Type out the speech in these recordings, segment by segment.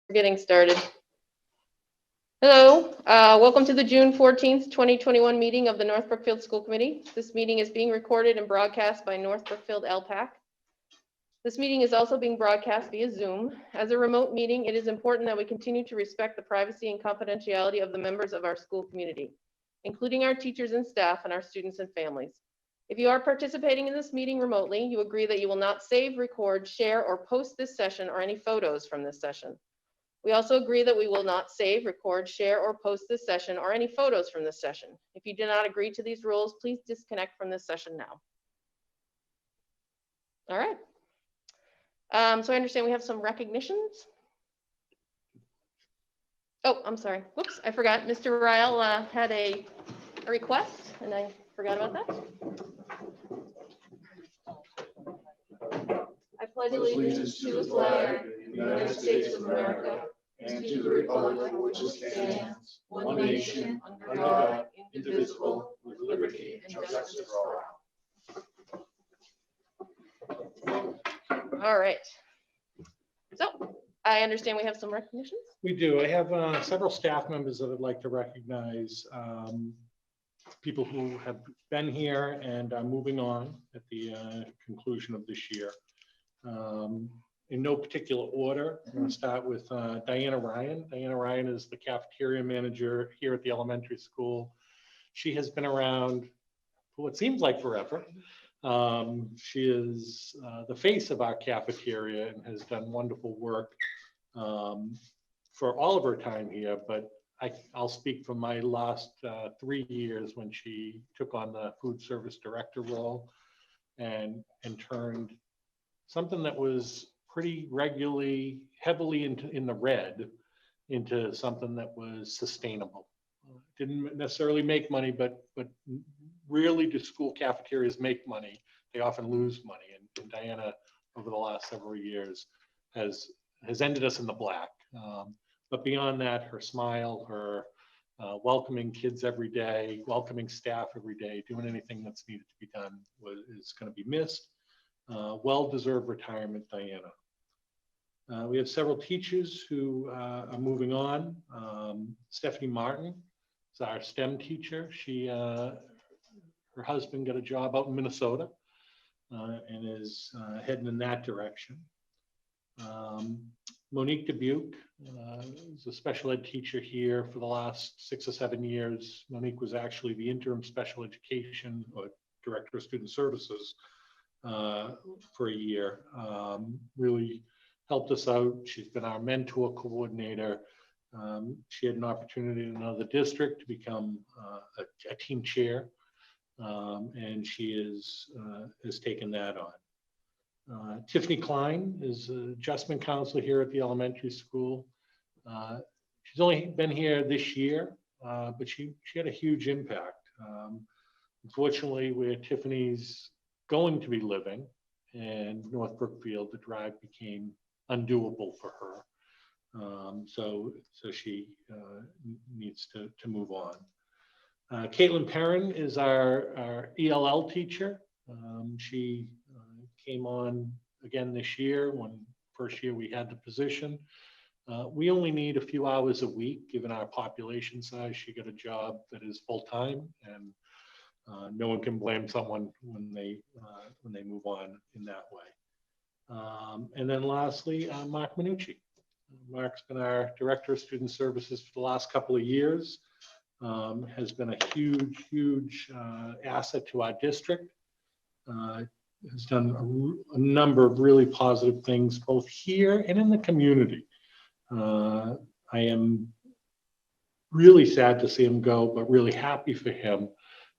We're getting started. Hello, welcome to the June 14th, 2021 meeting of the North Brookfield School Committee. This meeting is being recorded and broadcast by North Brookfield LPAC. This meeting is also being broadcast via Zoom. As a remote meeting, it is important that we continue to respect the privacy and confidentiality of the members of our school community, including our teachers and staff and our students and families. If you are participating in this meeting remotely, you agree that you will not save, record, share, or post this session or any photos from this session. We also agree that we will not save, record, share, or post this session or any photos from this session. If you do not agree to these rules, please disconnect from this session now. All right. So I understand we have some recognitions. Oh, I'm sorry. Whoops, I forgot. Mr. Ryle had a request, and I forgot about that. I pledge allegiance to the flag of the United States of America and to the republic for which it stands, one nation, under God, indivisible, with liberty and justice for all. All right. So I understand we have some recognitions. We do. I have several staff members that I'd like to recognize. People who have been here and are moving on at the conclusion of this year. In no particular order, I'm going to start with Diana Ryan. Diana Ryan is the cafeteria manager here at the elementary school. She has been around for what seems like forever. She is the face of our cafeteria and has done wonderful work for all of her time here, but I'll speak for my last 3 years when she took on the food service director role and turned something that was pretty regularly, heavily in the red into something that was sustainable. Didn't necessarily make money, but really do school cafeterias make money? They often lose money. And Diana, over the last several years, has ended us in the black. But beyond that, her smile, her welcoming kids every day, welcoming staff every day, doing anything that's needed to be done is going to be missed. Well-deserved retirement, Diana. We have several teachers who are moving on. Stephanie Martin is our STEM teacher. Her husband got a job out in Minnesota and is heading in that direction. Monique Dubuque is a special ed teacher here for the last 6 or 7 years. Monique was actually the interim special education or director of student services for a year. Really helped us out. She's been our mentor coordinator. She had an opportunity in another district to become a team chair, and she has taken that on. Tiffany Klein is an adjustment counselor here at the elementary school. She's only been here this year, but she had a huge impact. Unfortunately, where Tiffany's going to be living in North Brookfield, the drive became undoable for her. So she needs to move on. Caitlin Perrin is our ELL teacher. She came on again this year when first year we had the position. We only need a few hours a week, given our population size. She got a job that is full-time, and no one can blame someone when they move on in that way. And then lastly, Mark Minucci. Mark's been our director of student services for the last couple of years. Has been a huge asset to our district. Has done a number of really positive things both here and in the community. I am really sad to see him go, but really happy for him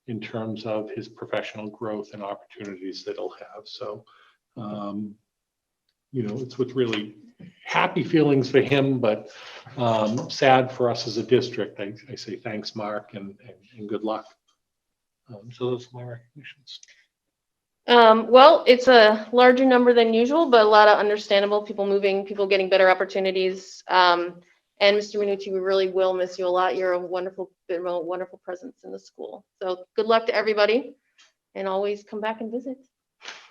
in terms of his professional growth and opportunities that he'll have. So, it's with really happy feelings for him, but sad for us as a district. I say thanks, Mark, and good luck. So those are my recognitions. Well, it's a larger number than usual, but a lot of understandable people moving, people getting better opportunities. And Mr. Minucci, we really will miss you a lot. You're a wonderful presence in the school. So good luck to everybody, and always come back and visit.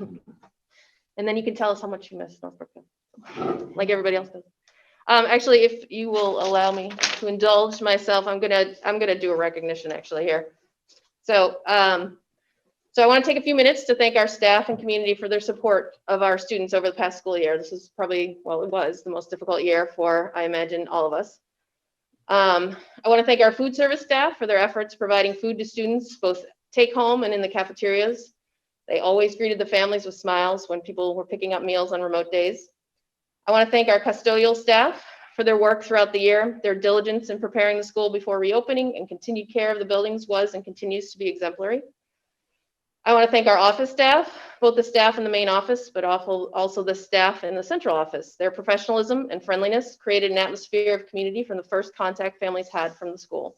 And then you can tell us how much you miss North Brookfield, like everybody else does. Actually, if you will allow me to indulge myself, I'm gonna do a recognition actually here. So, so I want to take a few minutes to thank our staff and community for their support of our students over the past school year. This is probably, well, it was the most difficult year for, I imagine, all of us. I want to thank our food service staff for their efforts providing food to students, both take home and in the cafeterias. They always greeted the families with smiles when people were picking up meals on remote days. I want to thank our custodial staff for their work throughout the year. Their diligence in preparing the school before reopening and continued care of the buildings was and continues to be exemplary. I want to thank our office staff, both the staff in the main office, but also the staff in the central office. Their professionalism and friendliness created an atmosphere of community from the first contact families had from the school.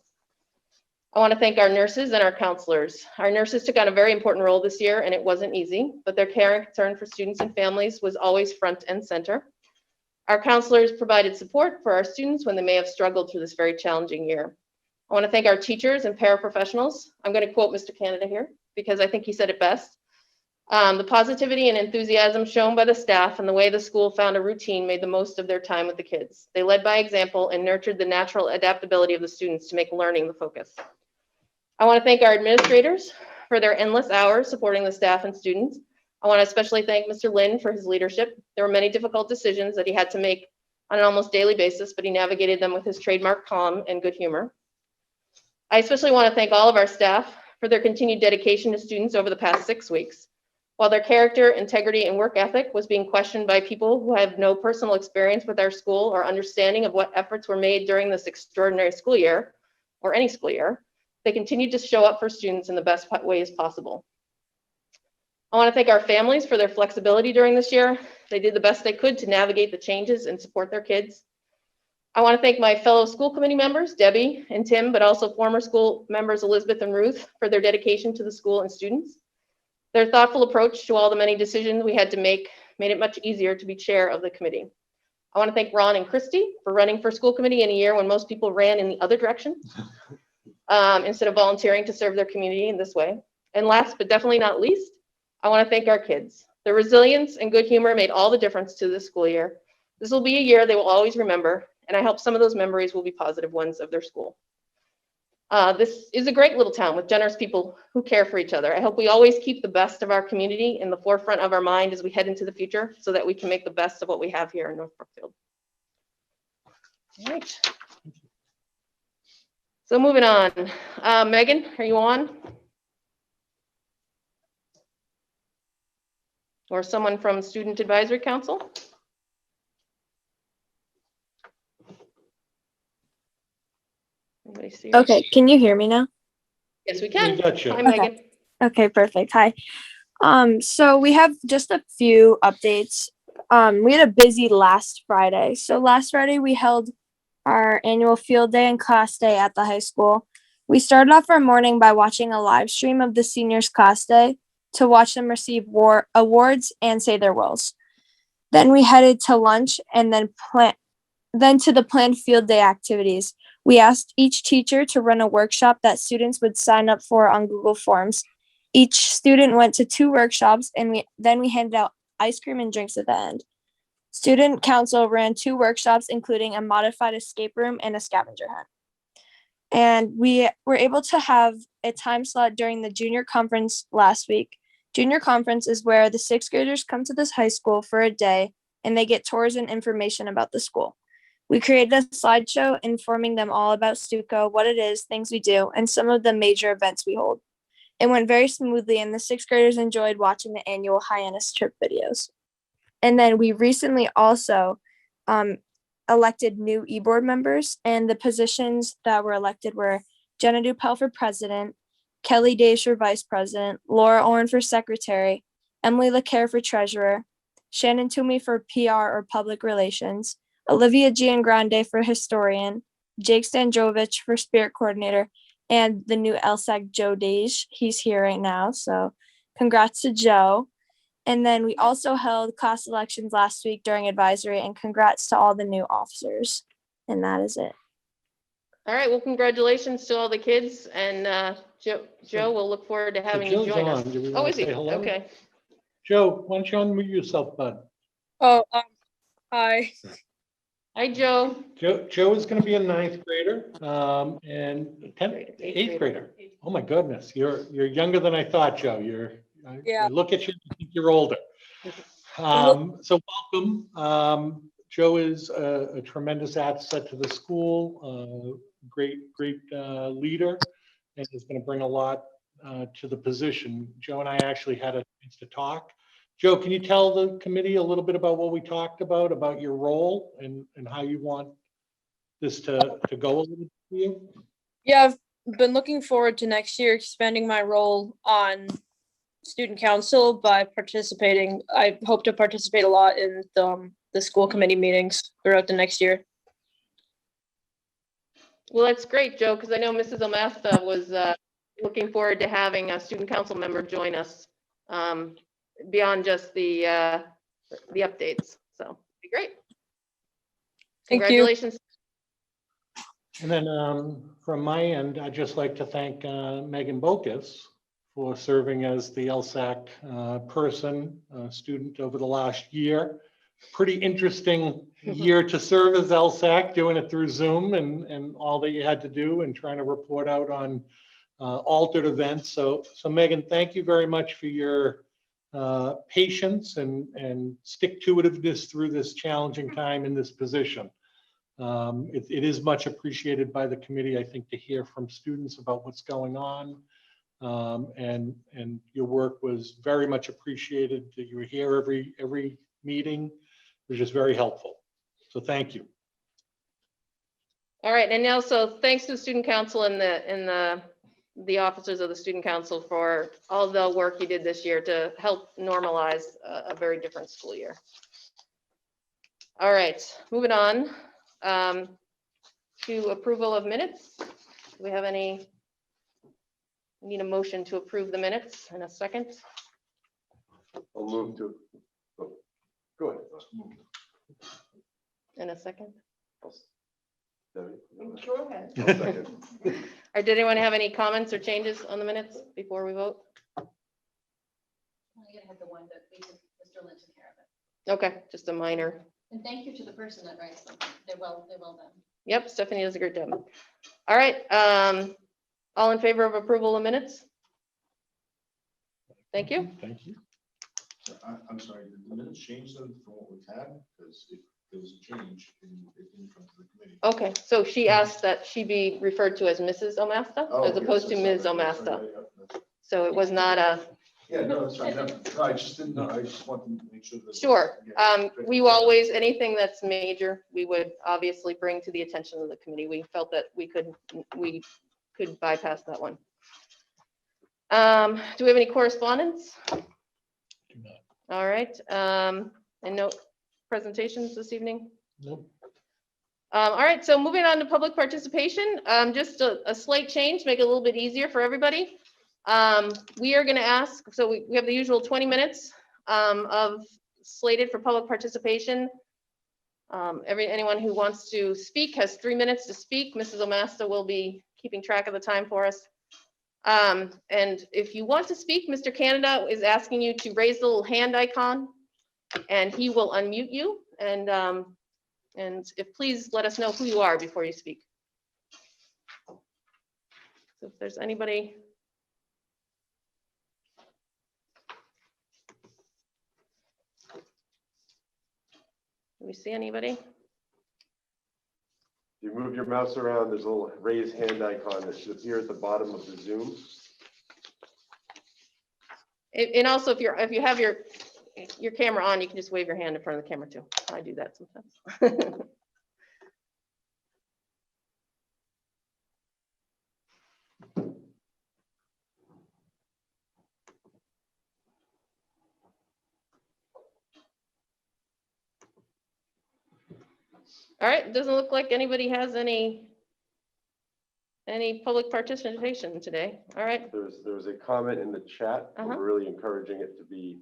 I want to thank our nurses and our counselors. Our nurses took on a very important role this year, and it wasn't easy, but their care and concern for students and families was always front and center. Our counselors provided support for our students when they may have struggled through this very challenging year. I want to thank our teachers and paraprofessionals. I'm going to quote Mr. Canada here because I think he said it best. The positivity and enthusiasm shown by the staff and the way the school found a routine made the most of their time with the kids. They led by example and nurtured the natural adaptability of the students to make learning the focus. I want to thank our administrators for their endless hours supporting the staff and students. I want to especially thank Mr. Lin for his leadership. There were many difficult decisions that he had to make on an almost daily basis, but he navigated them with his trademark calm and good humor. I especially want to thank all of our staff for their continued dedication to students over the past 6 weeks. While their character, integrity, and work ethic was being questioned by people who have no personal experience with our school or understanding of what efforts were made during this extraordinary school year, or any school year, they continued to show up for students in the best ways possible. I want to thank our families for their flexibility during this year. They did the best they could to navigate the changes and support their kids. I want to thank my fellow school committee members, Debbie and Tim, but also former school members Elizabeth and Ruth for their dedication to the school and students. Their thoughtful approach to all the many decisions we had to make made it much easier to be chair of the committee. I want to thank Ron and Christy for running for school committee in a year when most people ran in the other direction instead of volunteering to serve their community in this way. And last but definitely not least, I want to thank our kids. Their resilience and good humor made all the difference to this school year. This will be a year they will always remember, and I hope some of those memories will be positive ones of their school. This is a great little town with generous people who care for each other. I hope we always keep the best of our community in the forefront of our mind as we head into the future so that we can make the best of what we have here in North Brookfield. All right. So moving on. Megan, are you on? Or someone from Student Advisory Council? Anybody see her? Okay, can you hear me now? Yes, we can. We got you. Hi, Megan. Okay, perfect. Hi. So we have just a few updates. We had a busy last Friday. So last Friday we held our annual field day and class day at the high school. We started off our morning by watching a live stream of the seniors class day to watch them receive awards and say their wills. Then we headed to lunch and then to the planned field day activities. We asked each teacher to run a workshop that students would sign up for on Google Forms. Each student went to 2 workshops, and we handed out ice cream and drinks at the end. Student council ran 2 workshops, including a modified escape room and a scavenger hunt. And we were able to have a time slot during the junior conference last week. Junior conference is where the 6th graders come to this high school for a day, and they get tours and information about the school. We created a slideshow informing them all about Stuco, what it is, things we do, and some of the major events we hold. It went very smoothly, and the 6th graders enjoyed watching the annual Hyannis trip videos. And then we recently also elected new e-board members, and the positions that were elected were Jenna Dupel for president, Kelly Days for vice president, Laura Oren for secretary, Emily LeCare for treasurer, Shannon Toomey for PR or public relations, Olivia Giangrande for historian, Jake Stanjovich for spirit coordinator, and the new LSAC Joe Dage. He's here right now, so congrats to Joe. And then we also held class elections last week during advisory, and congrats to all the new officers. And that is it. All right, well, congratulations to all the kids, and Joe, we'll look forward to having you Joe's join us. on. Do we Oh, wanna is he? say hello? Okay. Joe, why don't you unmute yourself, bud? Oh, hi. Hi, Joe. Joe is going to be a ninth grader, and eighth grader. Oh my goodness, you're younger than I thought, Joe. Yeah. I look at you, I think you're older. So welcome. Joe is a tremendous asset to the school, great leader, and is going to bring a lot to the position. Joe and I actually had a chance to talk. Joe, can you tell the committee a little bit about what we talked about your role and how you want this to go a little bit for you? Yeah, I've been looking forward to next year expanding my role on student council by participating. I hope to participate a lot in the school committee meetings throughout the next year. Well, that's great, Joe, because I know Mrs. Omasta was looking forward to having a student council member join us beyond just the updates. So it'd be great. Thank you. Congratulations. And then from my end, I'd just like to thank Megan Bokus for serving as the LSAC student over the last year. Pretty interesting year to serve as LSAC, doing it through Zoom and all that you had to do and trying to report out on altered events. So Megan, thank you very much for your patience and stick-to-itiveness through this challenging time in this position. It is much appreciated by the committee, I think, to hear from students about what's going on. And your work was very much appreciated. You were here every meeting. It was just very helpful. So thank you. All right, and also thanks to the student council and the officers of the student council for all the work you did this year to help normalize a very different school year. All right, moving on to approval of minutes. Do we have any? We need a motion to approve the minutes in a second. I'll move to. Oh, go ahead. In a second. Go ahead. I'll second. Or did anyone have any comments or changes on the minutes before we vote? I gotta have the one that Mr. Lynn took care of it. Okay, just a minor. And thank you to the person that writes them. They're well done. Yep, Stephanie does a great job. All right, all in favor of approval of minutes? Thank you. Thank you. I'm sorry, did the minutes change them from what we've had? Because if there was a change, it didn't come to the committee. Okay, so she asked that she be referred to as Mrs. Omasta as opposed to Ms. Omasta. So it was not a, Yeah, no, that's right. No, I just didn't know. I just wanted to make sure that. sure. We always, anything that's major, we would obviously bring to the attention of the committee. We felt that we could bypass that one. Do we have any correspondence? Do not. All right, and no presentations this evening? Nope. All right, so moving on to public participation, just a slight change, make it a little bit easier for everybody. We are gonna ask, so we have the usual 20 minutes of slated for public participation. Anyone who wants to speak has 3 minutes to speak. Mrs. Omasta will be keeping track of the time for us. And if you want to speak, Mr. Canada is asking you to raise the little hand icon and he will unmute you. And if please let us know who you are before you speak. So if there's anybody. Do we see anybody? You move your mouse around, there's a little raise hand icon that should appear at the bottom of the Zoom. And also, if you have your camera on, you can just wave your hand in front of the camera too. I do that sometimes. All right, it doesn't look like anybody has any public participation today. All right. There was a comment in the chat. Uh-huh. We're really encouraging it to be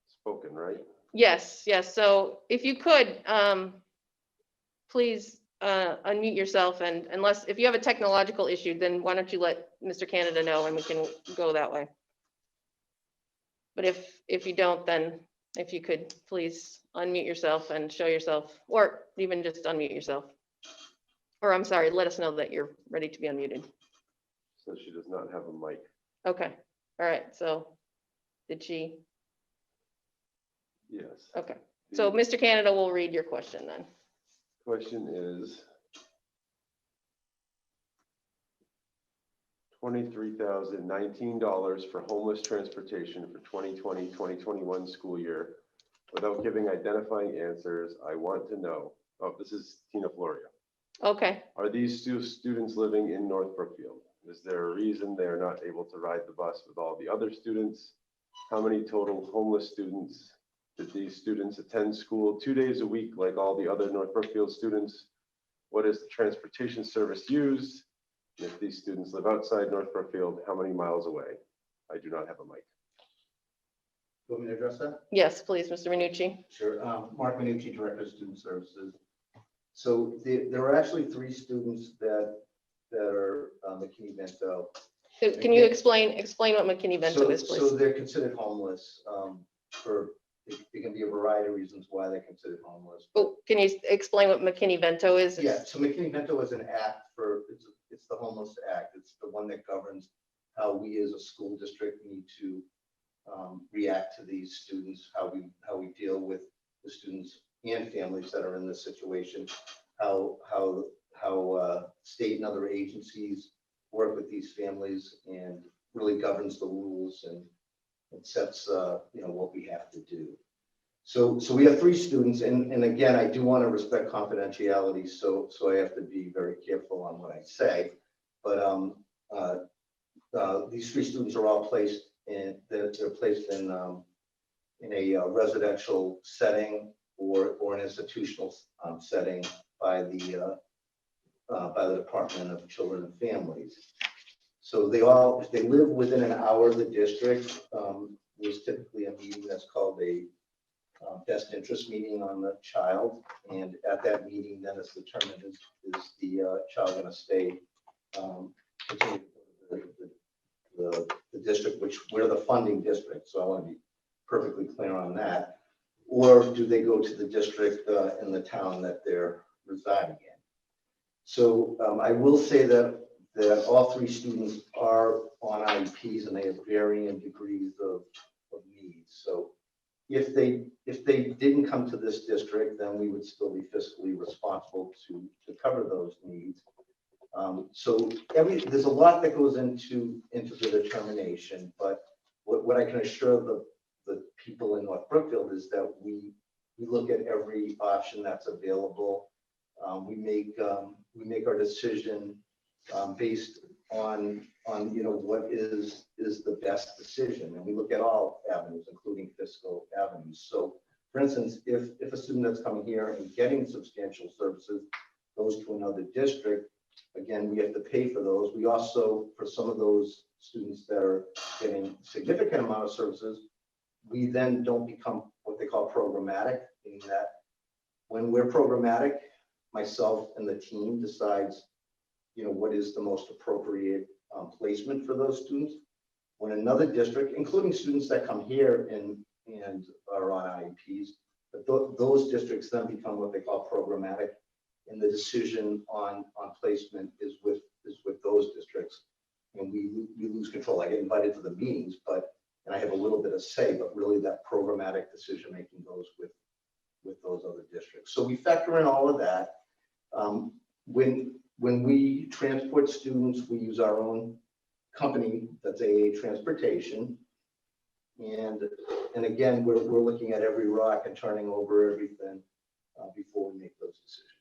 spoken, right? Yes, yes. So if you could, please unmute yourself, and if you have a technological issue, then why don't you let Mr. Canada know and we can go that way. But if you don't, then If you could please unmute yourself and show yourself, or even just unmute yourself. Or I'm sorry, let us know that you're ready to be unmuted. So she does not have a mic. Okay, all right, so did she? Yes. Okay, so The Mr. Canada will read your question then. question is $23,019 for homeless transportation for 2020-2021 school year. Without giving identifying answers, I want to know, oh, this is Tina Florio. Okay, Are these students living in North Brookfield? Is there a reason they are not able to ride the bus with all the other students? How many total homeless students? Did these students attend school 2 days a week like all the other North Brookfield students? What is the transportation service used? And if these students live outside North Brookfield, how many miles away? I do not have a mic. You want me to address that? yes, please, Mr. Minucci. Sure. Mark Minucci, Director of Student Services. So there are actually 3 students that are McKinney-Vento. Can you explain what McKinney-Vento is, So please? they're considered homeless there can be a variety of reasons why they're considered homeless. Oh, can you explain what McKinney-Vento is? Yeah, so McKinney-Vento is an act it's the Homeless Act. It's the one that governs how we as a school district need to react to these students, how we deal with the students and families that are in this situation, how state and other agencies work with these families and really governs the rules and it sets what we have to do. So we have 3 students, and again, I do want to respect confidentiality, so I have to be very careful on what I say. But these 3 students are all placed in they're placed in a residential setting or an institutional setting by the Department of Children and Families. So if they live within an hour of the district, there's typically a meeting that's called a best interest meeting on the child. And at that meeting, then it's determined is the child going to stay continue the district, which we're the funding district. So I want to be perfectly clear on that. Or do they go to the district in the town that they're residing in? So I will say that all 3 students are on IEPs and they have varying degrees of needs. So if they didn't come to this district, then we would still be fiscally responsible to cover those needs. So there's a lot that goes into the determination, but what I can assure the people in North Brookfield is that we look at every option that's available. We make our decision based on what is the best decision, and we look at all avenues, including fiscal avenues. So, for instance, if a student that's coming here and getting substantial services goes to another district, again, we have to pay for those. We also, for some of those students that are getting significant amount of services, we then don't become what they call programmatic, meaning that when we're programmatic, myself and the team decides what is the most appropriate placement for those students. When another district, including students that come here and are on IEPs, but those districts then become what they call programmatic, and the decision on placement is with those districts, and we lose control. I get invited to the meetings, and I have a little bit of say, but really that programmatic decision making goes with those other districts. So we factor in all of that. When we transport students, we use our own company, that's AA Transportation. And again, we're looking at every rock and turning over everything before we make those decisions.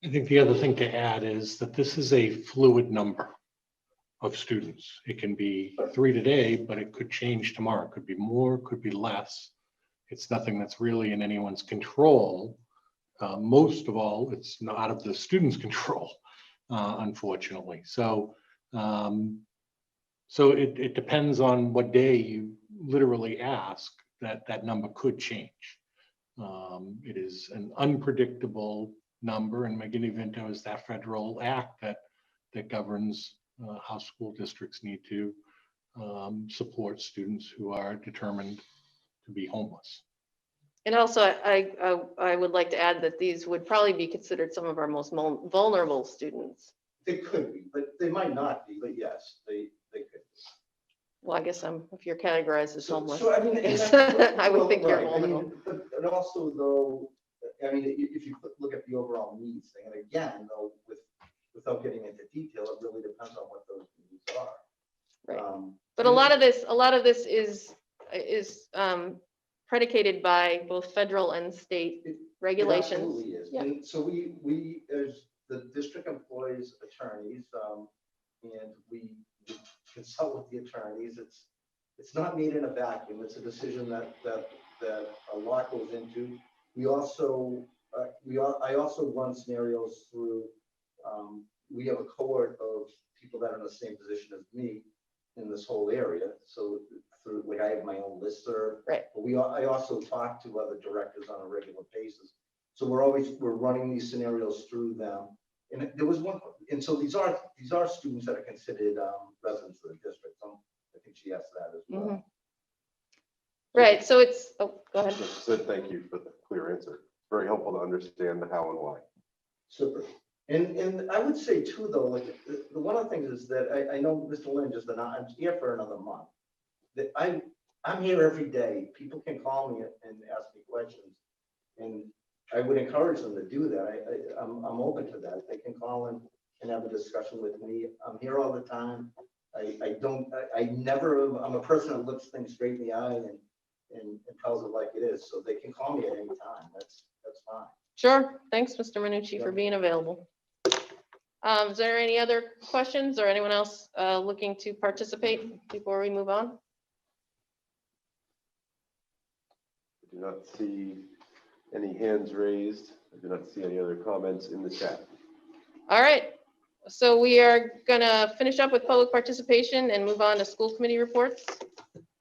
I think the other thing to add is that this is a fluid number of students. It can be 3 today, but it could change tomorrow. It could be more, could be less. It's nothing that's really in anyone's control. Most of all, it's not out of the student's control, unfortunately. So it depends on what day you literally ask, that number could change. It is an unpredictable number, and McKinney-Vento is that federal act that governs how school districts need to support students who are determined to be homeless. And also, I would like to add that these would probably be considered some of our most vulnerable students. They could be, but they might not be, but yes, they could. Well, I guess if you're categorized as So, homeless. so I mean, and Yes. that's- I would well, think you're right, I mean, vulnerable. but also though, I mean, if you look at the overall needs thing, and again, though, without getting into detail, it really depends on what those needs are. Right. But a lot of this is predicated by both federal and state It regulations. absolutely is. Yeah. And so we, as the district employs attorneys, and we consult with the attorneys. It's not made in a vacuum. It's a decision that a lot goes into. We also, I also run scenarios through, we have a cohort of people that are in the same position as me in this whole area. So through, like, I have my own listserv. Right. But I also talk to other directors on a regular basis. So we're running these scenarios through them. And there was one, and so these are students that are considered residents of the district. I think she asked that as well. Mhm. Right, so it's, oh, go ahead. Just said thank you for the clear answer. Very helpful to understand the how and why. Super. And I would say too, though, like the one of the things is that I know Mr. Lynn just announced, I'm here for another month. That I'm here every day. People can call me and ask me questions. And I would encourage them to do that. I'm open to that. They can call and have a discussion with me. I'm here all the time. I'm a person that looks things straight in the eye and tells it like it is. So they can call me at any time. That's fine. Sure, thanks, Mr. Minucci, for Yeah. being available. Is there any other questions or anyone else looking to participate before we move on? I do not see any hands raised. I do not see any other comments in the chat. All right, so we are gonna finish up with public participation and move on to school committee reports.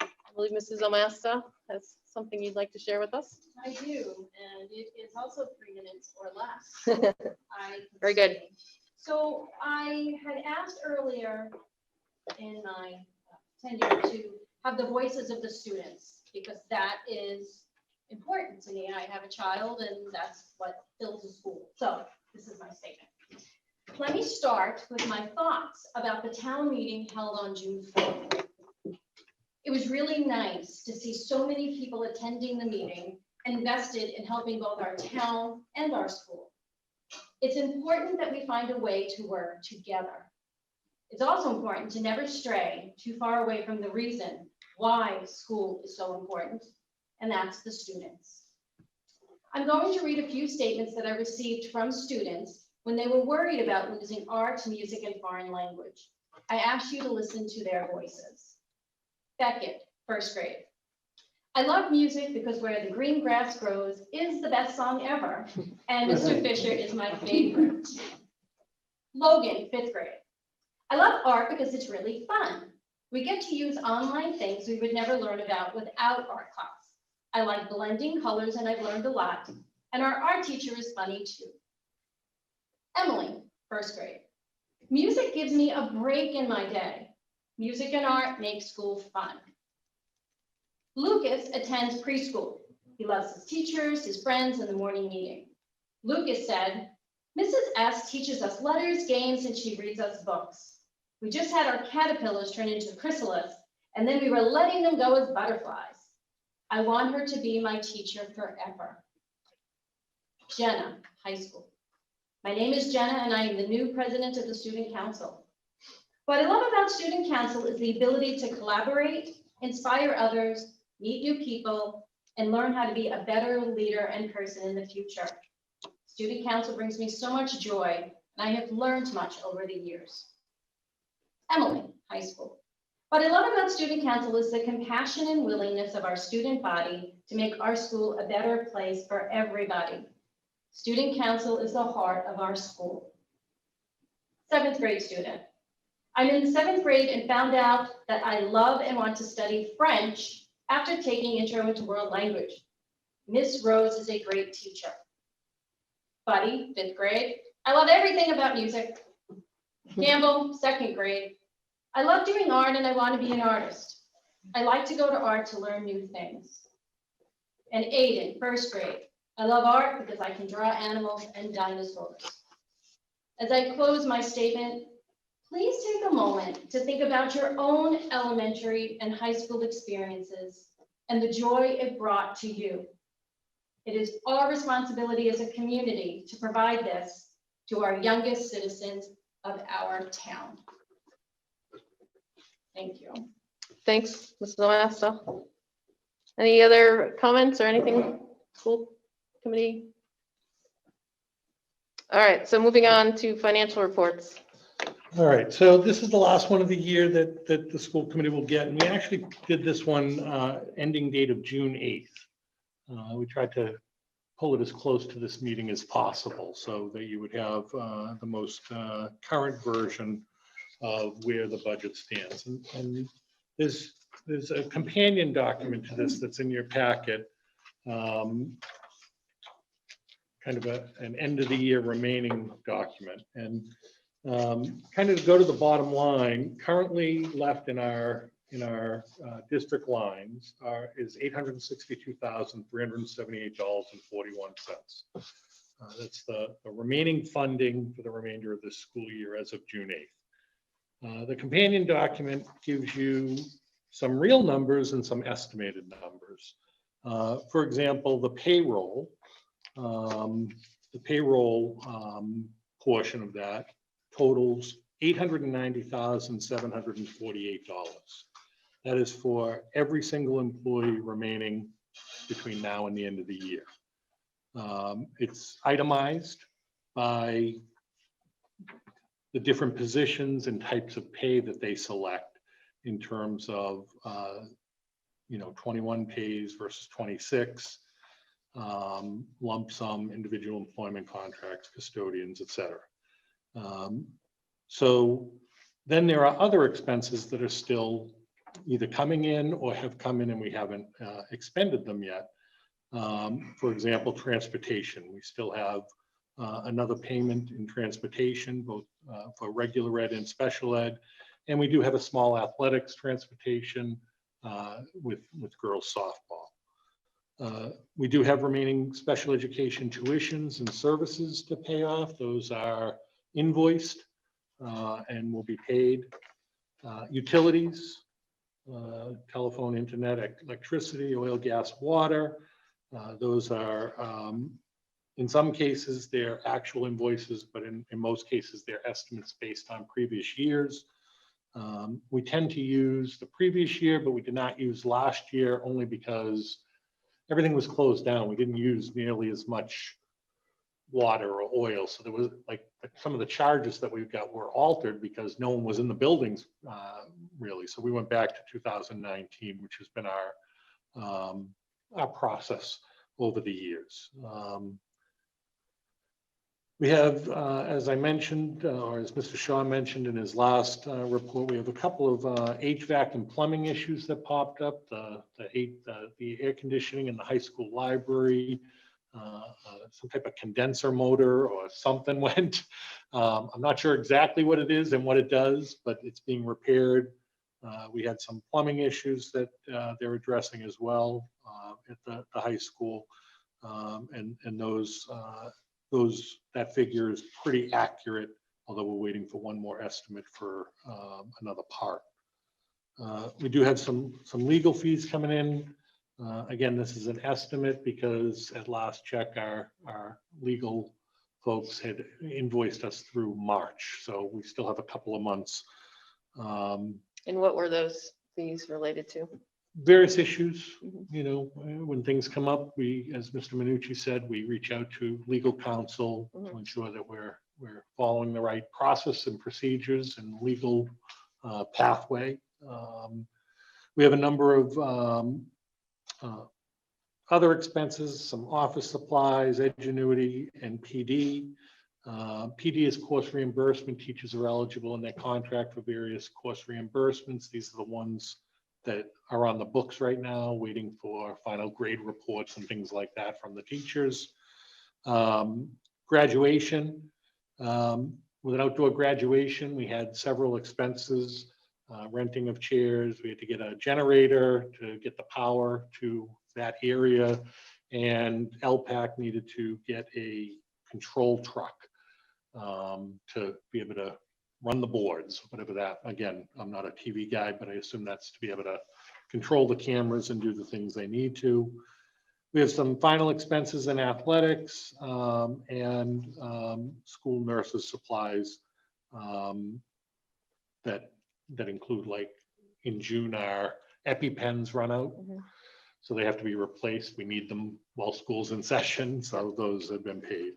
I believe Mrs. Omasta has something you'd like to share with us. I do, and it is also 3 minutes or less. Very good. So I had asked earlier in my tenure to have the voices of the students, because that is important to me. I have a child and that's what fills a school. So this is my statement. Let me start with my thoughts about the town meeting held on June 4th. It was really nice to see so many people attending the meeting and invested in helping both our town and our school. It's important that we find a way to work together. It's also important to never stray too far away from the reason why school is so important, and that's the students. I'm going to read a few statements that I received from students when they were worried about losing art, music, and foreign language. I asked you to listen to their voices. Beckett, 1st grade. I love music because Where the Green Grass Grows is the best song ever, and Mr. Fisher is my favorite. Logan, 5th grade. I love art because it's really fun. We get to use online things we would never learn about without art class. I like blending colors and I've learned a lot, and our art teacher is funny too. Emily, 1st grade. Music gives me a break in my day. Music and art make school fun. Lucas attends preschool. He loves his teachers, his friends, and the morning meeting. Lucas said, Mrs. S teaches us letters, games, and she reads us books. We just had our caterpillars turn into chrysalis, and then we were letting them go as butterflies. I want her to be my teacher forever. Jenna, high school. My name is Jenna, and I am the new president of the Student Council. What I love about Student Council is the ability to collaborate, inspire others, meet new people, and learn how to be a better leader and person in the future. Student Council brings me so much joy, and I have learned much over the years. Emily, high school. What I love about Student Council is the compassion and willingness of our student body to make our school a better place for everybody. Student Council is the heart of our school. 7th grade student. I'm in the 7th grade and found out that I love and want to study French after taking Intro into World Language. Miss Rose is a great teacher. Buddy, 5th grade. I love everything about music. Campbell, 2nd grade. I love doing art and I want to be an artist. I like to go to art to learn new things. And Aiden, first grade. I love art because I can draw animals and dinosaurs. As I close my statement, please take a moment to think about your own elementary and high school experiences and the joy it brought to you. It is our responsibility as a community to provide this to our youngest citizens of our town. Thank you. Thanks, Mrs. Omasto. Any other comments or anything, school committee? All right, so moving on to financial reports. All right, so this is the last one of the year that the school committee will get, and we actually did this one ending date of June 8th. We tried to pull it as close to this meeting as possible so that you would have the most current version of where the budget stands. And there's a companion document to this that's in your packet. Kind of an end of the year remaining document. And kind of to go to the bottom line, currently left in our district lines is $862,378.41. That's the remaining funding for the remainder of this school year as of June 8th. The companion document gives you some real numbers and some estimated numbers. For example, the payroll portion of that totals $890,748. That is for every single employee remaining between now and the end of the year. It's itemized by the different positions and types of pay that they select in terms of 21 pays versus 26, lump sum, individual employment contracts, custodians, et cetera. So then there are other expenses that are still either coming in or have come in and we haven't expended them yet. For example, transportation. We still have another payment in transportation, both for regular ed and special ed. And we do have a small athletics transportation with girls softball. We do have remaining special education tuitions and services to pay off. Those are invoiced and will be paid. Utilities, telephone, internet, electricity, oil, gas, water. Those are, in some cases, they're actual invoices, but in most cases, they're estimates based on previous years. We tend to use the previous year, but we did not use last year only because everything was closed down. We didn't use nearly as much water or oil. So there was some of the charges that we've got were altered because no one was in the buildings really. So we went back to 2019, which has been our process over the years. We have, as I mentioned, or as Mr. Shaw mentioned in his last report, we have a couple of HVAC and plumbing issues that popped up. The air conditioning in the high school library, some type of condenser motor or something went. I'm not sure exactly what it is and what it does, but it's being repaired. We had some plumbing issues that they're addressing as well at the high school, and that figure is pretty accurate, although we're waiting for one more estimate for another part. We do have some legal fees coming in. Again, this is an estimate because at last check, our legal folks had invoiced us through March, so we still have a couple of months. And what were those fees related to? Various issues, when things come up, as Mr. Minucci said, we reach out to legal counsel to ensure that we're following the right process and procedures and legal pathway. We have a number of other expenses, some office supplies, Edgenuity, and PD. PD is course reimbursement. Teachers are eligible in their contract for various course reimbursements. These are the ones that are on the books right now, waiting for final grade reports and things like that from the teachers. Graduation, with an outdoor graduation, we had several expenses, renting of chairs. We had to get a generator to get the power to that area, and LPAC needed to get a control truck to be able to run the boards, whatever that, again, I'm not a TV guy, but I assume that's to be able to control the cameras and do the things they need to. We have some final expenses in athletics and school nurses supplies that include, like, in June, our EpiPens run out. So they have to be replaced. We need them while school's in session, so those have been paid.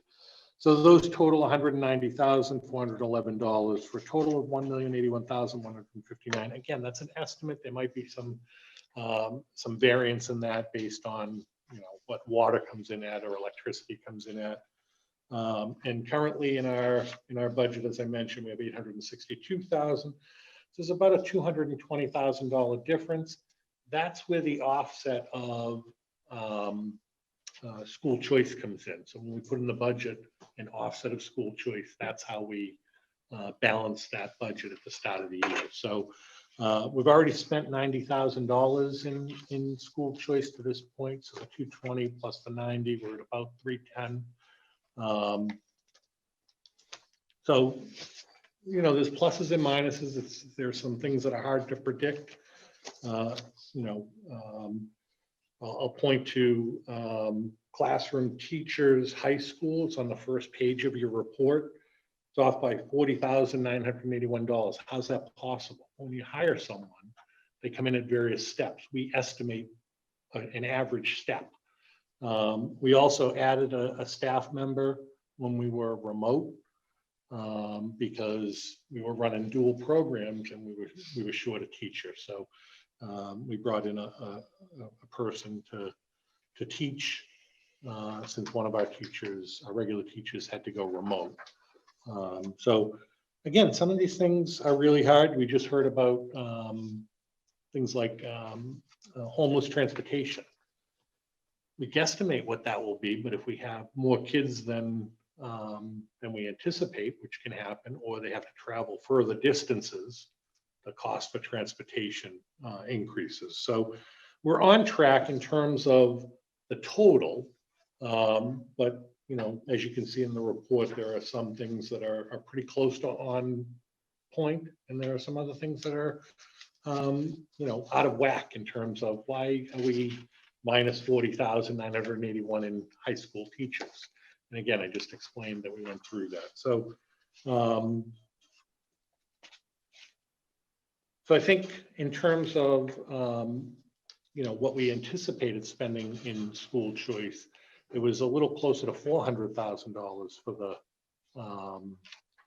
So those total $190,411 for a total of $1,081,159. Again, that's an estimate. There might be some variance in that based on, you know, what water comes in at or electricity comes in at. And currently in our budget, as I mentioned, we have $862,000. So there's about a $220,000 difference. That's where the offset of school choice comes in. So when we put in the budget an offset of school choice, that's how we balance that budget at the start of the year. So we've already spent $90,000 in school choice to this point. So the 220 plus the 90, we're at about 310. So, you know, there's pluses and minuses. There's some things that are hard to predict. I'll point to classroom teachers, high school. It's on the first page of your report. It's off by $40,981. How's that possible? When you hire someone, they come in at various steps. We estimate an average step. We also added a staff member when we were remote because we were running dual programs and we were short a teacher. So we brought in a person to teach since one of our teachers, our regular teachers, had to go remote. So again, some of these things are really hard. We just heard about things like homeless transportation. We guesstimate what that will be, but if we have more kids than we anticipate, which can happen, or they have to travel further distances, the cost for transportation increases. So we're on track in terms of the total, but you know, as you can see in the report, there are some things that are pretty close to on point, and there are some other things that are you know, out of whack in terms of why are we minus 40,981 in high school teachers. And again, I just explained that we went through that. So so I think in terms of you know, what we anticipated spending in school choice, it was a little closer to $400,000 for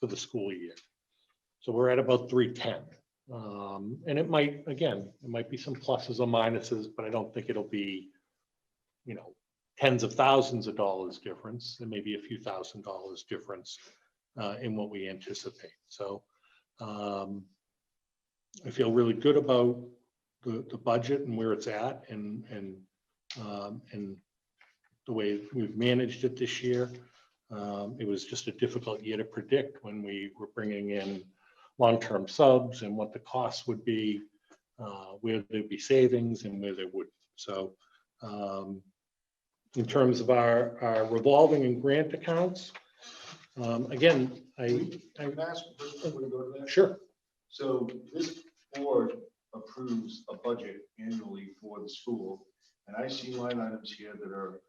the school year. So we're at about 310. And it might, again, it might be some pluses or minuses, but I don't think it'll be, you know, tens of thousands of dollars difference. There may be a few $1,000s difference in what we anticipate. So I feel really good about the budget and where it's at, and the way we've managed it this year. It was just a difficult year to predict when we were bringing in long-term subs and what the costs would be, where there'd be savings and where there wouldn't. So in terms of our revolving and grant accounts, again, Can I ask a question before we go to that? sure. So this board approves a budget annually for the school, and I see line items here that are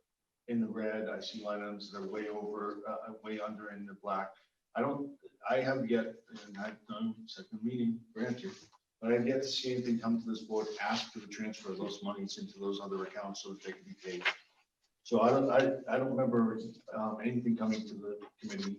in the red. I see line items that are way over, way under in the black. I have yet, and I've done second meeting, granted, but I've yet to see anything come to this board, ask for the transfer of those monies into those other accounts so that they can be paid. So I don't remember anything coming to the committee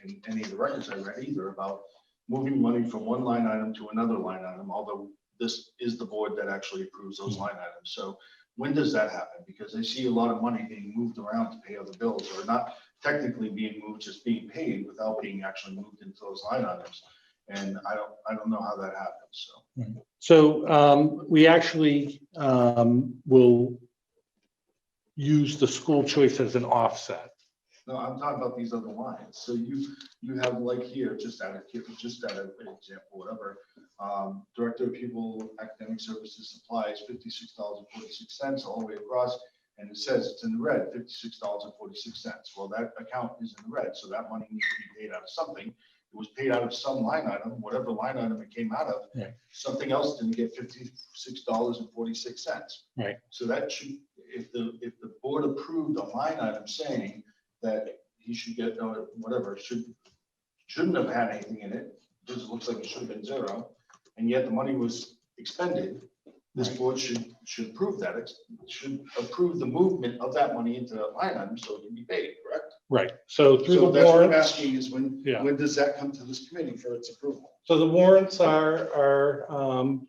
in any of the records I read either about moving money from one line item to another line item, although this is the board that actually approves those line items. So when does that happen? Because I see a lot of money being moved around to pay other bills, or not technically being moved, just being paid without being actually moved into those line items. And I don't know how that happens. So we actually will use the school choice as an offset. No, I'm talking about these other lines. So you have like here, just out of an example, whatever. Director of Pupil Academic Services Supplies, $56.46 all the way across. And it says it's in the red, $56.46. Well, that account is in the red, so that money needs to be paid out of something. It was paid out of some line item, whatever line item it came out of. Right. Something else didn't get $56.46. Right. So that should, if the board approved a line item saying that he should get, whatever, shouldn't have had anything in it, because it looks like it should have been zero, and yet the money was expended, this Right. board should approve that. It should approve the movement of that money into that line item so it can be paid, correct? Right, so through So the that's what I'm warrants, asking is when does that come to this committee for its approval? so the warrants are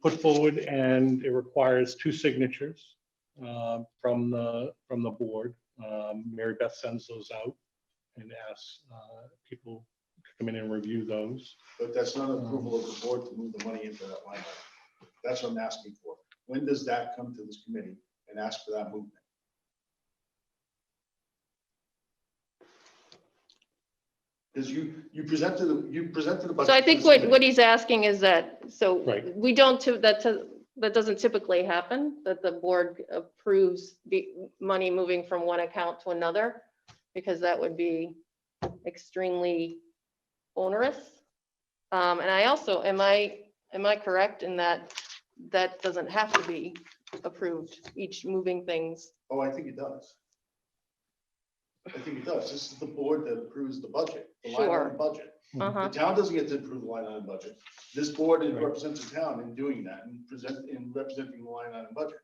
put forward, and it requires 2 signatures from the board. Mary Beth sends those out and asks people to come in and review those. But that's not approval of the board to move the money into that line item. That's what I'm asking for. When does that come to this committee and ask for that movement? Because you presented a budget. So I to think this what committee. he's asking is that, so Right. we don't, that doesn't typically happen, that the board approves the money moving from one account to another, because that would be extremely onerous. And I also, am I correct in that that doesn't have to be approved, each moving things? Oh, I think it does. I think it does. This is the board that approves the budget, the line Sure. item budget. The Uh-huh. town doesn't get to approve the line item budget. This board Right. represents the town in doing that and representing the line item budget.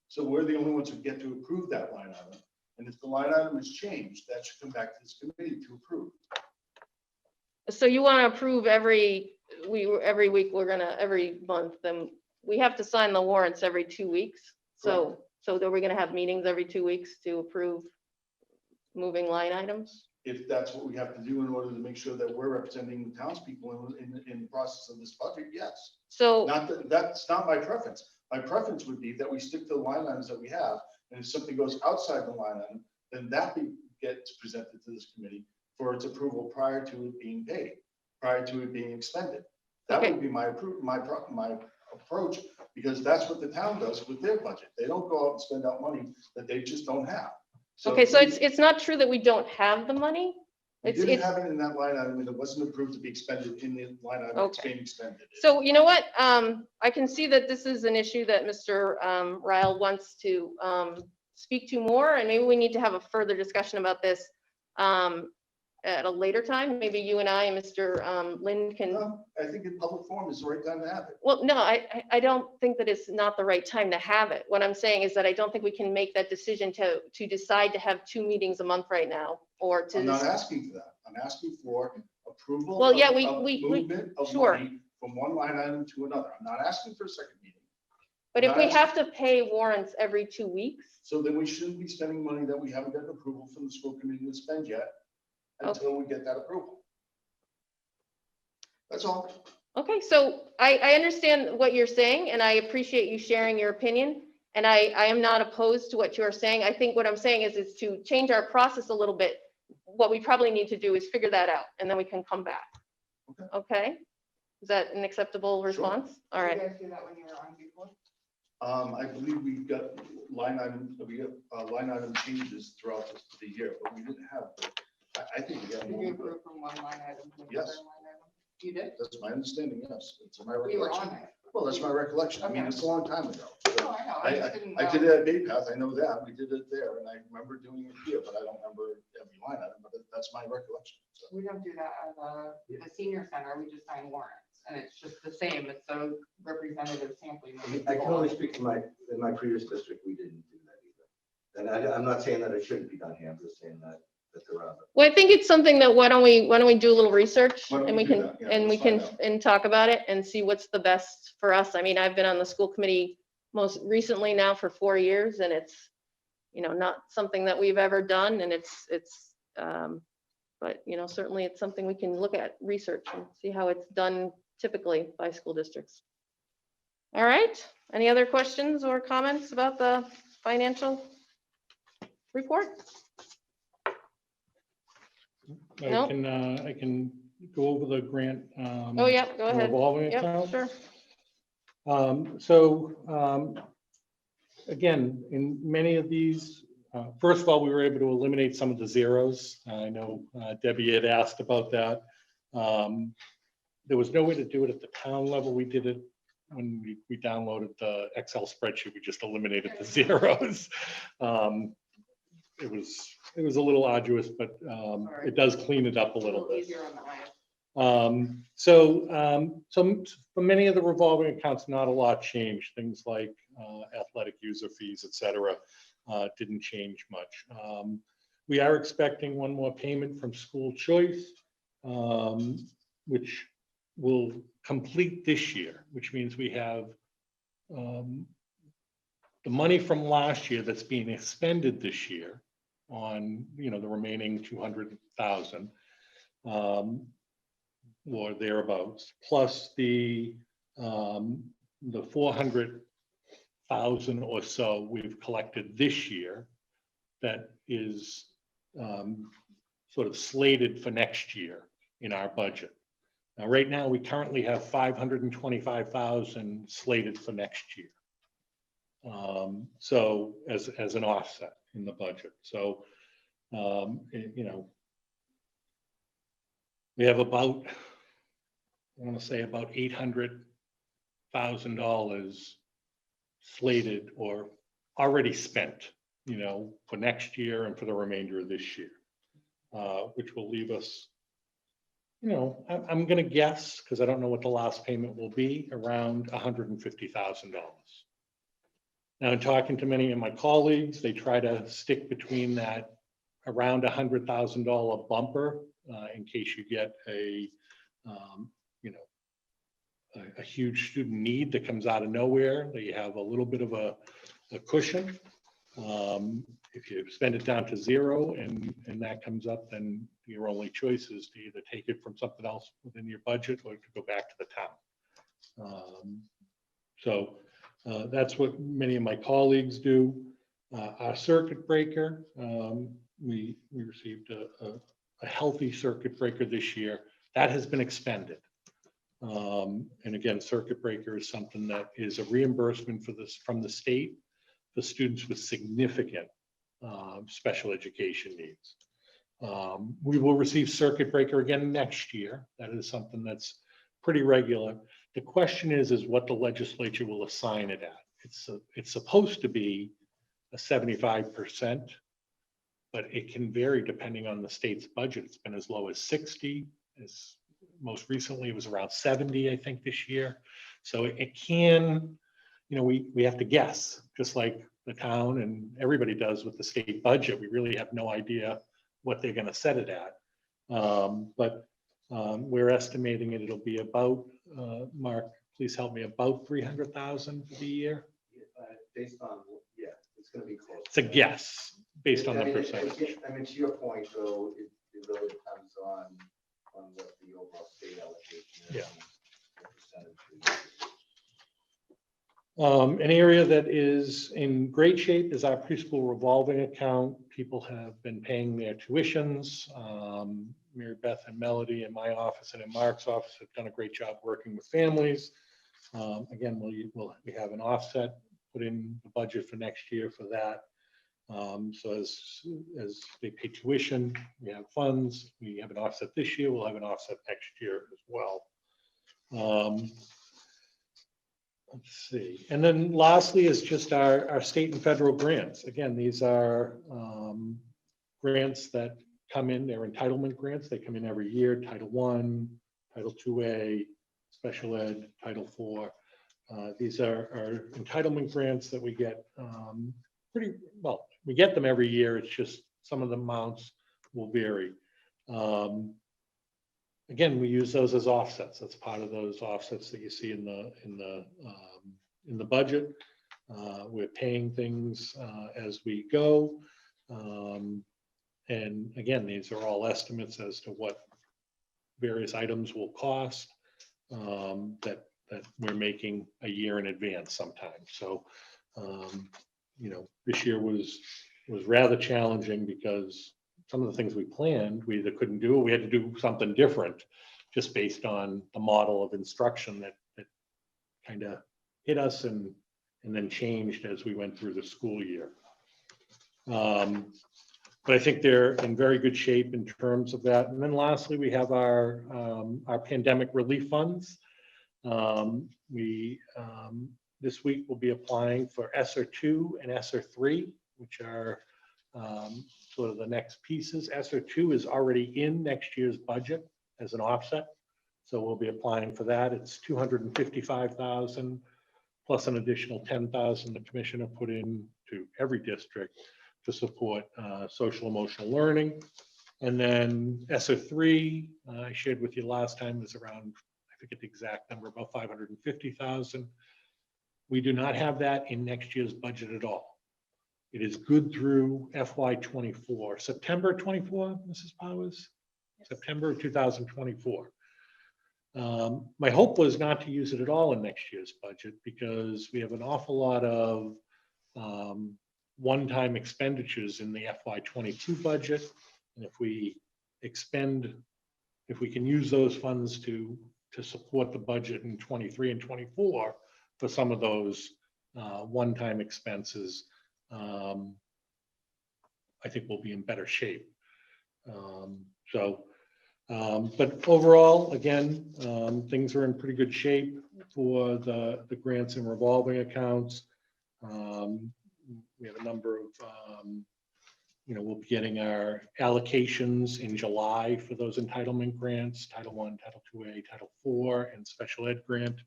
So we're the only ones who get to approve that line item. And if the line item is changed, that should come back to this committee to approve. So you want to approve every week, every month, then we have to sign the warrants every 2 weeks. So then we're gonna have meetings every 2 weeks to approve moving line items? If that's what we have to do in order to make sure that we're representing the townspeople in the process of this budget, yes. So, That's not my preference. My preference would be that we stick to the line items that we have, and if something goes outside the line item, then that gets presented to this committee for its approval prior to it being paid, prior to it being expended. That Okay. would be my approach, because that's what the town does with their budget. They don't go out and spend out money that they just don't have. okay, so it's not true that we don't have the money? We It's, didn't have it in that line item, and it wasn't approved to be expended in the line item it's Okay. being expended. so you know what? I can see that this is an issue that Mr. Ryle wants to speak to more, and maybe we need to have a further discussion about this at a later time. Maybe you and I and Mr. Lynn can. No, I think in public forum is the right time to have it. Well, no, I don't think that it's not the right time to have it. What I'm saying is that I don't think we can make that decision to decide to have 2 meetings a month right now, or I'm not to, asking for that. I'm asking for approval. Well, yeah, of movement of sure. money from one line item to another. I'm not asking for a second meeting. but if we have to pay warrants every 2 weeks, So then we shouldn't be spending money that we haven't gotten approval from the school committee to spend yet until we get that approval. That's all. okay, so I understand what you're saying, and I appreciate you sharing your opinion. And I am not opposed to what you are saying. I think what I'm saying is to change our process a little bit. What we probably need to do is figure that out, and then we can come back. Okay. Okay? Is that an acceptable response? All right. Did you guys do that when you were on before? I believe we got line item changes throughout the year, but we didn't have, I think we got Did you more. approve from one line item to Yes. another line item? You did? That's my understanding, yes. It's my You were on recollection. it. Well, that's my recollection. I mean, Okay. it's a long time ago. So Oh, I know. I just didn't I know. did it at Bay Path, I know that, we did it there, and I remember doing it here, but I don't remember every line item, but that's my recollection. So, We don't do that at the senior center. We just sign warrants and it's just the same. It's a representative sampling. I can only speak to in my previous district, we didn't do that either. And I'm not saying that it shouldn't be done here, I'm just saying that there are. Well, I think it's something that, why don't we do a little research, Why don't and we we do can, that? Yeah, and we let's can, find out. and talk about it and see what's the best for us. I mean, I've been on the school committee most recently now for 4 years, and it's, not something that we've ever done, and but, certainly it's something we can look at, research, and see how it's done typically by school districts. All right, any other questions or comments about the financial report? Nope. I can go over the grant. Oh, yeah, go ahead. Revolving Yep, account. sure. Again, in many of these, first of all, we were able to eliminate some of the zeros. I know Debbie had asked about that. There was no way to do it at the town level. We did it when we downloaded the Excel spreadsheet. We just eliminated the zeros. It was a little arduous, but it does clean it up a little bit. Easier on the eyes. So for many of the revolving accounts, not a lot changed. Things like athletic user fees, et cetera, didn't change much. We are expecting one more payment from school choice, which will complete this year, which means we have the money from last year that's being expended this year on, the remaining 200,000. Or thereabouts, plus the 400,000 or so we've collected this year that is sort of slated for next year in our budget. Now, right now, we currently have 525,000 slated for next year. So as an offset in the budget. So, we have about, I want to say about $800,000 slated or already spent, for next year and for the remainder of this year, which will leave us, I'm going to guess, because I don't know what the last payment will be, around $150,000. Now, in talking to many of my colleagues, they try to stick between that around $100,000 bumper in case you get a huge student need that comes out of nowhere, that you have a little bit of a cushion. If you spend it down to zero and that comes up, then your only choice is to either take it from something else within your budget or to go back to the town. That's what many of my colleagues do. Our circuit breaker, we received a healthy circuit breaker this year. That has been expended. And again, circuit breaker is something that is a reimbursement from the state for students with significant special education needs. We will receive circuit breaker again next year. That is something that's pretty regular. The question is what the legislature will assign it at. It's supposed to be a 75%, but it can vary depending on the state's budget. It's been as low as 60. Most recently, it was around 70, I think, this year. So it can, we have to guess, just like the town and everybody does with the state budget. We really have no idea what they're going to set it at. But we're estimating it'll be about, Mark, please help me, about 300,000 for the year. Based on, it's going to be close. It's a guess based on the I mean, percentage. to your point, though, it really depends on what the overall state allocation is. Yeah. And the percentage. An area that is in great shape is our preschool revolving account. People have been paying their tuitions. Mary Beth and Melody in my office and in Mark's office have done a great job working with families. Again, we have an offset put in the budget for next year for that. So as they pay tuition, we have funds. We have an offset this year. We'll have an offset next year as well. Let's see. And then lastly is just our state and federal grants. Again, these are grants that come in. They're entitlement grants. They come in every year. Title I, Title IIA, Special Ed, Title IV. These are entitlement grants that we get pretty well. We get them every year. It's just some of the amounts will vary. Again, we use those as offsets. That's part of those offsets that you see in the budget. We're paying things as we go. And again, these are all estimates as to what various items will cost that we're making a year in advance sometimes. So, this year was rather challenging because some of the things we planned, we either couldn't do, or we had to do something different, just based on the model of instruction that kind of hit us and then changed as we went through the school year. But I think they're in very good shape in terms of that. And then lastly, we have our pandemic relief funds. This week we'll be applying for ESSER 2 and ESSER 3, which are sort of the next pieces. ESSER 2 is already in next year's budget as an offset. So we'll be applying for that. It's $255,000 plus an additional $10,000 the commissioner put in to every district to support social emotional learning. And then ESSER 3, I shared with you last time, is around, I forget the exact number, about $550,000. We do not have that in next year's budget at all. It is good through FY24. September 24, Mrs. Powers? Yes. September 2024. My hope was not to use it at all in next year's budget because we have an awful lot of one-time expenditures in the FY22 budget. And if we can use those funds to support the budget in 23 and 24 for some of those one-time expenses, I think we'll be in better shape. But overall, again, things are in pretty good shape for the grants and revolving accounts. We have a number of, we'll be getting our allocations in July for those entitlement grants, Title I, Title IIA, Title IV, and special ed grant.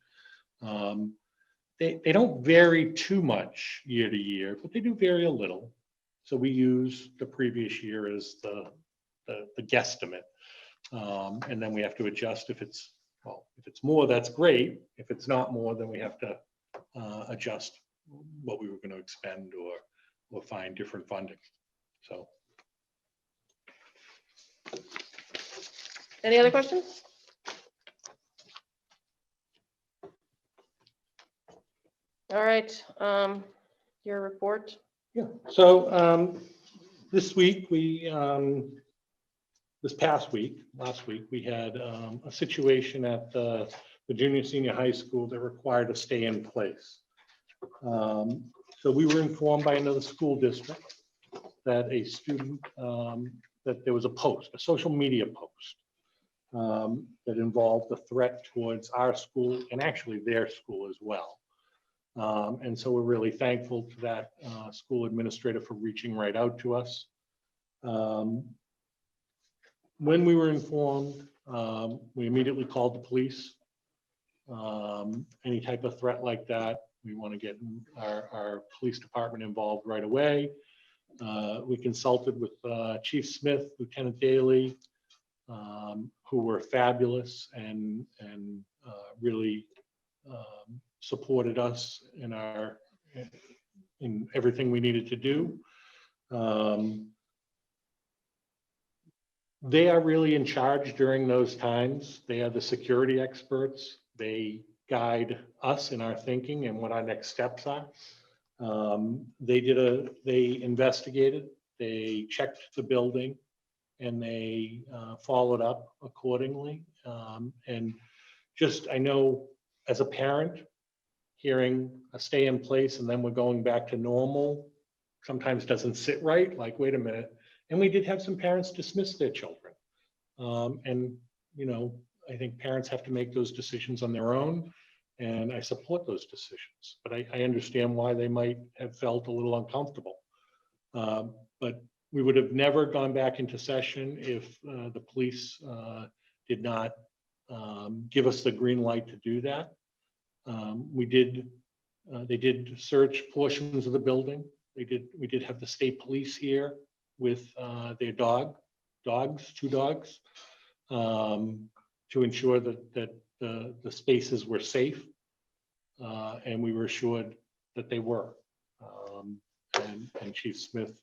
They don't vary too much year to year, but they do vary a little. So we use the previous year as the guesstimate. And then we have to adjust if it's more, that's great. If it's not more, then we have to adjust what we were going to expend or find different funding. So. Any other questions? All right, your report. Yeah, so this week last week, we had a situation at the junior senior high school that required a stay in place. So we were informed by another school district that a student, that there was a social media post that involved a threat towards our school and actually their school as well. And so we're really thankful to that school administrator for reaching right out to us. When we were informed, we immediately called the police. Any type of threat like that, we want to get our police department involved right away. We consulted with Chief Smith, Lieutenant Daly, who were fabulous and really supported us in everything we needed to do. They are really in charge during those times. They are the security experts. They guide us in our thinking and what our next steps are. They investigated, they checked the building, and they followed up accordingly. And just, I know as a parent, hearing a stay in place and then we're going back to normal sometimes doesn't sit right. Like, wait a minute. And we did have some parents dismiss their children. And, I think parents have to make those decisions on their own. And I support those decisions, but I understand why they might have felt a little uncomfortable. But we would have never gone back into session if the police did not give us the green light to do that. They did search portions of the building. We did have the state police here with their two dogs, to ensure that the spaces were safe, and we were assured that they were. And Chief Smith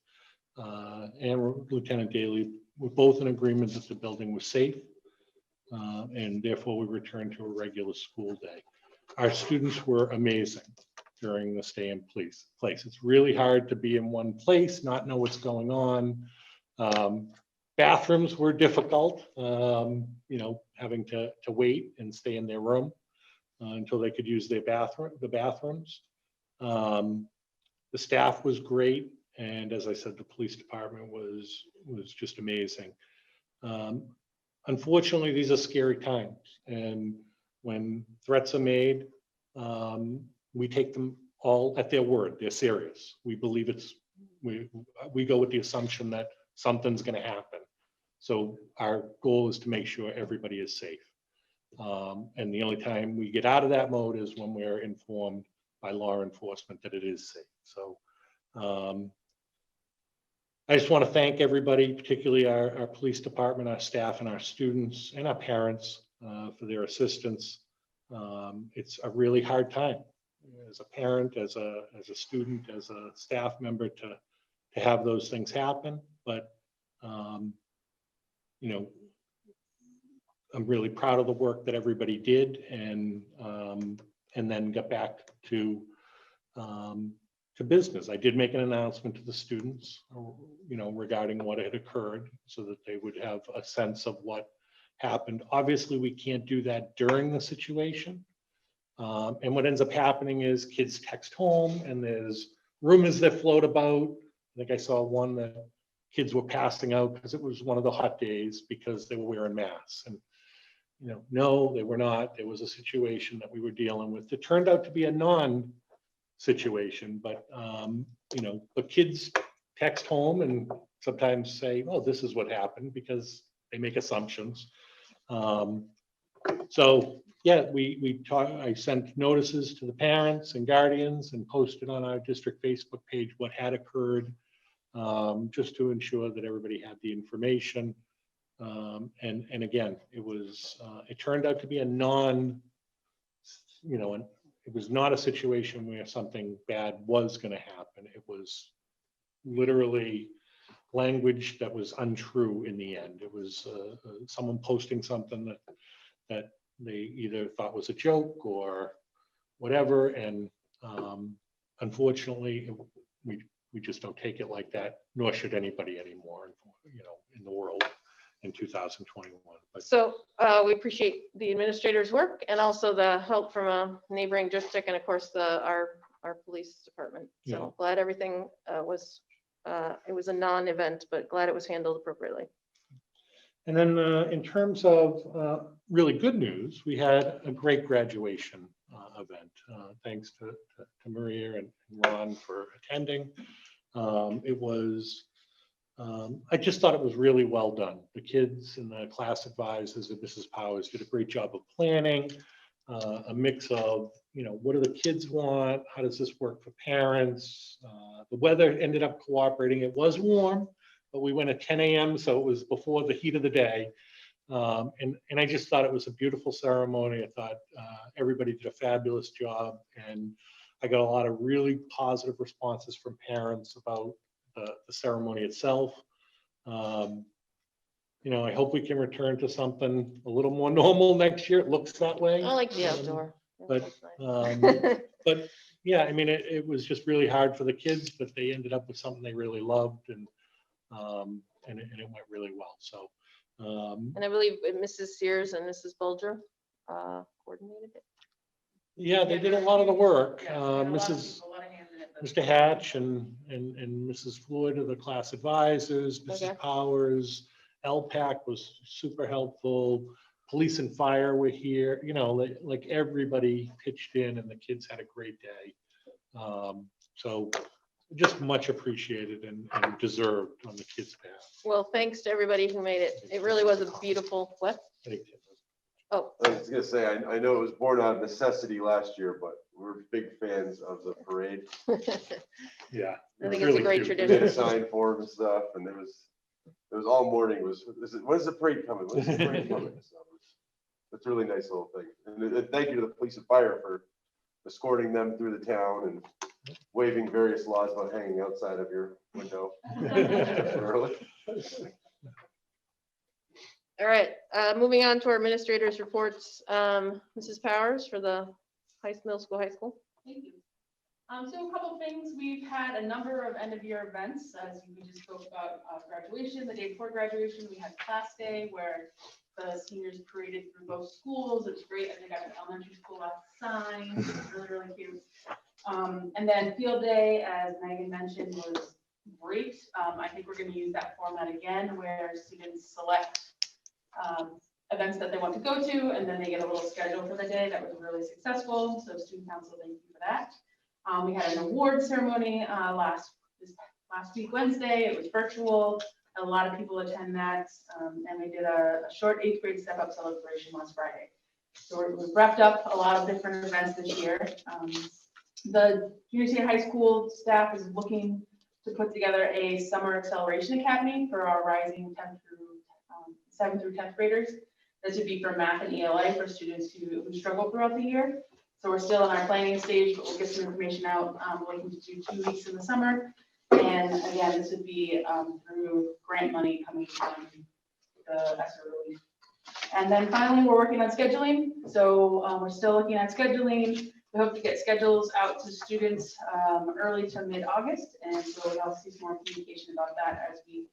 and Lieutenant Daly were both in agreement that the building was safe, and therefore we returned to a regular school day. Our students were amazing during the stay in place. It's really hard to be in one place, not know what's going on. Bathrooms were difficult, having to wait and stay in their room until they could use the bathrooms. The staff was great, and as I said, the police department was just amazing. Unfortunately, these are scary times, and when threats are made, we take them all at their word. They're serious. We believe we go with the assumption that something's going to happen. So our goal is to make sure everybody is safe. And the only time we get out of that mode is when we're informed by law enforcement that it is safe. So I just want to thank everybody, particularly our police department, our staff, and our students and our parents for their assistance. It's a really hard time as a parent, as a student, as a staff member to have those things happen. But I'm really proud of the work that everybody did, and then got back to business. I did make an announcement to the students, regarding what had occurred, so that they would have a sense of what happened. Obviously, we can't do that during the situation. And what ends up happening is kids text home, and there's rumors that float about. I think I saw one that kids were passing out because it was one of the hot days because they were wearing masks. And no, they were not. There was a situation that we were dealing with. It turned out to be a non-situation, but but kids text home and sometimes say, "Oh, this is what happened," because they make assumptions. So yeah, I sent notices to the parents and guardians and posted on our district Facebook page what had occurred, just to ensure that everybody had the information. And again, it turned out to be it was not a situation where something bad was going to happen. It was literally language that was untrue in the end. It was someone posting something that they either thought was a joke or whatever. And unfortunately, we just don't take it like that, nor should anybody anymore, in the world in 2021. But So we appreciate the administrator's work and also the help from a neighboring district and of course our police department. So Yeah. glad everything it was a non-event, but glad it was handled appropriately. And then in terms of really good news, we had a great graduation event. Thanks to Maria and Ron for attending. I just thought it was really well done. The kids and the class advisors and Mrs. Powers did a great job of planning, a mix of, what do the kids want? How does this work for parents? The weather ended up cooperating. It was warm, but we went at 10 a.m., so it was before the heat of the day. And I just thought it was a beautiful ceremony. I thought everybody did a fabulous job, and I got a lot of really positive responses from parents about the ceremony itself. I hope we can return to something a little more normal next year. It looks that way. I like the outdoor. But yeah, I mean, it was just really hard for the kids, but they ended up with something they really loved, and it went really well. So. And I believe Mrs. Sears and Mrs. Bulger coordinated it. Yeah, they did a lot of the work. Yes, we had a lot of people, a lot of hands in it, but- Mr. Hatch and Mrs. Floyd are the class advisors. Okay. Mrs. Powers, LPAC was super helpful. Police and fire were here. Like everybody pitched in, and the kids had a great day. So just much appreciated and deserved on the kids' behalf. Well, thanks to everybody who made it. It really was a beautiful, what? Oh, I was gonna say, I know it was born out of necessity last year, but we're big fans of the parade. Yeah. I think it's a great We made tradition. a sign for them and stuff, and it was all morning when's the parade coming? When's the parade coming? So it's a really nice little thing. And thank you to the police and fire for escorting them through the town and waiving various laws about hanging outside of your window early. All right, moving on to our administrators' reports. Mrs. Powers for the middle school, high school. Thank you. So a couple things, we've had a number of end of year events, as we just spoke about graduation, the day before graduation, we had class day where the seniors paraded through both schools. It was great. I think I got the elementary school left sign, it was really, really cute. And then field day, as Megan mentioned, was great. I think we're going to use that format again where students select events that they want to go to, and then they get a little schedule for the day. That was really successful. So student council, thank you for that. We had an award ceremony last week, Wednesday. It was virtual. A lot of people attend that. And we did a short 8th grade step up celebration last Friday. So we've wrapped up a lot of different events this year. The junior senior high school staff is looking to put together a summer acceleration academy for our rising 7th through 10th graders. This would be for math and ELA for students who struggle throughout the year. So we're still in our planning stage, but we'll get some information out. We're looking to do 2 weeks in the summer. And again, this would be through grant money coming from the ESSER relief. And then finally, we're working on scheduling. So we're still looking at scheduling. We hope to get schedules out to students early to mid-August. And so we'll see some more communication about that as we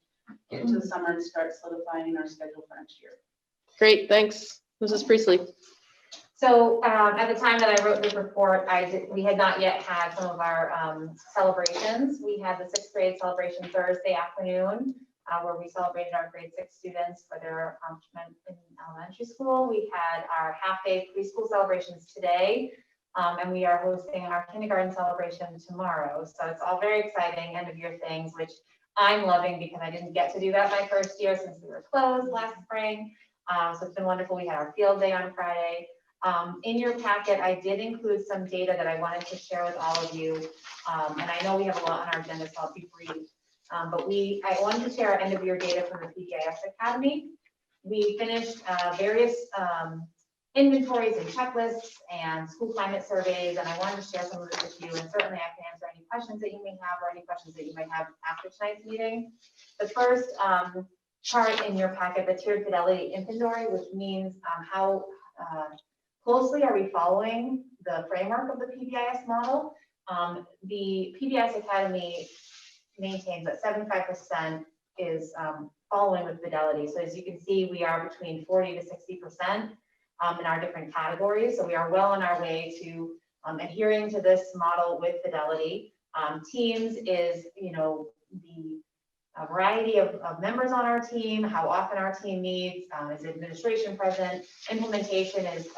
get into the summer and start solidifying our schedule for next year. Great, thanks. Mrs. Priestley. So at the time that I wrote this report, we had not yet had some of our celebrations. We had the 6th grade celebration Thursday afternoon, where we celebrated our grade 6 students for their accomplishment in elementary school. We had our half-day preschool celebrations today, and we are hosting our kindergarten celebration tomorrow. So it's all very exciting end of year things, which I'm loving because I didn't get to do that my first year since we were closed last spring. So it's been wonderful. We had our field day on Friday. In your packet, I did include some data that I wanted to share with all of you. And I know we have a lot on our agenda, so I'll be brief. But I wanted to share our end of year data from the PBIS Academy. We finished various inventories and checklists and school climate surveys, and I wanted to share some of this with you. And certainly I can answer any questions that you may have or any questions that you might have after tonight's meeting. The first chart in your packet, the tiered fidelity inventory, which means how closely are we following the framework of the PBIS model. The PBIS Academy maintains that 75% is following with fidelity. So as you can see, we are between 40 to 60% in our different categories. So we are well on our way to adhering to this model with fidelity. Teams is, the variety of members on our team, how often our team meets, is administration present, implementation is,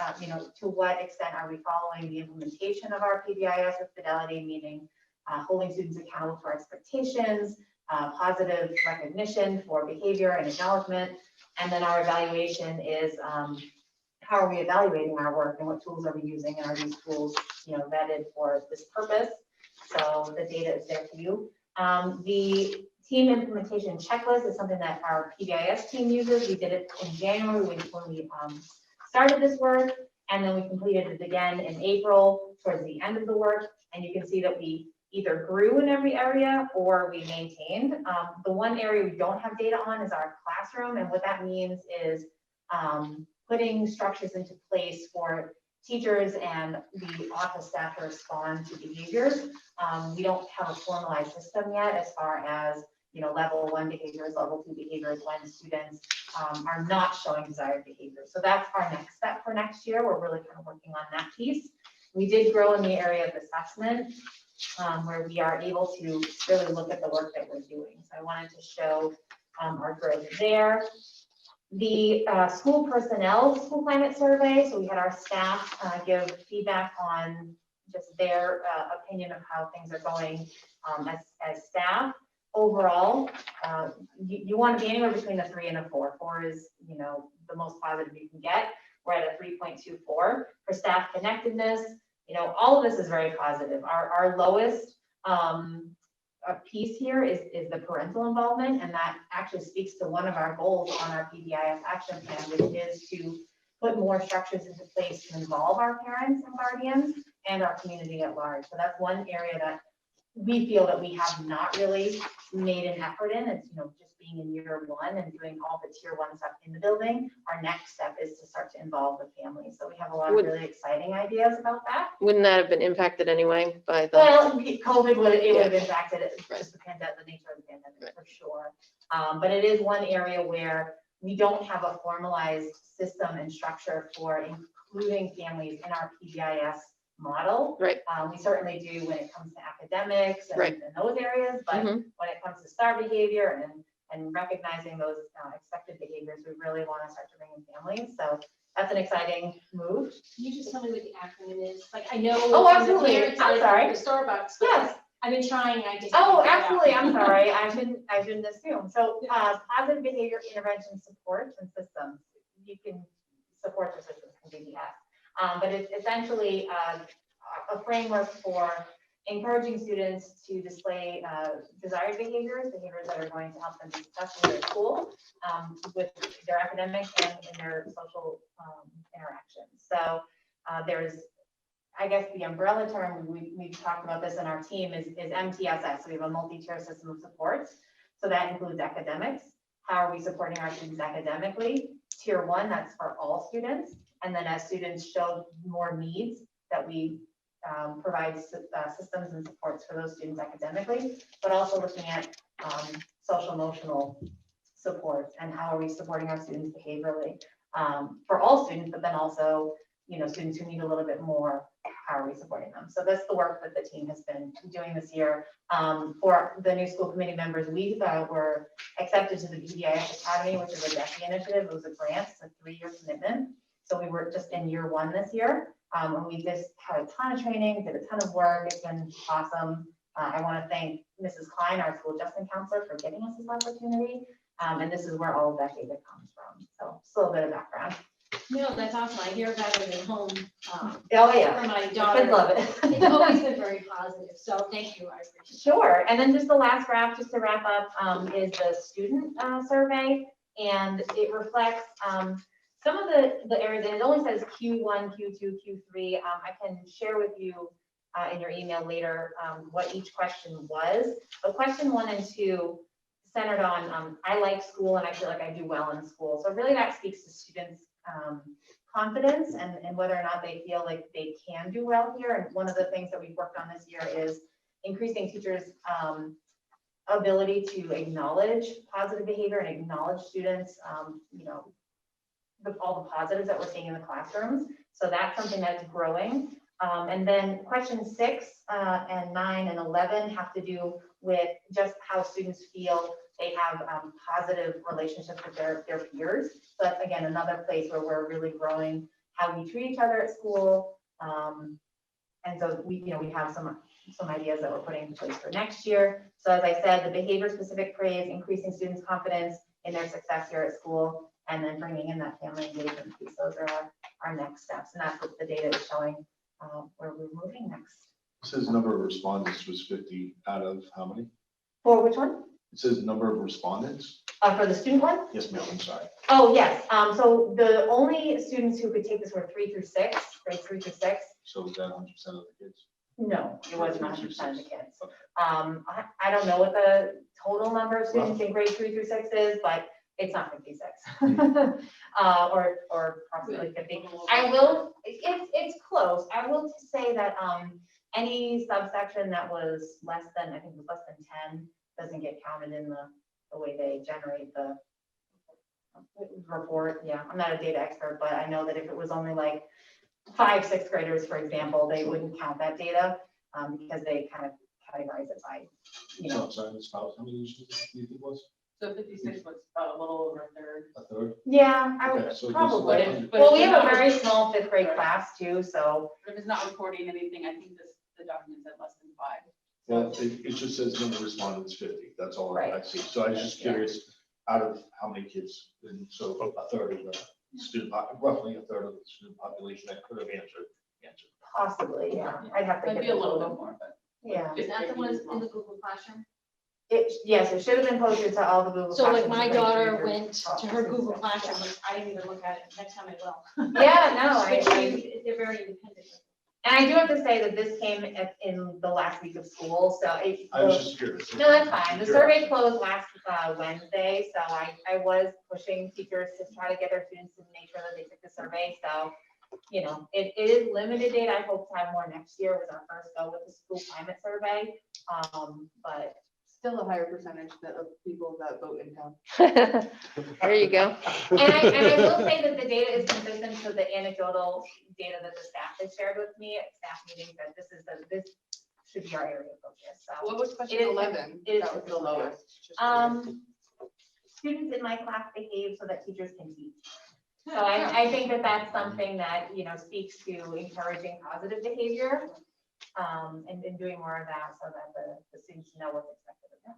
to what extent are we following the implementation of our PBIS with fidelity, meaning holding students accountable for expectations, positive recognition for behavior and acknowledgement, and then our evaluation is how are we evaluating our work and what tools are we using, and are these tools, vetted for this purpose? So the data is there for you. The team implementation checklist is something that our PBIS team uses. We did it in January when we started this work, and then we completed it again in April towards the end of the work. And you can see that we either grew in every area or we maintained. The one area we don't have data on is our classroom, and what that means is putting structures into place for teachers and the office staff to respond to behaviors. We don't have a formalized system yet as far as level 1 behaviors, level 2 behaviors when students are not showing desired behavior. So that's our next step for next year. We're really kind of working on that piece. We did grow in the area of assessment, where we are able to really look at the work that we're doing. So I wanted to show our growth there. The school personnel school climate survey. So we had our staff give feedback on just their opinion of how things are going as staff. Overall, you want to be anywhere between a 3 and a 4. 4 is, the most positive you can get. We're at a 3.24 for staff connectedness. All of this is very positive. Our lowest piece here is the parental involvement, and that actually speaks to one of our goals on our PBIS action plan, which is to put more structures into place to involve our parents and guardians and our community at large. So that's one area that we feel that we have not really made an effort in. It's, just being in year one and doing all the tier one stuff in the building. Our next step is to start to involve the families. So we have a lot of Would- really exciting ideas about that. Wouldn't that have been impacted anyway by the, Well, COVID would have impacted it, just the pandemic, the nature of the pandemic, for sure. But it is one area where we don't have a formalized system and structure for including families in our PBIS model. right? We certainly do when it comes to academics and Right. and those areas, but Mhm. when it comes to STAR behavior and recognizing those expected behaviors, we really want to start to bring in families. So that's an exciting move. Can you just tell me what the acronym is? Like, I know. Oh, from the absolutely. parents I'm side, sorry. The Starbucks. but Yes. I've been trying, I just. Oh, can't figure it out. absolutely. I'm sorry. I shouldn't assume. So, positive behavior intervention supports and systems. You can support the systems can be BS. But it's essentially a framework for encouraging students to display desired behaviors that are going to help them be successful in school, with their academic and in their social interactions. So there's, I guess the umbrella term, we've talked about this in our team, is MTSS. So we have a multi-tier system of supports. So that includes academics. How are we supporting our students academically? Tier one, that's for all students. And then as students show more needs, that we provide systems and supports for those students academically, but also looking at social emotional supports and how are we supporting our students behaviorally, for all students, but then also, students who need a little bit more, how are we supporting them? So that's the work that the team has been doing this year. For the new school committee members, we were accepted to the PBIS Academy, which is a DESI initiative. It was a grant, it's a 3-year commitment. So we were just in year one this year. And we just had a ton of training, did a ton of work. It's been awesome. I want to thank Mrs. Klein, our school adjustment counselor, for giving us this opportunity. And this is where all of that data comes from. So just a little bit of background. No, that's awesome. I hear about it at home. Oh, yeah. From my Kids daughter. love it. It's always been very positive. So thank you. I appreciate it. Sure. And then just the last graph, just to wrap up, is the student survey. And it reflects some of the areas, and it only says Q1, Q2, Q3. I can share with you in your email later what each question was. But question 1 and 2 centered on I like school and I feel like I do well in school. So really that speaks to students' confidence and whether or not they feel like they can do well here. And one of the things that we've worked on this year is increasing teachers' ability to acknowledge positive behavior and acknowledge students, all the positives that we're seeing in the classrooms. So that's something that's growing. And then question 6 and 9 and 11 have to do with just how students feel they have positive relationships with their peers. So that's, again, another place where we're really growing how we treat each other at school. And so we have some ideas that we're putting in place for next year. So as I said, the behavior-specific praise, increasing students' confidence in their success here at school, and then bringing in that family engagement piece. Those are our next steps, and that's what the data is showing where we're moving next. It says number of respondents was 50 out of how many? For which one? It says number of respondents. For the student one? Yes, ma'am, I'm sorry. Oh, yes. So the only students who could take this were 3 through 6, grades 3 through 6. So was that 100% of the kids? No, it wasn't 100% of the kids. Okay. I don't know what the total number of students in grade 3 through 6 is, but it's not 56. or approximately 50. I will, it's close. I will say that any subsection that was less than, I think it was less than 10, doesn't get counted in the way they generate the report. Yeah, I'm not a data expert, but I know that if it was only like 5 6th graders, for example, they wouldn't count that data because they kind of categorize it by, So I'm sorry, Ms. Powers, how many do you think it was? So 56 was about a little over a third. A third? Yeah, I would Okay, so this is probably. like- But if Well, we it's have a not- very small 5th grade class too, so. But if it's not reporting anything, I think the document said less than 5. Well, it just says number of respondents 50, that's all I Right. see. So I was just curious, out of how many kids, and so a third of the student, roughly a third of the student population that could have answered. Possibly, yeah. I'd have to Might get be a the little bit total. more, but. Yeah. Is that the one in the Google Classroom? Yes, it should have been posted to all the Google. So like Classrooms my in grade daughter 3 through went to her 6. Google Classroom, like, I didn't even look at it. Next time I will. Yeah, no, But they're very independent. And I do have to say that this came in the last week of school, so I was just curious. no, that's fine. The survey closed last Wednesday, so I was pushing teachers to try to get their students to make sure that they took the survey. So, you know, it is limited data. I hope to have more next year. Was our first go with the school climate survey. But Still a higher percentage of people that vote in town. There you go. and I will say that the data is consistent to the anecdotal data that the staff has shared with me at staff meetings, that this should be our area of focus. So What was It question is- 11? it is That was the consistent. lowest. Just curious. Students in my class behave so that teachers can teach. So I think that that's something that, you know, speaks to encouraging positive behavior, and doing more of that so that the students know what's expected of them.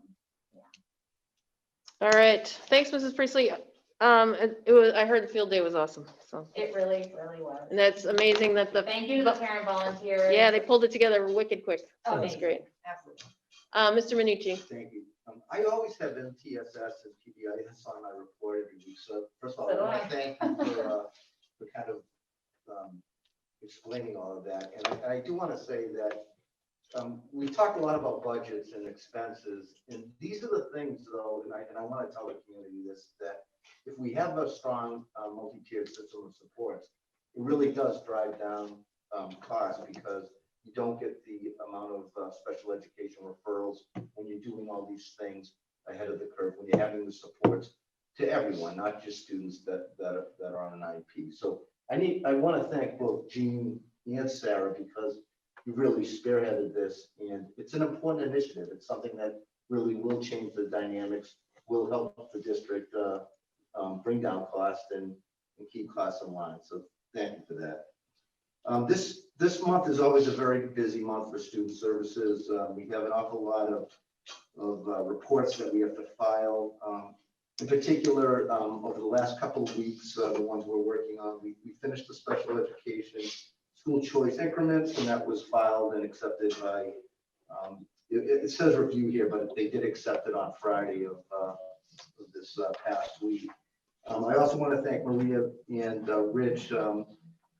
All right, thanks, Mrs. Priestley. It was, I heard the field day was awesome, so, It really, really was. and that's amazing that the, Thank you to the parent volunteers. yeah, they pulled it together wicked quick. Oh, That's amazing. great. Absolutely. Mr. Minucci. Thank you. I always have MTSS and PBIS on my report every week. So first of all, So do I want I. to thank you for kind of explaining all of that. And I do want to say that we talked a lot about budgets and expenses, and these are the things though, and I want to tell the community this, that if we have a strong multi-tiered system of supports, it really does drive down costs, because you don't get the amount of special education referrals when you're doing all these things ahead of the curve, when you're having the supports to everyone, not just students that are on an IEP. So I want to thank both Jean and Sarah, because you really spearheaded this, and it's an important initiative. It's something that really will change the dynamics, will help the district bring down costs and keep costs in line. So thank you for that. This month is always a very busy month for student services. We have an awful lot of reports that we have to file. In particular, over the last couple of weeks, the ones we're working on, we finished the special education school choice increments, and that was filed and accepted by, it says review here, but they did accept it on Friday of this past week. I also want to thank Maria and Rich.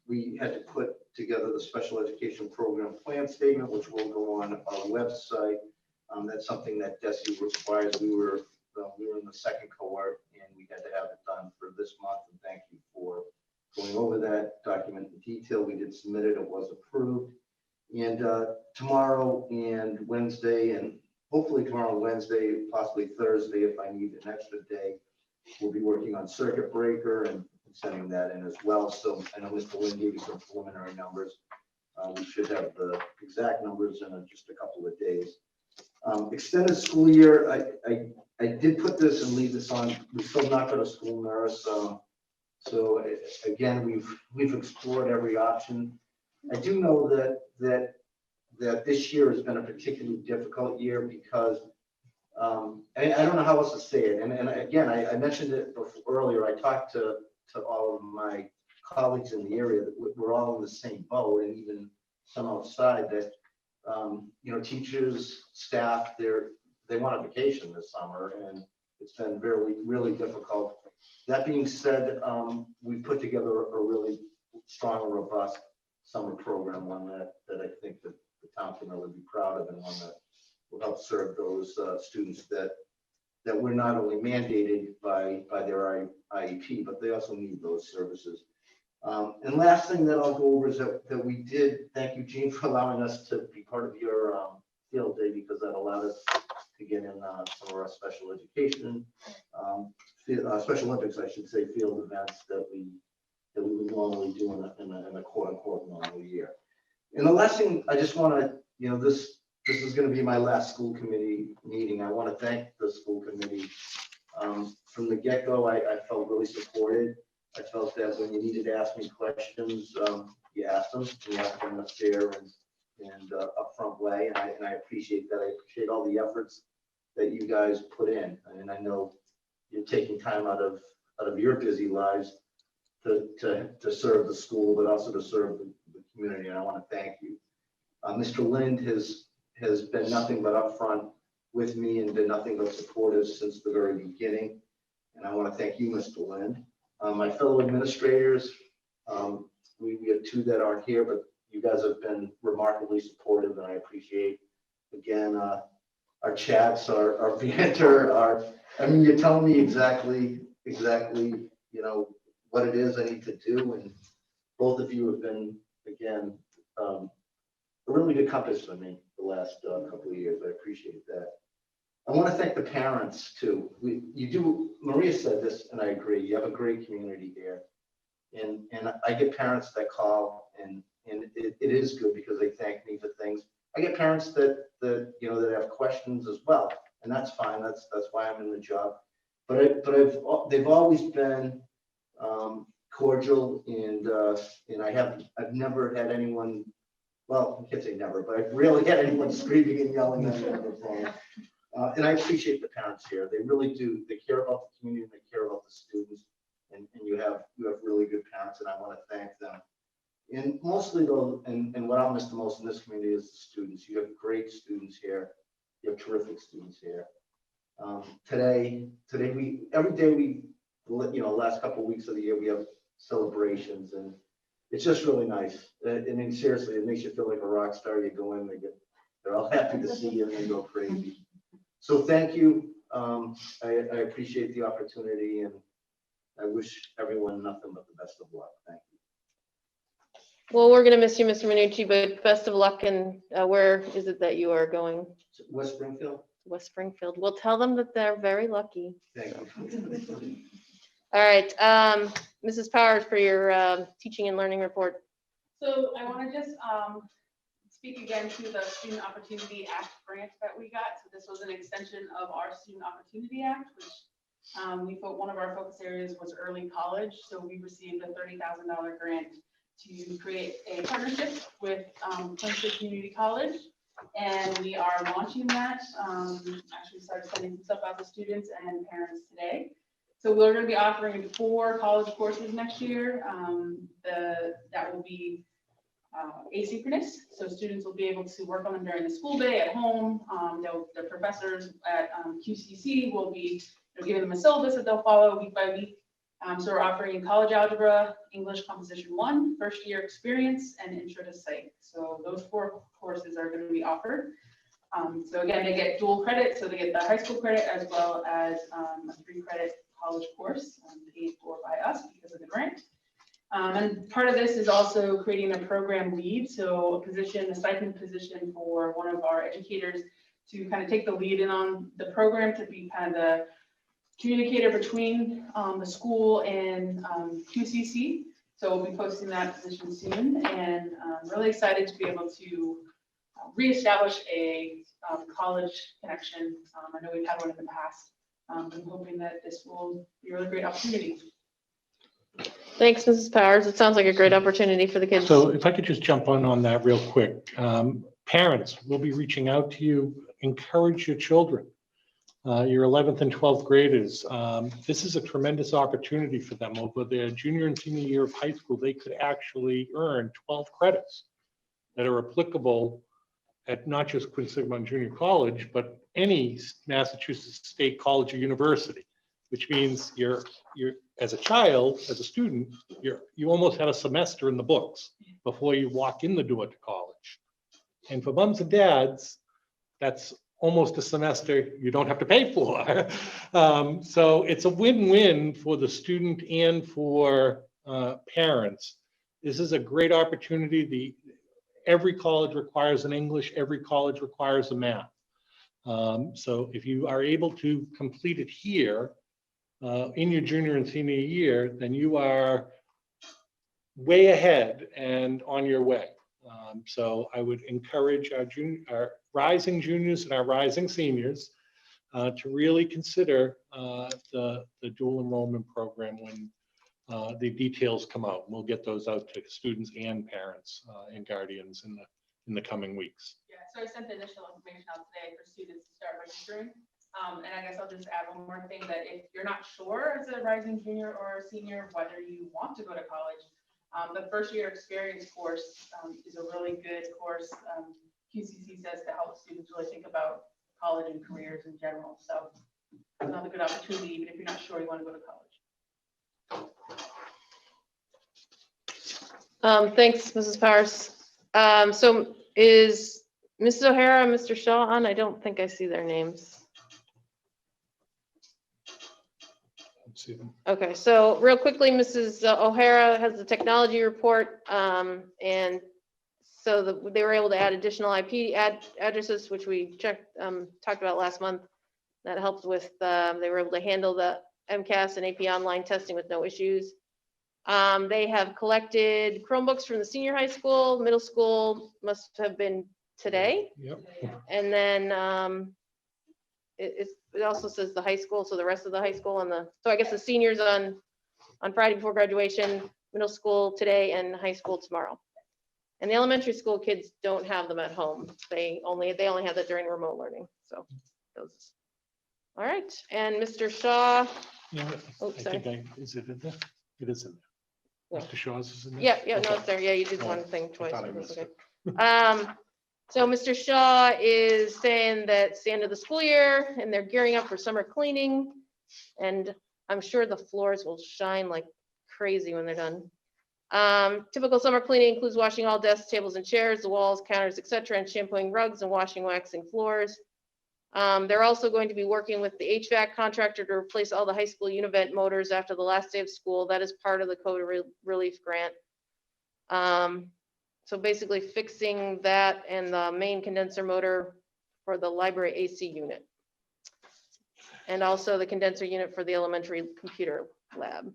We had to put together the special education program plan statement, which will go on our website. That's something that DESE requires. We were in the second cohort, and we had to have it done for this month. And thank you for going over that document in detail. We did submit it. It was approved. And tomorrow and Wednesday, and hopefully tomorrow and Wednesday, possibly Thursday, if I need an extra day, we'll be working on circuit breaker and sending that in as well. So I know Mr. Lynn gave you some preliminary numbers. We should have the exact numbers in just a couple of days. Extended school year, I did put this and leave this on. We still not got a school nurse. So again, we've explored every option. I do know that this year has been a particularly difficult year because I don't know how else to say it. And again, I mentioned it earlier. I talked to all of my colleagues in the area that we're all in the same boat, and even some outside that, teachers, staff, they want a vacation this summer, and it's been really difficult. That being said, we put together a really strong and robust summer program, one that I think that the town can really be proud of, and one that will help serve those students that we're not only mandated by their IEP, but they also need those services. And last thing that I'll go over is that we did, thank you, Jean, for allowing us to be part of your field day, because that allowed us to get in some of our special education, Special Olympics, I should say, field events that we would normally do in a quote unquote normal year. And the last thing I just want to, this is going to be my last school committee meeting. I want to thank the school committee. From the get-go, I felt really supported. I felt that when you needed to ask me questions, you asked them. You asked them in a fair and upfront way, and I appreciate that. I appreciate all the efforts that you guys put in. And I know you're taking time out of your busy lives to serve the school, but also to serve the community. And I want to thank you. Mr. Lind has been nothing but upfront with me and been nothing but supportive since the very beginning. And I want to thank you, Mr. Lind. My fellow administrators, we have two that aren't here, but you guys have been remarkably supportive, and I appreciate, again, our chats, our banter, I mean, you're telling me exactly, what it is I need to do, and both of you have been, again, a really good compass for me the last couple of years. I appreciate that. I want to thank the parents too. Maria said this, and I agree. You have a great community here, and I get parents that call, and it is good because they thank me for things. I get parents that have questions as well, and that's fine. That's why I'm in the job. But they've always been cordial, and I've never had anyone. Well, I can't say never, but I've really had anyone screaming and yelling at me on the phone. And I appreciate the parents here. They really do. They care about the community, and they care about the students. And you have really good parents, and I want to thank them. And mostly though, and what I'll miss the most in this community is the students. You have great students here. You have terrific students here. Today every day last couple of weeks of the year, we have celebrations, and it's just really nice. I mean, seriously, it makes you feel like a rock star. You go in, they're all happy to see you, and they go crazy. So thank you. I appreciate the opportunity, and I wish everyone nothing but the best of luck. Thank you. Well, we're going to miss you, Mr. Minucci, but best of luck. And where is it that you are going? West Springfield. West Springfield. We'll tell them that they're very lucky. Thank you. All right, Mrs. Powers, for your teaching and learning report. So I want to just speak again to the Student Opportunity Act grant that we got. So this was an extension of our Student Opportunity Act, which one of our focus areas was early college. So we received a $30,000 grant to create a partnership with Plainfield Community College. And we are launching that. Actually started sending some stuff out to students and parents today. So we're going to be offering 4 college courses next year. That will be asynchronous. So students will be able to work on them during the school day at home. The professors at QCC will be giving them a syllabus that they'll follow week by week. So we're offering college algebra, English composition 1, first year experience, and intro to psych. So those 4 courses are going to be offered. So again, they get dual credit. So they get the high school credit as well as a 3-credit college course paid for by us because of the grant. And part of this is also creating a program lead. So a stipend position for one of our educators to kind of take the lead in on the program, to be kind of the communicator between the school and QCC. So we'll be posting that position soon, and I'm really excited to be able to reestablish a college connection. I know we've had one in the past. I'm hoping that this will be a really great opportunity. Thanks, Mrs. Powers. It sounds like a great opportunity for the kids. So if I could just jump on that real quick. Parents will be reaching out to you. Encourage your children. Your 11th and 12th graders. This is a tremendous opportunity for them. Over their junior and senior year of high school, they could actually earn 12 credits that are applicable at not just Quinsigamond Junior College, but any Massachusetts State College or University, which means you're as a child, as a student, you almost have a semester in the books before you walk in the door to college. And for moms and dads, that's almost a semester you don't have to pay for. So it's a win-win for the student and for parents. This is a great opportunity. Every college requires an English, every college requires a math. So if you are able to complete it here in your junior and senior year, then you are way ahead and on your way. So I would encourage our rising juniors and our rising seniors to really consider the dual enrollment program when the details come out. We'll get those out to students and parents and guardians in the coming weeks. Yeah, so I sent the initial information out today for students to start registering. And I guess I'll just add one more thing, that if you're not sure as a rising junior or a senior whether you want to go to college, the first year experience course is a really good course. QCC says to help students really think about college and careers in general. So another good opportunity, even if you're not sure you want to go to college. Thanks, Mrs. Powers. So is Mrs. O'Hara and Mr. Shaw on? I don't think I see their names. Let's see them. Okay, so real quickly, Mrs. O'Hara has the technology report, and so they were able to add additional IP addresses, which we talked about last month. That helped with, they were able to handle the MCAS and AP online testing with no issues. They have collected Chromebooks from the senior high school, middle school must have been today. Yep. And then it also says the high school, so the rest of the high school so I guess the seniors on Friday before graduation, middle school today, and high school tomorrow. And the elementary school kids don't have them at home. They only have that during remote learning, so those. All right, and Mr. Shaw, Yeah, Oh, I sorry. think is it in there? It is in there. Yeah. Mr. Shaw's is in there? yeah, no, Okay. it's there, yeah, you did Oh, one thing twice. thought I but that's missed okay. So Mr. Shaw is saying that it's the end of the school year and they're gearing up for summer cleaning. And I'm sure the floors will shine like crazy when they're done. Typical summer cleaning includes washing all desks, tables, and chairs, the walls, counters, etc., and shampooing rugs and washing, waxing floors. They're also going to be working with the HVAC contractor to replace all the high school univent motors after the last day of school. That is part of the COVID relief grant. So basically fixing that and the main condenser motor for the library AC unit. And also the condenser unit for the elementary computer lab.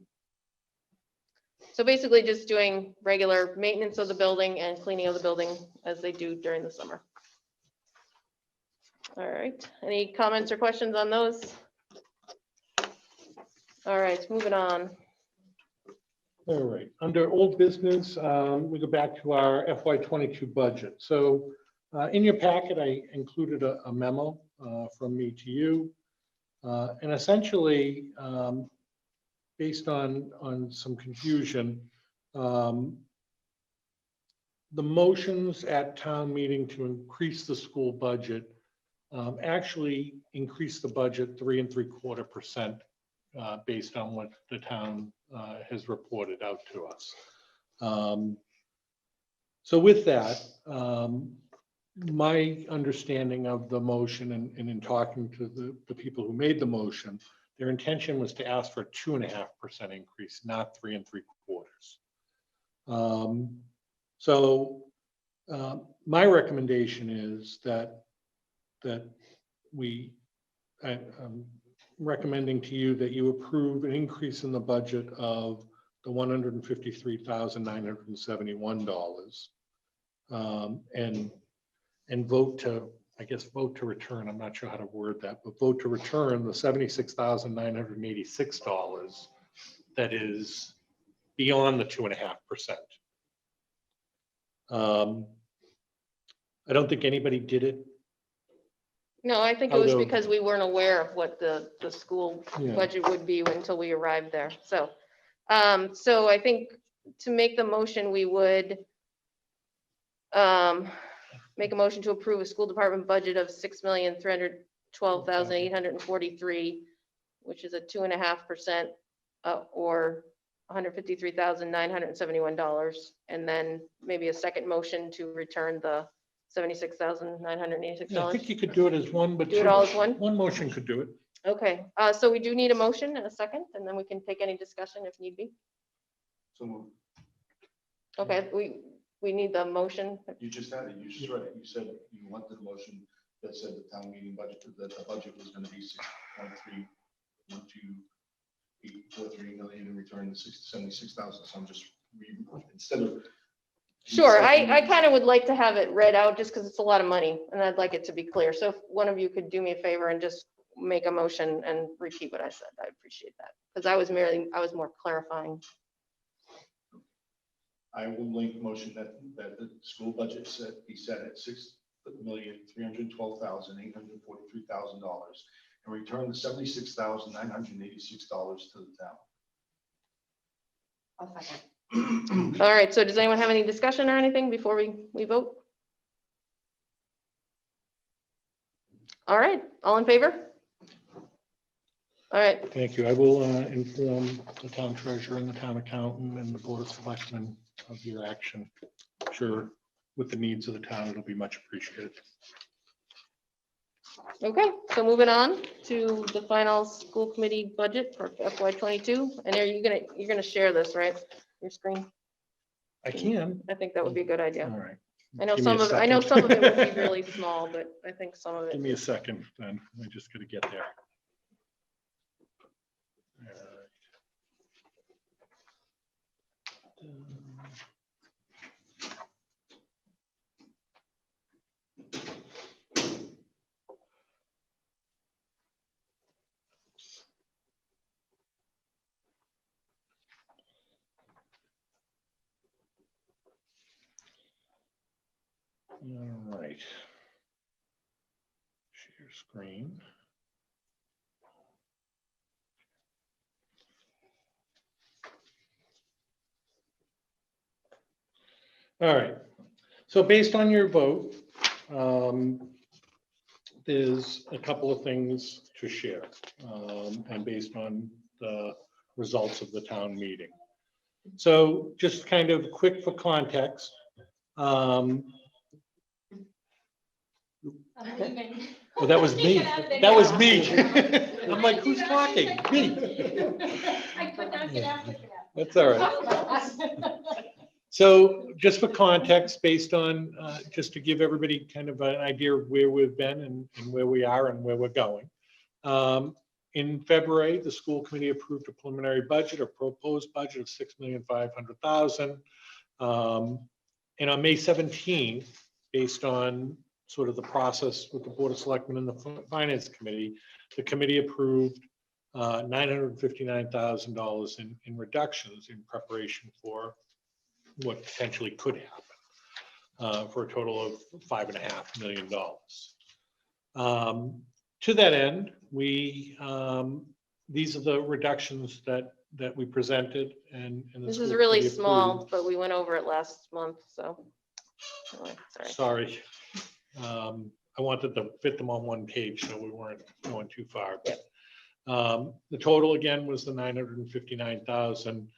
So basically just doing regular maintenance of the building and cleaning of the building as they do during the summer. All right, any comments or questions on those? All right, moving on. All right, under old business, we go back to our FY22 budget. So in your packet, I included a memo from me to you. And essentially, based on some confusion, the motions at town meeting to increase the school budget actually increase the budget 3 3/4% based on what the town has reported out to us. So with that, my understanding of the motion and in talking to the people who made the motion, their intention was to ask for a 2.5% increase, not 3 3/4. So my recommendation is that I'm recommending to you that you approve an increase in the budget of the $153,971 and vote to return. I'm not sure how to word that, but vote to return the $76,986 that is beyond the 2.5%. I don't think anybody did it. No, I think it was because we weren't aware of what the school Yeah. budget would be until we arrived there. So, so I think to make the motion, we would make a motion to approve a school department budget of $6,312,843, which is a 2.5%, or $153,971, and then maybe a second motion to return the $76,986. Yeah, I think you could do it as one, but Do it all as one? one motion could do it. Okay, so we do need a motion and a second, and then we can take any discussion if need be. So moved. Okay, we need the motion. You just had it, you just read it, you said you wanted a motion that said the town meeting budget, that the budget was gonna be 6.312,843 million and return the 76,000, so I'm just, instead of. Sure, I kind of would like to have it read out just because it's a lot of money and I'd like it to be clear. So if one of you could do me a favor and just make a motion and repeat what I said, I'd appreciate that. Because I was more clarifying. I will make a motion that the school budget be set at $6,312,843,000 and return the $76,986 to the town. I'll second. All right, so does anyone have any discussion or anything before we vote? All right, all in favor? All right, Thank you. I will inform the town treasurer and the town accountant and the board of selectmen of your action. Sure, with the needs of the town, it'll be much appreciated. Okay, so moving on to the final school committee budget for FY '22. And are you're gonna share this, right? Your screen? I can. I think that would be a good All idea. right. I know Give me a some of it would be second. really small, but I think some of Give it. me a second, then. I just gotta get there. All right. All right. Share screen. All right. So based on your vote, there's a couple of things to share, and based on the results of the town meeting. So just kind of quick for context. Well, that was me. That was me. I'm like, who's talking? Me. I could not get after that. That's all right. So just for context, based on, just to give everybody kind of an idea of where we've been and where we are and where we're going. In February, the school committee approved a preliminary budget or proposed budget of $6,500,000. And on May 17th, based on sort of the process with the Board of Selectmen and the Finance Committee, the committee approved $959,000 in reductions in preparation for what potentially could happen, for a total of $5.5 million. To that end, these are the reductions that we presented, and the This school is really committee small, approved. but we went over it last month, so. Anyway, sorry. Sorry. I wanted to fit them on one page, so we weren't going too far. But, the total again was the 959,000.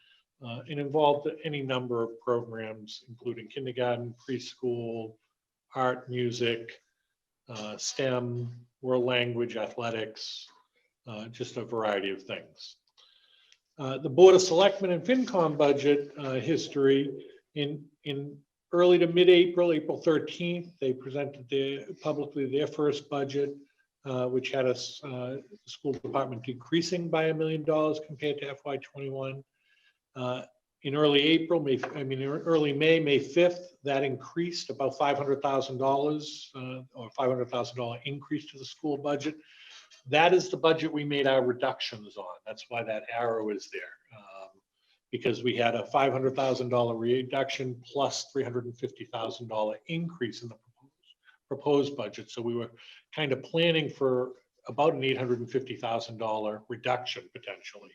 It involved any number of programs, including kindergarten, preschool, art, music, STEM, world language, athletics, just a variety of things. The Board of Selectmen and FinCom budget history in early to mid-April, April 13th, they presented publicly their first budget, which had us, the school department decreasing by $1 million compared to FY21. In early April, early May, May 5th, that increased about $500,000 or $500,000 increase to the school budget. That is the budget we made our reductions on. That's why that arrow is there. Because we had a $500,000 reduction plus $350,000 increase in the proposed budget. So we were kind of planning for about an $850,000 reduction potentially.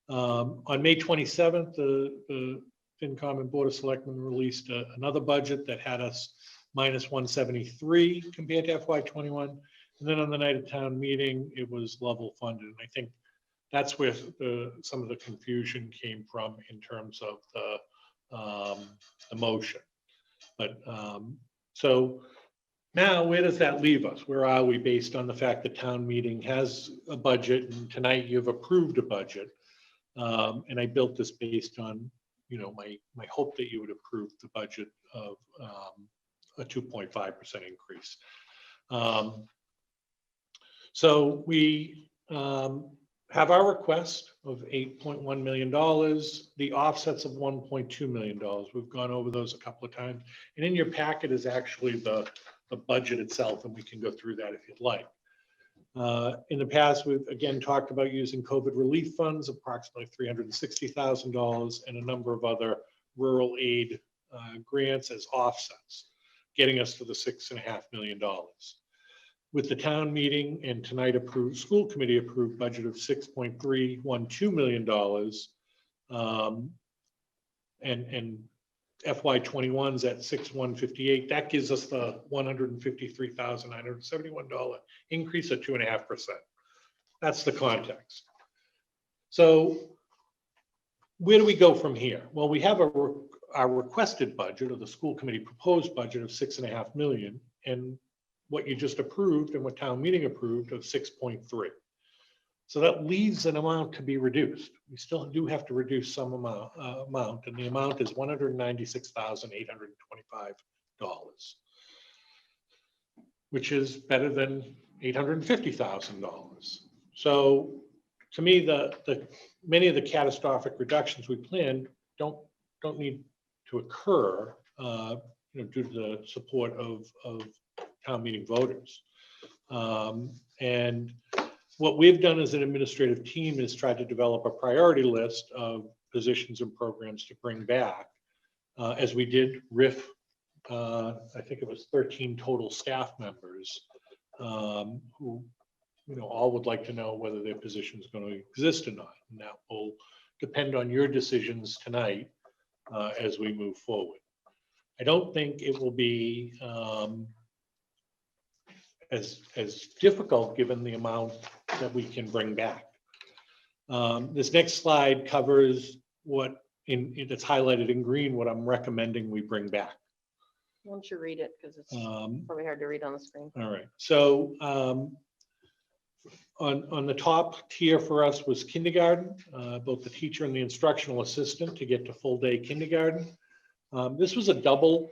On May 27th, the FinCom and Board of Selectmen released another budget that had us minus 173 compared to FY21. And then on the night of town meeting, it was level funded. And I think that's where some of the confusion came from in terms of the motion. But so now where does that leave us? Where are we based on the fact that town meeting has a budget and tonight you've approved a budget? And I built this based on, my hope that you would approve the budget of a 2.5% increase. So we have our request of $8.1 million, the offsets of $1.2 million. We've gone over those a couple of times. And in your packet is actually the budget itself, and we can go through that if you'd like. In the past, we've again talked about using COVID relief funds, approximately $360,000, and a number of other rural aid grants as offsets, getting us to the $6.5 million. With the town meeting and tonight approved, school committee approved budget of $6.312 million, and FY21's at $6,158. That gives us the $153,971 increase of 2.5%. That's the context. So where do we go from here? Well, we have a our requested budget, or the school committee proposed budget of 6.5 million, and what you just approved and what town meeting approved of 6.3. So that leaves an amount to be reduced. We still do have to reduce some amount, and the amount is $196,825, which is better than $850,000. So to me, many of the catastrophic reductions we planned don't need to occur, due to the support of town meeting voters. And what we've done as an administrative team is try to develop a priority list of positions and programs to bring back, as we did RIF. I think it was 13 total staff members, who, all would like to know whether their position is going to exist or not. And that will depend on your decisions tonight, as we move forward. I don't think it will be as difficult, given the amount that we can bring back. This next slide covers what it's highlighted in green, what I'm recommending we bring back. Why don't you read it, because it's probably hard to read on the screen. All right, so on the top tier for us was kindergarten, both the teacher and the instructional assistant to get to full day kindergarten. This was a double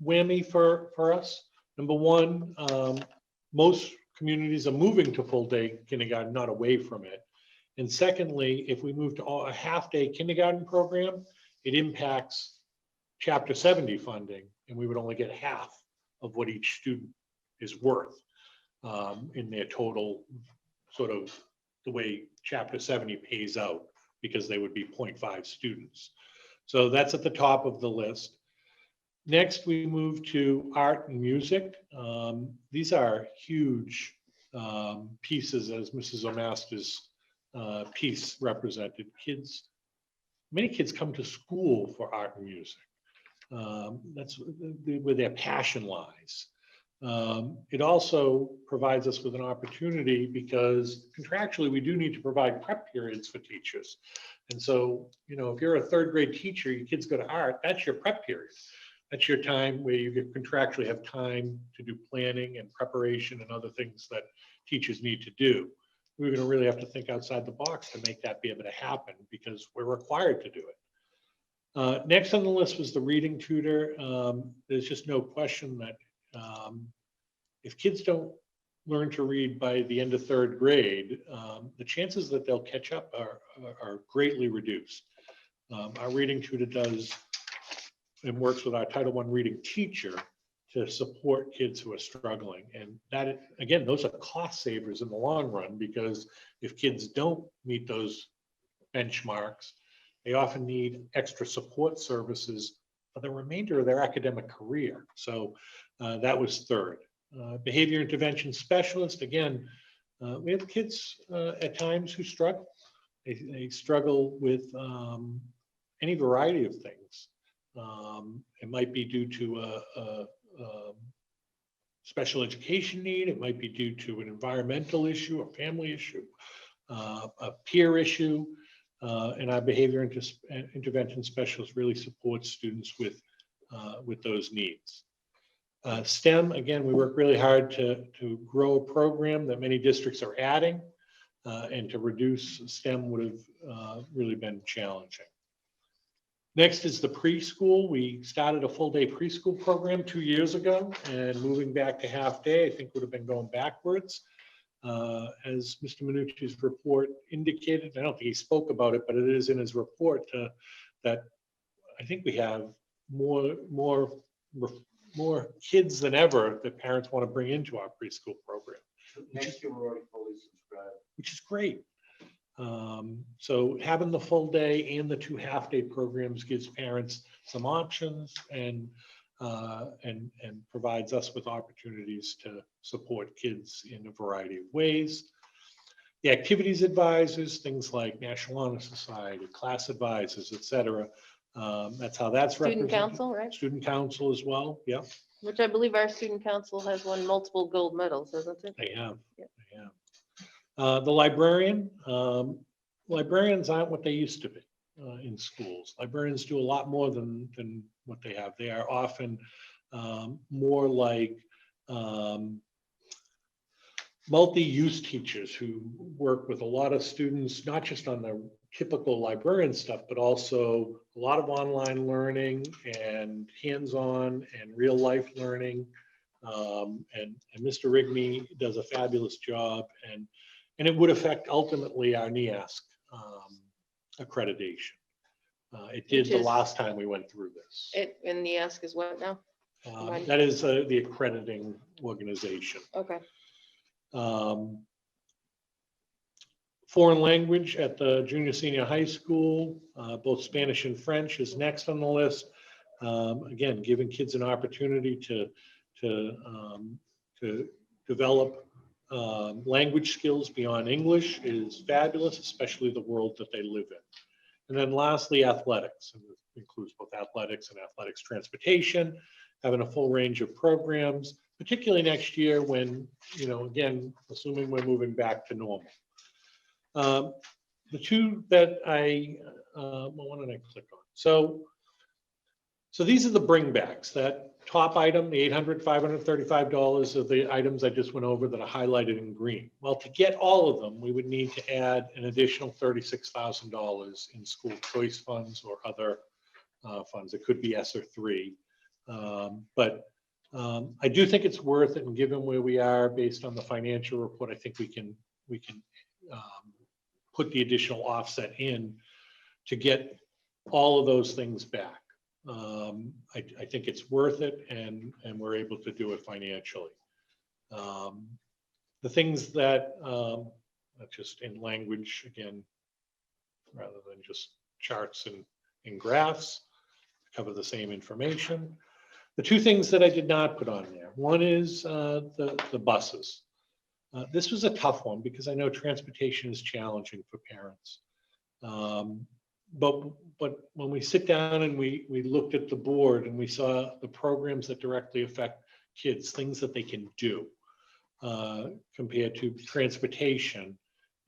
whammy for us. Number one, most communities are moving to full day kindergarten, not away from it. And secondly, if we move to a half day kindergarten program, it impacts Chapter 70 funding, and we would only get half of what each student is worth in their total, sort of the way Chapter 70 pays out, because they would be 0.5 students. So that's at the top of the list. Next, we move to art and music. These are huge pieces, as Mrs. O'Master's piece represented. Many kids come to school for art and music. That's where their passion lies. It also provides us with an opportunity, because contractually we do need to provide prep periods for teachers. And so, if you're a third grade teacher, your kids go to art, that's your prep period. That's your time where you contractually have time to do planning and preparation and other things that teachers need to do. We're going to really have to think outside the box to make that be able to happen, because we're required to do it. Next on the list was the reading tutor. There's just no question that if kids don't learn to read by the end of third grade, the chances that they'll catch up are greatly reduced. Our reading tutor does and works with our Title I reading teacher to support kids who are struggling. And that, again, those are cost savers in the long run, because if kids don't meet those benchmarks, they often need extra support services for the remainder of their academic career. So that was third. Behavior intervention specialist, again, we have kids at times who struggle. They struggle with any variety of things. It might be due to a special education need. It might be due to an environmental issue, a family issue, a peer issue. And our behavior intervention specialist really supports students with those needs. STEM, again, we work really hard to grow a program that many districts are adding, and to reduce STEM would have really been challenging. Next is the preschool. We started a full day preschool program 2 years ago, and moving back to half day, I think would have been going backwards. As Mr. Minucci's report indicated, I don't think he spoke about it, but it is in his report that I think we have more kids than ever that parents want to bring into our preschool program. Next year, we're already fully subscribed. Which is great. So having the full day and the 2 half-day programs gives parents some options and provides us with opportunities to support kids in a variety of ways. The activities advisors, things like National Honor Society, class advisors, et cetera. That's how that's represented. Student council, right? Student council as well, yeah. Which I believe our student council has won multiple gold medals, hasn't it? They have, Yep. they have. The librarian, librarians aren't what they used to be. in schools. Librarians do a lot more than what they have. They are often more like multi-use teachers who work with a lot of students, not just on the typical librarian stuff, but also a lot of online learning and hands-on and real life learning. And Mr. Rigney does a fabulous job, and it would affect ultimately our NEASC accreditation. It did Which the is- last time we went through this. And the ask is what now? That is the accrediting organization. Okay. Foreign language at the junior senior high school, both Spanish and French is next on the list. Again, giving kids an opportunity to develop language skills beyond English is fabulous, especially the world that they live in. And then lastly, athletics. And it includes both athletics and athletics transportation, having a full range of programs, particularly next year when, again, assuming we're moving back to normal. The two that well, why don't I click on? So these are the bringbacks. That top item, the $535 are the items I just went over that are highlighted in green. Well, to get all of them, we would need to add an additional $36,000 in school choice funds or other funds. It could be ESSER 3. But I do think it's worth it, and given where we are based on the financial report, I think we can put the additional offset in to get all of those things back. I think it's worth it, and we're able to do it financially. The things that, just in language, again, rather than just charts and graphs, cover the same information. The two things that I did not put on there, one is the buses. This was a tough one because I know transportation is challenging for parents. But when we sit down and we looked at the board and we saw the programs that directly affect kids, things that they can do compared to transportation,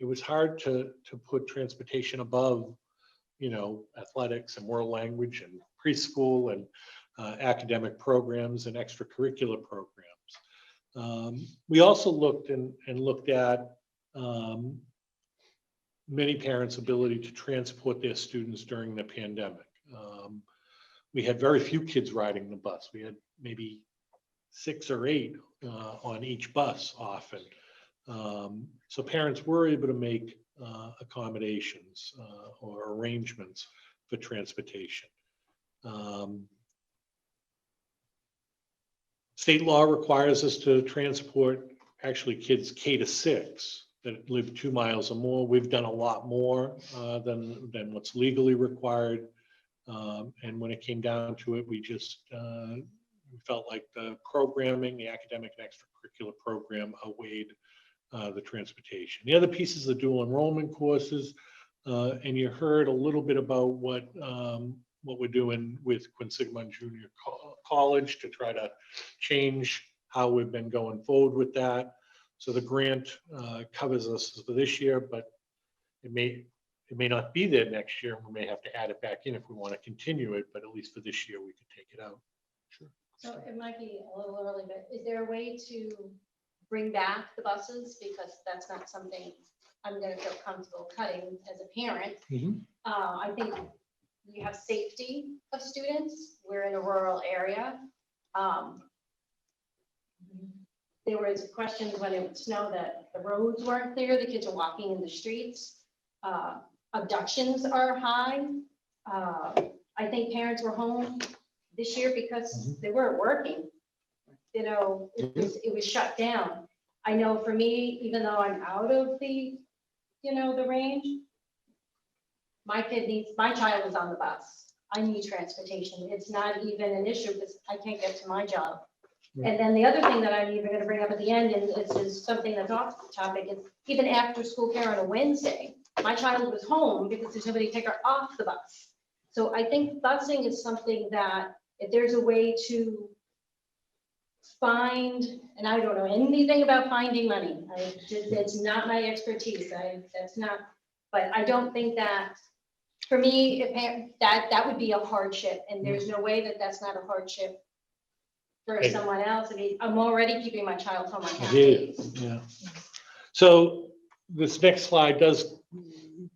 it was hard to put transportation above, athletics and world language and preschool and academic programs and extracurricular programs. We also looked at many parents' ability to transport their students during the pandemic. We had very few kids riding the bus. We had maybe 6 or 8 on each bus often. So parents were able to make accommodations or arrangements for transportation. State law requires us to transport actually kids K to 6 that live 2 miles or more. We've done a lot more than what's legally required. And when it came down to it, we just we felt like the programming, the academic and extracurricular program outweighed the transportation. The other piece is the dual enrollment courses. And you heard a little bit about what we're doing with Quinsigamond Junior College to try to change how we've been going forward with that. So the grant covers us for this year, but it may not be there next year. We may have to add it back in if we want to continue it, but at least for this year, we could take it out. Sure. So it might be a little early, but is there a way to bring back the buses? Because that's not something I'm gonna feel comfortable cutting as a parent. Mhm. I think we have safety of students. We're in a rural area. There was questions when it would snow that the roads weren't clear, the kids are walking in the streets. Abductions are high. I think parents were home this year because they weren't working. It was shut down. I know for me, even though I'm out of the, the range, my child was on the bus. I need transportation. It's not even an issue because I can't get to my job. And then the other thing that I'm even gonna bring up at the end, and this is something that's off topic, is even after school care on a Wednesday, my child was home because there's nobody to take her off the bus. So I think busing is something that if there's a way to find, and I don't know anything about finding money. That's not my expertise. But I don't think that For me, that would be a hardship, and there's no way that that's not a hardship for Hey. someone else. I mean, I'm already keeping my child home on I half hear you. days. Yeah. So this next slide does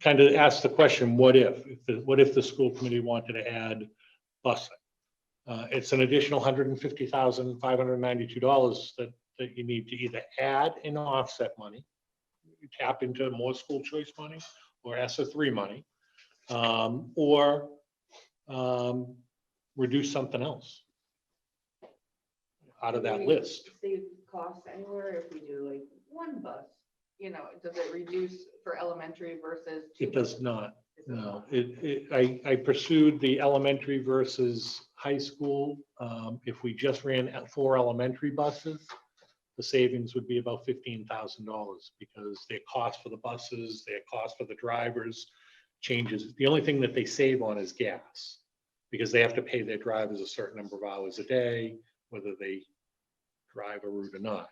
kind of ask the question, what if the school committee wanted to add busing? It's an additional $150,592 that you need to either add in offset money, tap into more school choice money or ESSA 3 money, or reduce something else out of that list. Save costs anywhere if we do like one bus, does it reduce for elementary versus? two It does buses? not. Is it No, not? I pursued the elementary versus high school. If we just ran 4 elementary buses, the savings would be about $15,000 because their cost for the buses, their cost for the drivers changes. The only thing that they save on is gas because they have to pay their drivers a certain number of hours a day, whether they drive a route or not.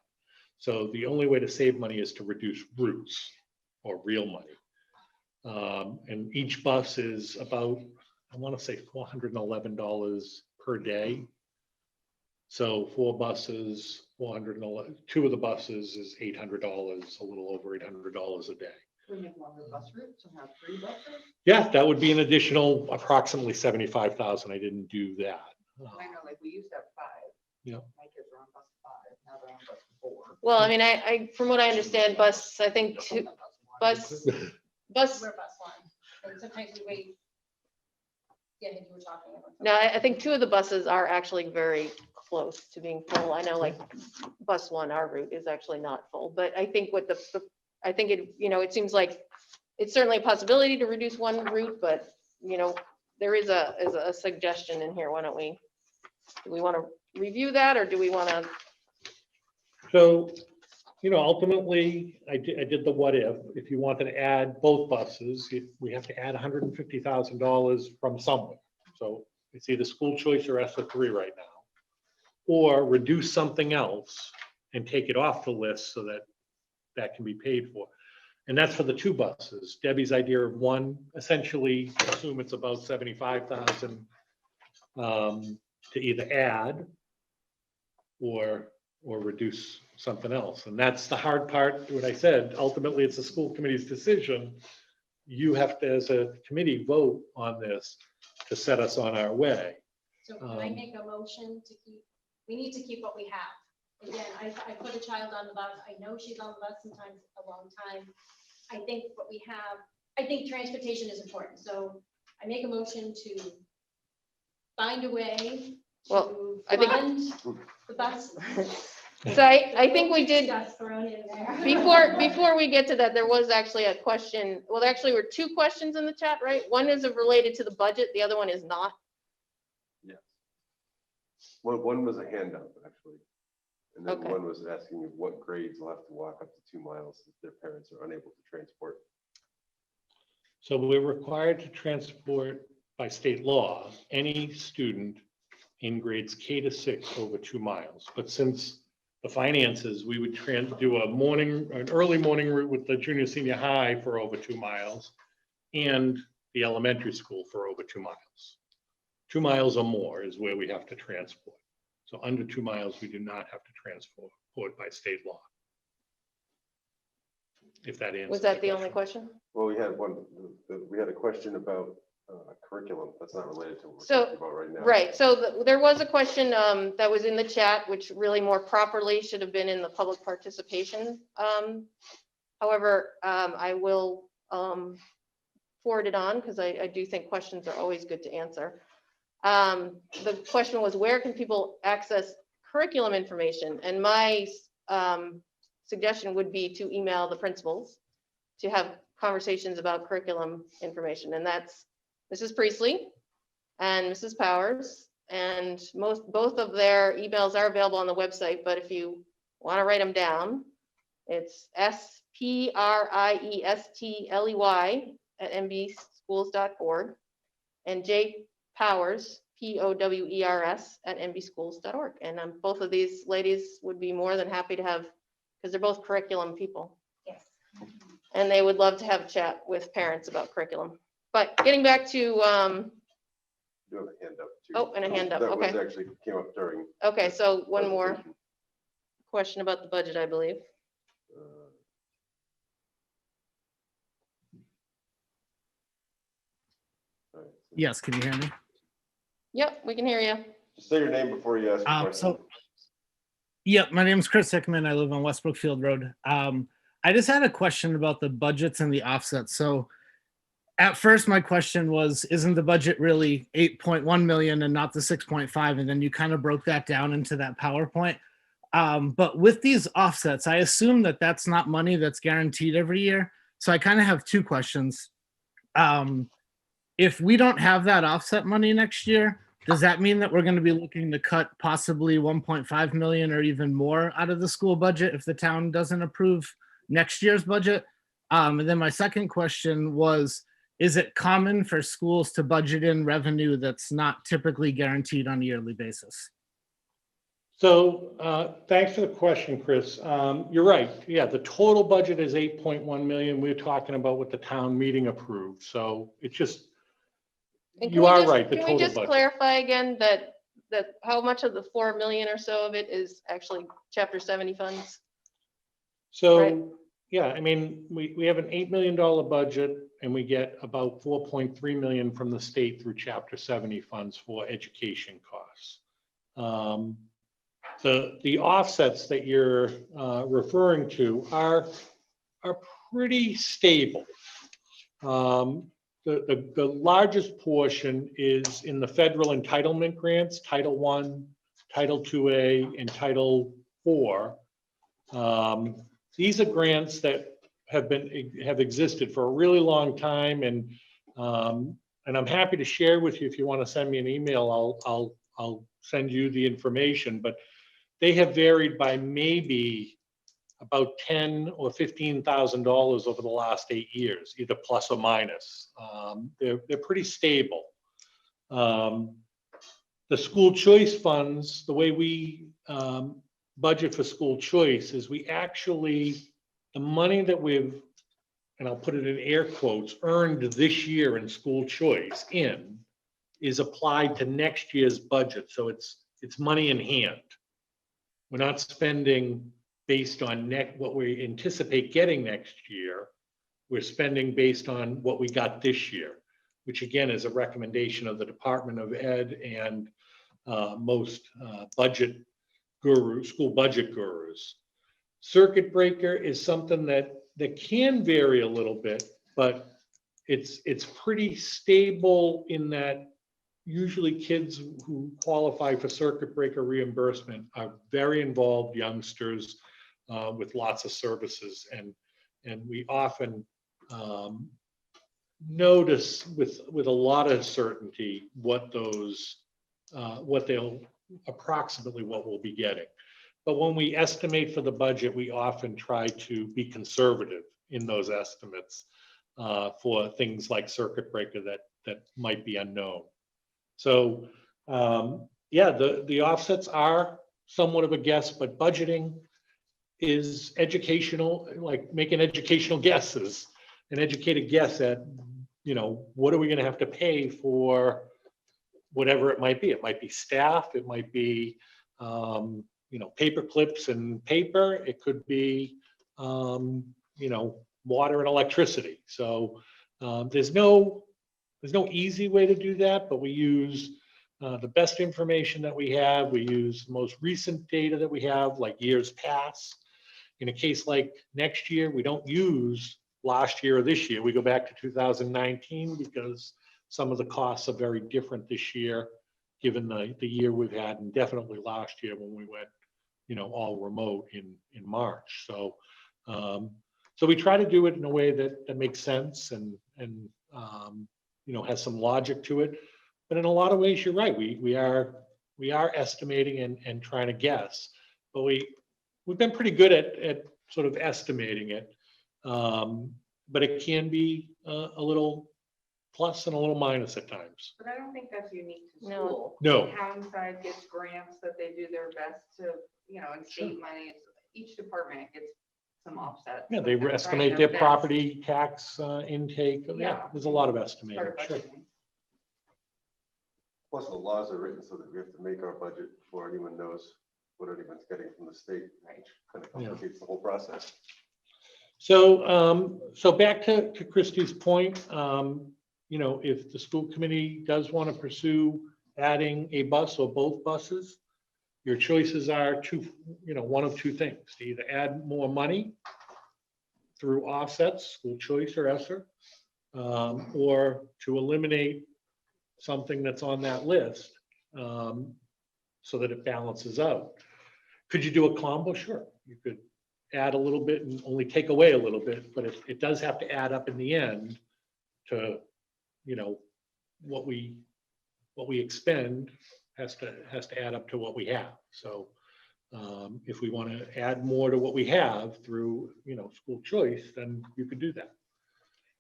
So the only way to save money is to reduce routes or real money. And each bus is about, I want to say $411 per day. So 4 buses, 411, 2 of the buses is $800, a little over $800 a day. We make longer bus routes and have 3 buses. Yeah, that would be an additional approximately 75,000. I didn't do that. I know, like, we used to have 5. Yeah. My kids were on bus 5, now they're on bus 4. Well, I mean, I from what I understand, I think bus, We're bus one, and sometimes we wait. Yeah, I think you were talking about. no, I think 2 of the buses are actually very close to being full. I know like bus 1, our route is actually not full, but I think with I think it, it seems like it's certainly a possibility to reduce one route, but there is a suggestion in here. Why don't do we want to review that or do we want to? So, ultimately, I did the what if you wanted to add both buses, we have to add $150,000 from somewhere. So it's either school choice or ESSA 3 right now, or reduce something else and take it off the list so that can be paid for. And that's for the 2 buses. Debbie's idea of 1, essentially assume it's about 75,000 to either add or reduce something else. And that's the hard part, what I said, ultimately it's the school committee's decision. You have to, as a committee, vote on this to set us on our way. So can I make a motion to we need to keep what we have. Again, I put a child on the bus. I know she's on the bus sometimes a long time. I think what we have, I think transportation is important. So I make a motion to find a way Well, to I think- fund the bus. So I think we did, Just thrown in there. before we get to that, there was actually a question. Well, there actually were 2 questions in the chat, right? One is related to the budget. The other one is not. Yes. One was a handout, actually. And then Okay. one was asking what grades will have to walk up to 2 miles if their parents are unable to transport. So we're required to transport by state law any student in grades K to 6 over 2 miles. But since the finances, we would do an early morning route with the junior senior high for over 2 miles and the elementary school for over 2 miles. 2 miles or more is where we have to transport. So under 2 miles, we do not have to transport by state law. If that answers. Was that the only question? Well, we had we had a question about curriculum. That's not related to what we're So, talking about right now. Right, so there was a question that was in the chat, which really more properly should have been in the public participation. However, I will forward it on because I do think questions are always good to answer. The question was, where can people access curriculum information? And my suggestion would be to email the principals to have conversations about curriculum information. And that's Mrs. Priestley and Mrs. Powers. And both of their emails are available on the website, but if you want to write them down, it's spriestley@mbschools.org and jpowers, POWERS @mbschools.org. And both of these ladies would be more than happy to have, because they're both curriculum people. Yes. And they would love to have a chat with parents about curriculum. But getting back to, You have a hand up too. Oh, and a hand up, That was okay. actually came up during. okay, so one more presentation. question about the budget, I believe. Uh, all right, so Yes, can you hear me? Yep, we can hear you. Just say your name before you ask a question. So, yep, my name is Chris Hickman. I live on West Brookfield Road. I just had a question about the budgets and the offsets. So at first my question was, isn't the budget really 8.1 million and not the 6.5? And then you kind of broke that down into that PowerPoint. But with these offsets, I assume that that's not money that's guaranteed every year. So I kind of have two questions. If we don't have that offset money next year, does that mean that we're going to be looking to cut possibly 1.5 million or even more out of the school budget if the town doesn't approve next year's budget? And then my second question was, is it common for schools to budget in revenue that's not typically guaranteed on a yearly basis? So thanks for the question, Chris. You're right. Yeah, the total budget is 8.1 million. We're talking about what the town meeting approved. So it's just, And can you we are just- right, the Can we total just budget. clarify again that how much of the 4 million or so of it is actually chapter 70 funds? Right. So, yeah, I mean, we have an $8 million budget and we get about 4.3 million from the state through chapter 70 funds for education costs. The offsets that you're referring to are pretty stable. The largest portion is in the federal entitlement grants, Title I, Title IIA, and Title IV. These are grants that have existed for a really long time, and I'm happy to share with you. If you want to send me an email, I'll send you the information. But they have varied by maybe about $10,000 or $15,000 over the last 8 years, either plus or minus. They're pretty stable. The school choice funds, the way we budget for school choice is we actually, the money that we've, and I'll put it in air quotes, earned this year in school choice is applied to next year's budget. So it's money in hand. We're not spending based on what we anticipate getting next year. We're spending based on what we got this year, which again is a recommendation of the Department of Ed and most budget gurus, school budget gurus. Circuit breaker is something that can vary a little bit, but it's pretty stable in that usually kids who qualify for circuit breaker reimbursement are very involved youngsters with lots of services, and we often notice with a lot of certainty what they'll approximately what we'll be getting. But when we estimate for the budget, we often try to be conservative in those estimates for things like circuit breaker that might be unknown. So yeah, the offsets are somewhat of a guess, but budgeting is educational, like making educational guesses, an educated guess at, what are we going to have to pay for whatever it might be. It might be staff, it might be, paper clips and paper. It could be, water and electricity. So there's no easy way to do that, but we use the best information that we have. We use the most recent data that we have, like years past. In a case like next year, we don't use last year or this year. We go back to 2019 because some of the costs are very different this year, given the year we've had, and definitely last year when we went, all remote in March. So, so we try to do it in a way that makes sense and has some logic to it. But in a lot of ways, you're right. We are estimating and trying to guess, but we've been pretty good at sort of estimating it. But it can be a little plus and a little minus at times. But I don't think that's unique to No. school. No. The town side gets grants that they do their best to, and state money, each department gets some offsets. Yeah, they and estimate trying their to fit property tax intake. Yeah, Yeah. there's a lot of part estimating, of sure. budgeting. Plus, the laws are written so that we have to make our budget before anyone knows what anyone's getting from the state, which kind of Yeah. complicates the whole process. So back to Christie's point, if the school committee does want to pursue adding a bus or both buses, your choices are one of two things, to either add more money through offsets, school choice or ESSER, or to eliminate something that's on that list, so that it balances out. Could you do a combo? Sure. You could add a little bit and only take away a little bit, but it does have to add up in the end to, what we expend has to add up to what we have. So if we want to add more to what we have through, school choice, then you could do that.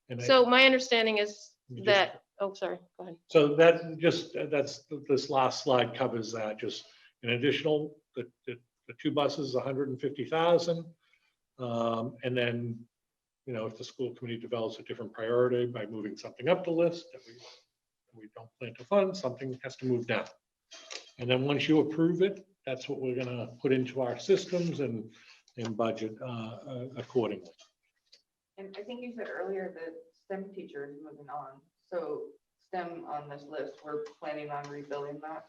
And So my understanding is just- that, oh, sorry, go ahead. So this last slide covers that, just an additional, the two buses, 150,000. And then, if the school committee develops a different priority by moving something up the list that we don't plan to fund, something has to move down. And then once you approve it, that's what we're gonna put into our systems and budget accordingly. And I think you said earlier that STEM teachers moving on. So STEM on this list, we're planning on rebuilding that.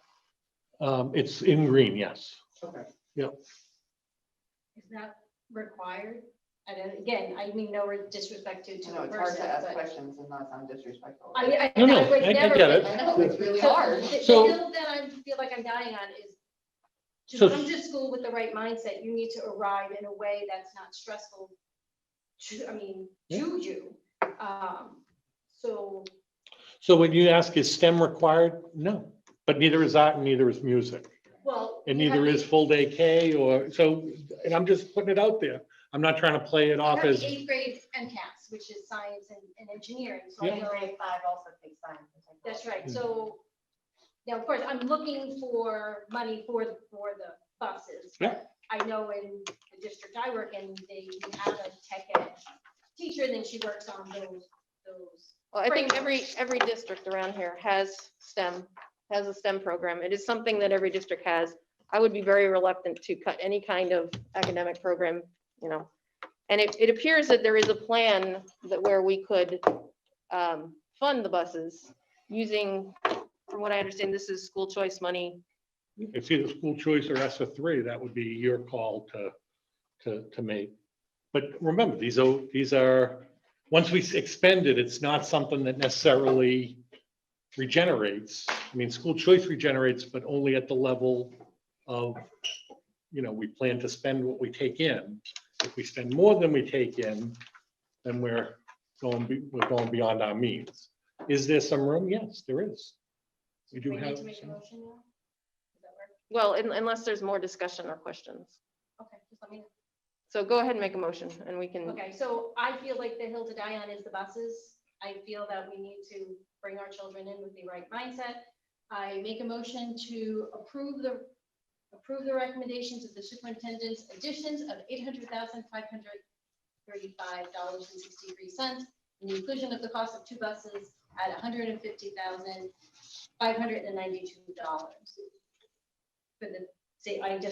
It's in green, yes. Okay. Is that required? And again, I mean, no disrespect to I know a it's hard person, to ask but. questions and not sound disrespectful. I No, no, would I never get it. I know, it's really So hard. The So- hill that I feel like I'm dying on is to So- come to school with the right mindset, you need to arrive in a way that's not stressful to you. So, So when you ask, is STEM required? No, but neither is art and neither is music. well. And you have neither the- is full day K and I'm just putting it out there. I'm not trying to play it You off have as, the eighth grade MCAS, which is science and engineering, so Yeah. I know. Grade 5 also takes science and technology. That's right, Mm. so, now, of course, I'm looking for money for the buses. Yeah. But I know in the district I work in, they have a tech ed teacher, and then she works on those. Well, I think every district around here has a STEM program. It is something that every district has. I would be very reluctant to cut any kind of academic program, And it appears that there is a plan where we could fund the buses using, from what I understand, this is school choice money. it's either school choice or ESSA 3, that would be your call to make. But remember, these are, once we expend it, it's not something that necessarily regenerates. I mean, school choice regenerates, but only at the level of, we plan to spend what we take in. If we spend more than we take in, then we're going beyond our means. Is there some room? Yes, there is. We do We need have. to make a some- motion now? Does that work? Well, unless there's more discussion or questions. Okay, just let me know. So go ahead and make a motion and we can, Okay, so I feel like the hill to die on is the buses. I feel that we need to bring our children in with the right mindset. I make a motion to approve the recommendations of the superintendent's additions of $800,535.63, and the inclusion of the cost of two buses at $150,592. For the, I think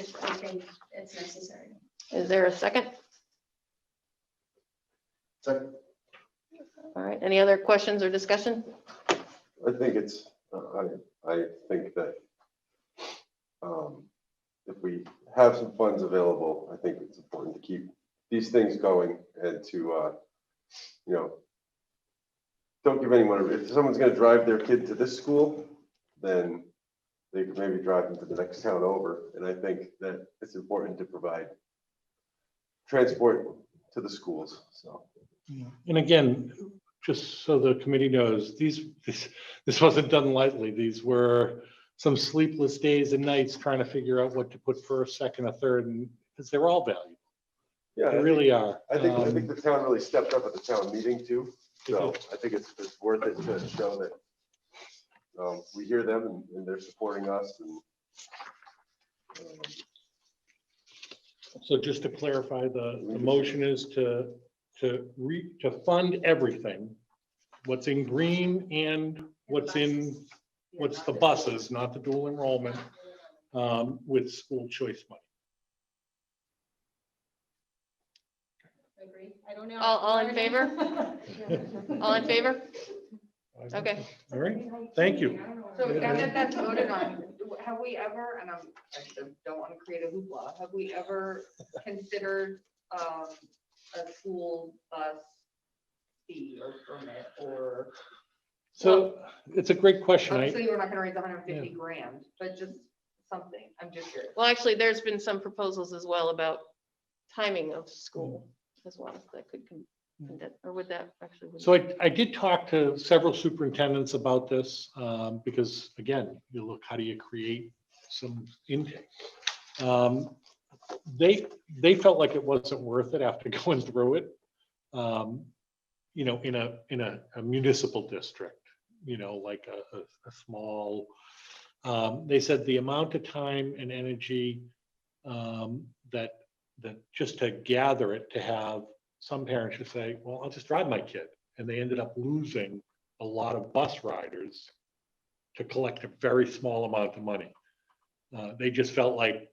it's necessary. is there a second? Second. All right, any other questions or discussion? I think it's, I think that if we have some funds available, I think it's important to keep these things going and to, don't give anyone, if someone's gonna drive their kid to this school, then they could maybe drive them to the next town over. And I think that it's important to provide transport to the schools, so. And again, just so the committee knows, this wasn't done lightly. These were some sleepless days and nights trying to figure out what to put first, second, or third, and because they're all valuable. Yeah, They really are. I think the town really stepped up at the town meeting too. So I think it's worth it to show that we hear them and they're supporting us and So just to clarify, the motion is to fund everything, what's in green and what's the buses, not the dual enrollment, with school choice money. Agree. I don't know. All in favor? All in favor? Okay. All right, thank you. So now that that's voted on, have we ever, and I don't want to create a hoopla, have we ever considered a school bus fee or permit or? So it's a great question. Obviously, we're not gonna raise 150 grand, but just something. I'm just curious. Well, actually, there's been some proposals as well about timing of school as well, that could, or would that actually? So I did talk to several superintendents about this, because again, you look, how do you create some intake? They felt like it wasn't worth it after going through it. You know, in a municipal district, you know, like a small, they said the amount of time and energy that just to gather it, to have some parents just say, well, I'll just drive my kid. And they ended up losing a lot of bus riders to collect a very small amount of money. They just felt like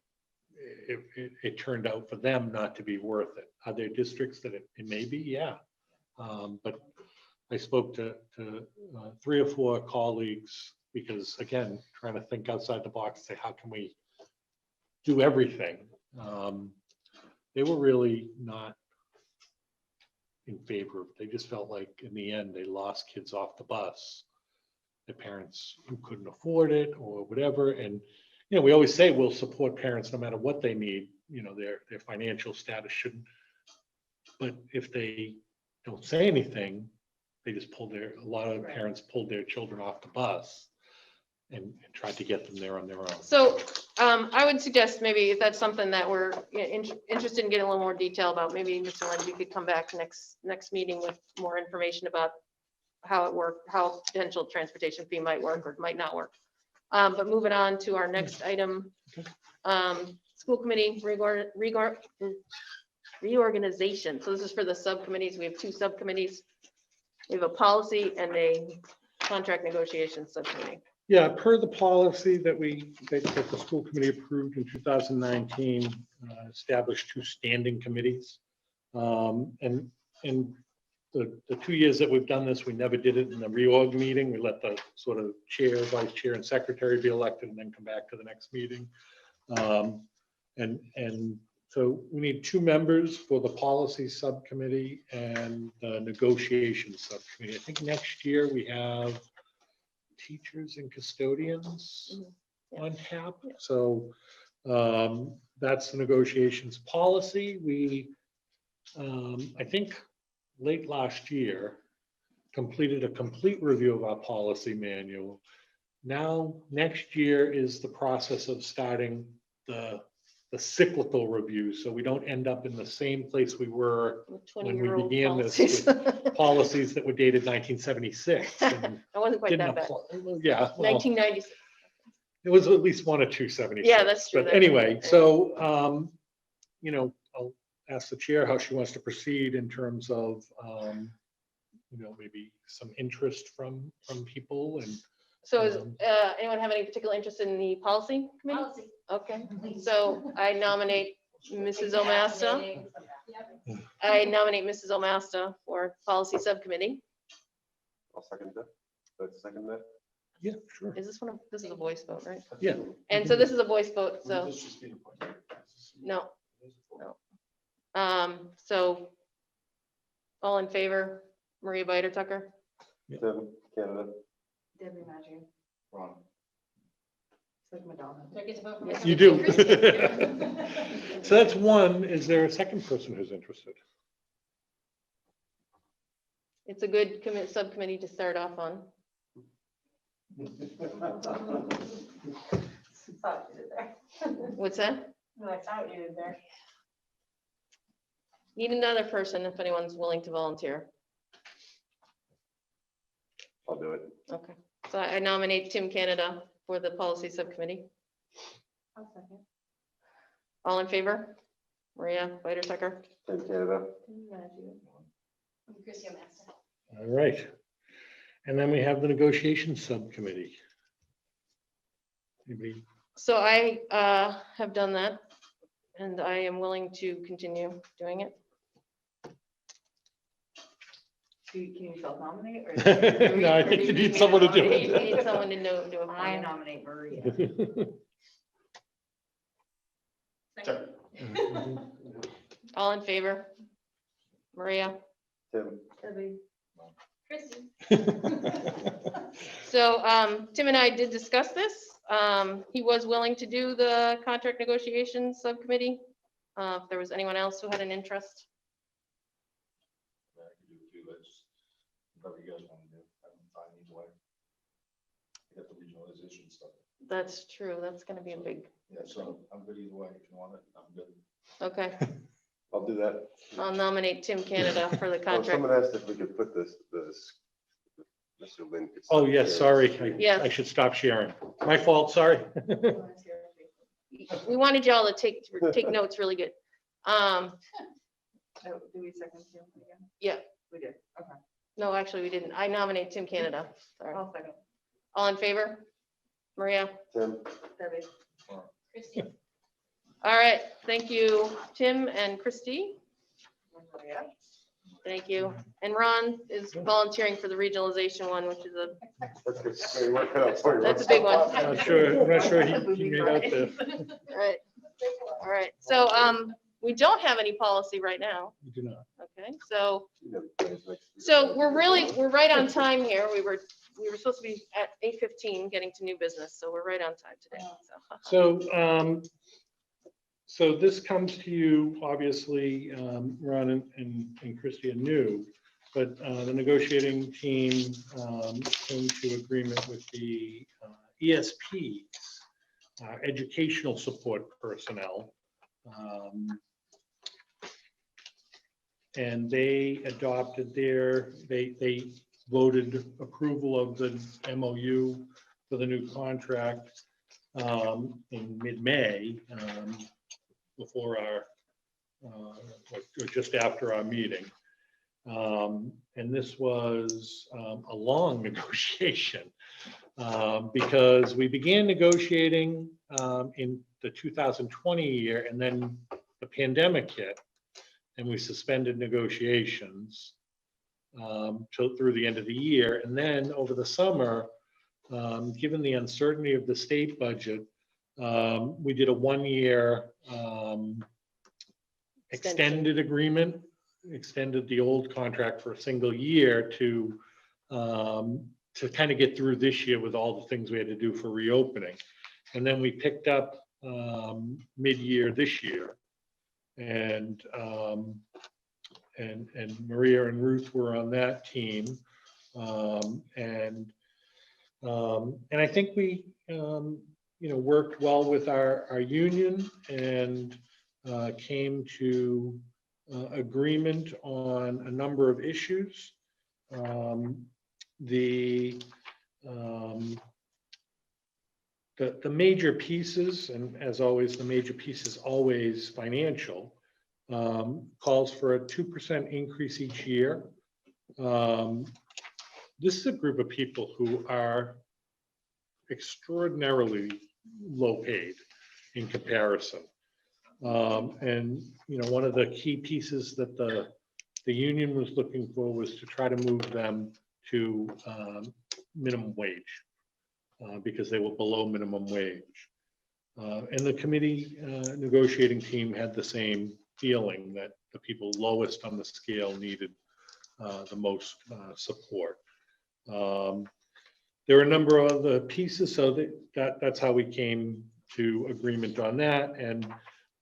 it turned out for them not to be worth it. Are there districts that it may be? Yeah. But I spoke to 3 or 4 colleagues because, again, trying to think outside the box, say, how can we do everything? They were really not in favor of it. They just felt like in the end, they lost kids off the bus. The parents who couldn't afford it or whatever. And, you know, we always say we'll support parents no matter what they need, you know, their financial status shouldn't. But if they don't say anything, they just a lot of parents pulled their children off the bus and tried to get them there on their own. So I would suggest maybe if that's something that we're interested in getting a little more detail about, maybe Mr. Lynn, you could come back next meeting with more information about how it worked, how potential transportation fee might work or might not work. But moving on to our next item, school committee reorganization. So this is for the subcommittees. We have 2 subcommittees. We have a policy and a contract negotiations subcommittee. Yeah, per the policy that that the school committee approved in 2019, established 2 standing committees. And the 2 years that we've done this, we never did it in the reorg meeting. We let the sort of chair, vice chair, and secretary be elected and then come back to the next meeting. And so we need 2 members for the policy subcommittee and the negotiations subcommittee. I think next year we have teachers and custodians on tap. So that's the negotiations policy. We, I think late last year, completed a complete review of our policy manual. Now, next year is the process of starting the cyclical review, so we don't end up in the same place we were when we began this with policies that were dated 1976. And I wasn't quite didn't that bad. apply. Yeah, well, 1996. it was at least 1 or 2 76. Yeah, that's true. But anyway, so you know, I'll ask the chair how she wants to proceed in terms of you know, maybe some interest from people. And So is anyone have any particular interest in the policy committee? Policy. Okay, so I nominate Mrs. Omasta. Yep. I nominate Mrs. Omasta for policy subcommittee. I'll second that. Let's second that. yeah, sure. Is this one, this is a voice vote, right? Yeah. And so this is a voice vote, so no. So all in favor, Maria Biter Tucker? Tim, Canada. Debbie Maggio. Wrong. It's like Madonna. Do I get to vote for myself? You do. So that's 1. Is there a second person who's interested? It's a good subcommittee to start off on. What's that? I thought you did there. Need another person if anyone's willing to volunteer. I'll do it. Okay, so I nominate Tim Canada for the policy subcommittee. I'll second. All in favor? Maria Whiter-Tucker. Tim Canada. I'm Chrissy Master. All right. And then we have the negotiation subcommittee. Anybody? So I have done that, and I am willing to continue doing it. Can you self-nominate? No, I think you need someone to do You it. need someone to know, do it. for I me. nominate Maria. Sure. All in favor? Maria? Tim. Chrissy. So Tim and I did discuss this. He was willing to do the contract negotiations subcommittee. If there was anyone else who had an interest. Yeah, I can do it too. That's whatever you guys want to do. I'm fine either way. You got the regionalization stuff. That's true. That's gonna be a big, Yeah, so I'm good either way. If you want it, I'm good. okay. I'll do that. I'll nominate Tim Canada for the Oh, contract. someone asked if we could put this, Mr. Lynn. could Oh, stop yes, sharing. sorry. Yes. I should stop sharing. My fault, sorry. We wanted y'all to take notes really good. Oh, do we second him again? Yeah. We did, okay. No, actually, we didn't. I nominate Tim Canada. Sorry. I'll second. All in favor? Maria? Tim. Debbie. Chrissy. All right, thank you, Tim and Christy. Maria. Thank you. And Ron is volunteering for the regionalization one, which is Okay, work it out for you. that's a big one. I'm not sure he made out the, All right. All right, so we don't have any policy right now, we do not. okay? So You know, plans next week. we're right on time here. We were supposed to be at 8:15 getting to new business, so we're right on time today, so. So, so this comes to you, obviously, Ron and Christie are new, but the negotiating team came to agreement with the ESPs, educational support personnel. And they adopted they voted approval of the MOU for the new contract in mid-May, before our, or just after our meeting. And this was a long negotiation because we began negotiating in the 2020 year, and then the pandemic hit, and we suspended negotiations through the end of the year. And then over the summer, given the uncertainty of the state budget, we did a one-year extended agreement, extended the old contract for a single year to kind of get through this year with all the things we had to do for reopening. And then we picked up mid-year this year. And Maria and Ruth were on that team. And I think we worked well with our union and came to agreement on a number of issues. The major pieces, and as always, the major piece is always financial, calls for a 2% increase each year. This is a group of people who are extraordinarily low paid in comparison. And one of the key pieces that the union was looking for was to try to move them to minimum wage because they were below minimum wage. And the committee negotiating team had the same feeling that the people lowest on the scale needed the most support. There were a number of other pieces, so that's how we came to agreement on that. And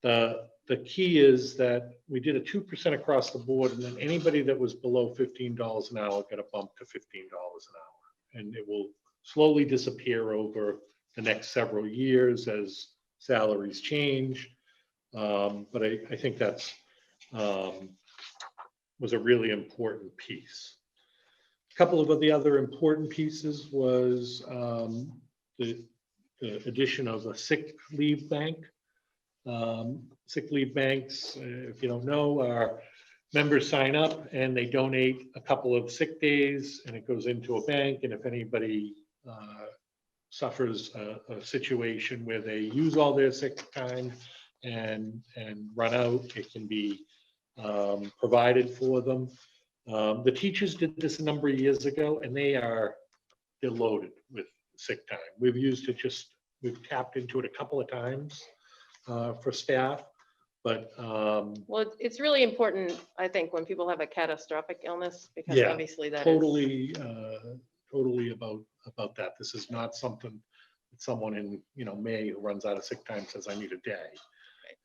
the key is that we did a 2% across the board, and then anybody that was below $15 an hour got a bump to $15 an hour. And it will slowly disappear over the next several years as salaries change. But I think that's was a really important piece. A couple of the other important pieces was the addition of a sick leave bank. Sick leave banks, if you don't know, are members sign up and they donate a couple of sick days and it goes into a bank. And if anybody suffers a situation where they use all their sick time and run out, it can be provided for them. The teachers did this a number of years ago and they're loaded with sick time. We've used it we've tapped into it a couple of times for staff, but Well, it's really important, I think, when people have a catastrophic illness, because Yeah, obviously that is. totally about that. This is not something that someone in, May who runs out of sick time says, I need a day.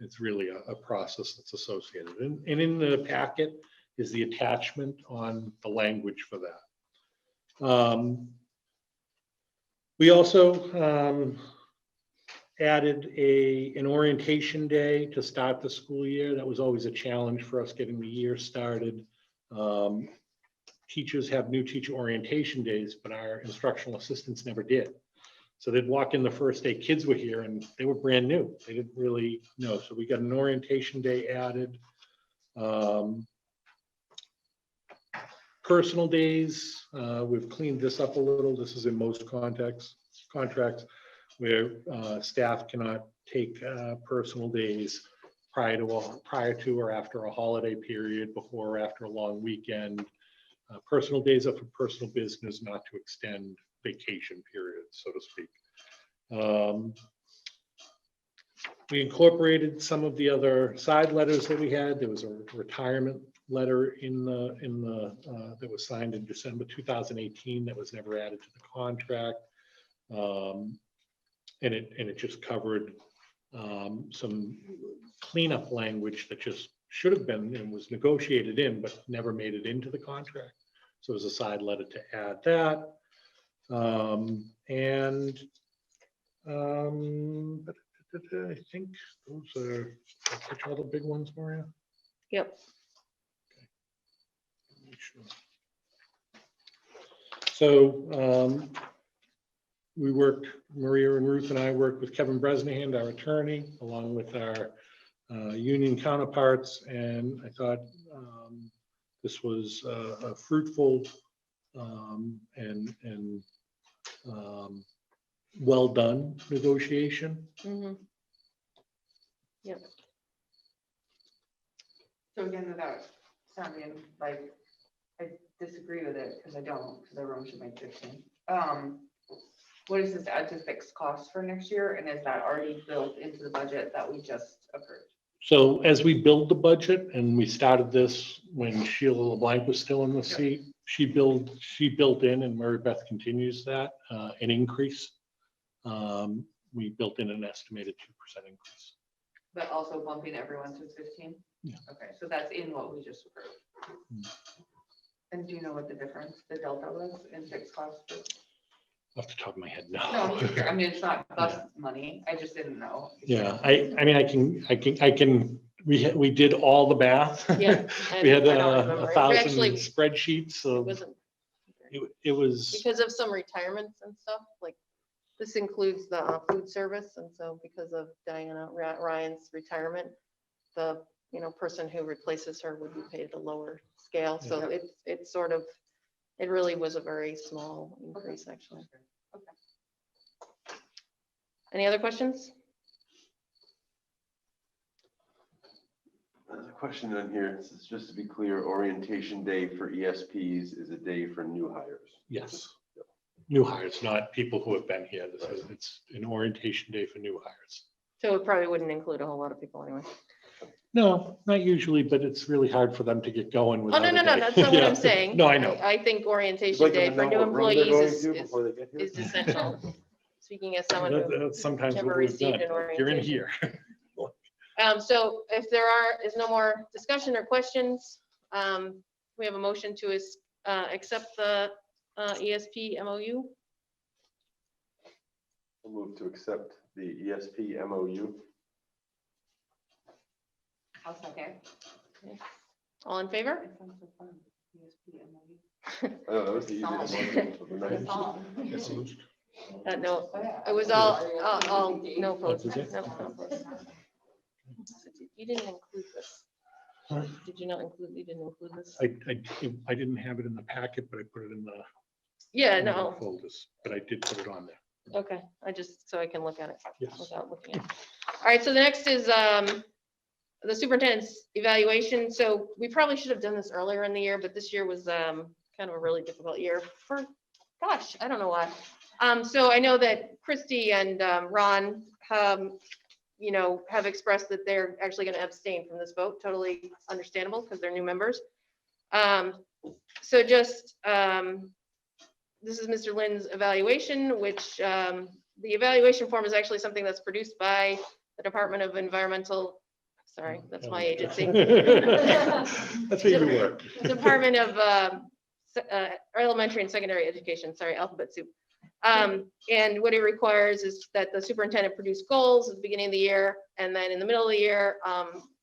It's really a process that's associated. And in the packet is the attachment on the language for that. We also added an orientation day to start the school year. That was always a challenge for us getting the year started. Teachers have new teacher orientation days, but our instructional assistants never did. So they'd walk in the first day, kids were here and they were brand new. They didn't really know. So we got an orientation day added. Personal days, we've cleaned this up a little. This is in most contracts where staff cannot take personal days prior to or after a holiday period, before or after a long weekend. Personal days are for personal business, not to extend vacation periods, so to speak. We incorporated some of the other side letters that we had. There was a retirement letter that was signed in December 2018 that was never added to the contract. And it just covered some cleanup language that just should have been and was negotiated in, but never made it into the contract. So it was a side letter to add that. I think those are, I'll catch all the big ones, Maria. Yep. Sure. So Maria and Ruth and I worked with Kevin Bresnahan, our attorney, along with our union counterparts, and I thought this was a fruitful and well done negotiation. Mhm. Yep. So again, without sounding like I disagree with it, because I don't, because everyone should make 15. What does this add to fixed costs for next year? And is that already built into the budget that we just approved? So as we build the budget, and we started this when Sheila LeBlanc was still in the seat, she built in, and Mary Beth continues that, an increase. We built in an estimated 2% increase. But also bumping everyone to 15? Yeah. Okay, so that's in what we just approved. And do you know what the difference, the delta was in fixed costs? Off the top of my head, No, no. I mean, it's not bus money. I just didn't know. Yeah, I mean, I can, we did all the math. Yeah. We had I don't remember. 1,000 Actually, spreadsheets, It so wasn't, it was, because of some retirements and stuff, like, this includes the food service, and so because of Diana Ryan's retirement, the, person who replaces her would be paid at a lower scale, so it's sort of, it really was a very small increase, actually. Okay. Any other questions? There's a question on here. This is just to be clear, orientation day for ESPs is a day for new hires. yes. New hires, not people who have been here. It's an orientation day for new hires. So it probably wouldn't include a whole lot of people anyway. No, not usually, but it's really hard for them to get going Oh, without no, a no, no, day. that's not what Yeah. I'm saying. No, I know. I think orientation Like day them for to know new what room they're employees going to before they get here? is essential. Speaking as someone who That's sometimes never what we've received done. an You're in orientation. here. So if there is no more discussion or questions, we have a motion to accept the ESP MOU. We'll move to accept the ESP MOU. I'll second. All in favor? It sounds so fun. ESP MOU. I know, that was the easiest Song. one of the night. It's a song. No, Oh, yeah. it was all no opposed. Okay. No opposed. You didn't include this. Huh? Did you not include, you didn't include this? I didn't have it in the packet, but I put it in the Yeah, in the no, folders, but I did put it on there. okay, so I can look at it Yes. without looking at it. All right, so the next is the superintendent's evaluation. So we probably should have done this earlier in the year, but this year was kind of a really difficult year for, gosh, I don't know why. So I know that Christy and Ron, you know, have expressed that they're actually going to abstain from this vote. Totally understandable because they're new members. So just, this is Mr. Lynn's evaluation, which the evaluation form is actually something that's produced by the Department of Environmental, sorry, that's my agency. That's where you work. Department of Elementary and Secondary Education, sorry, alphabet soup. And what it requires is that the superintendent produce goals at the beginning of the year, and then in the middle of the year,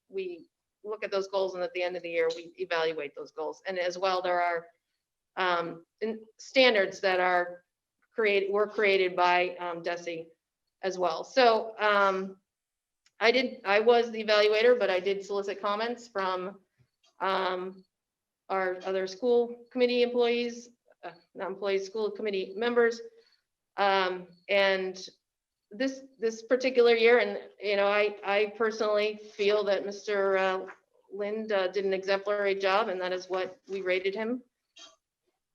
we look at those goals, and at the end of the year, we evaluate those goals. And as well, there are standards that were created by DESE as well. So I was the evaluator, but I did solicit comments from our other school committee employees, not employees, school committee members. And this particular year, and you know, I personally feel that Mr. Lind did an exemplary job, and that is what we rated him.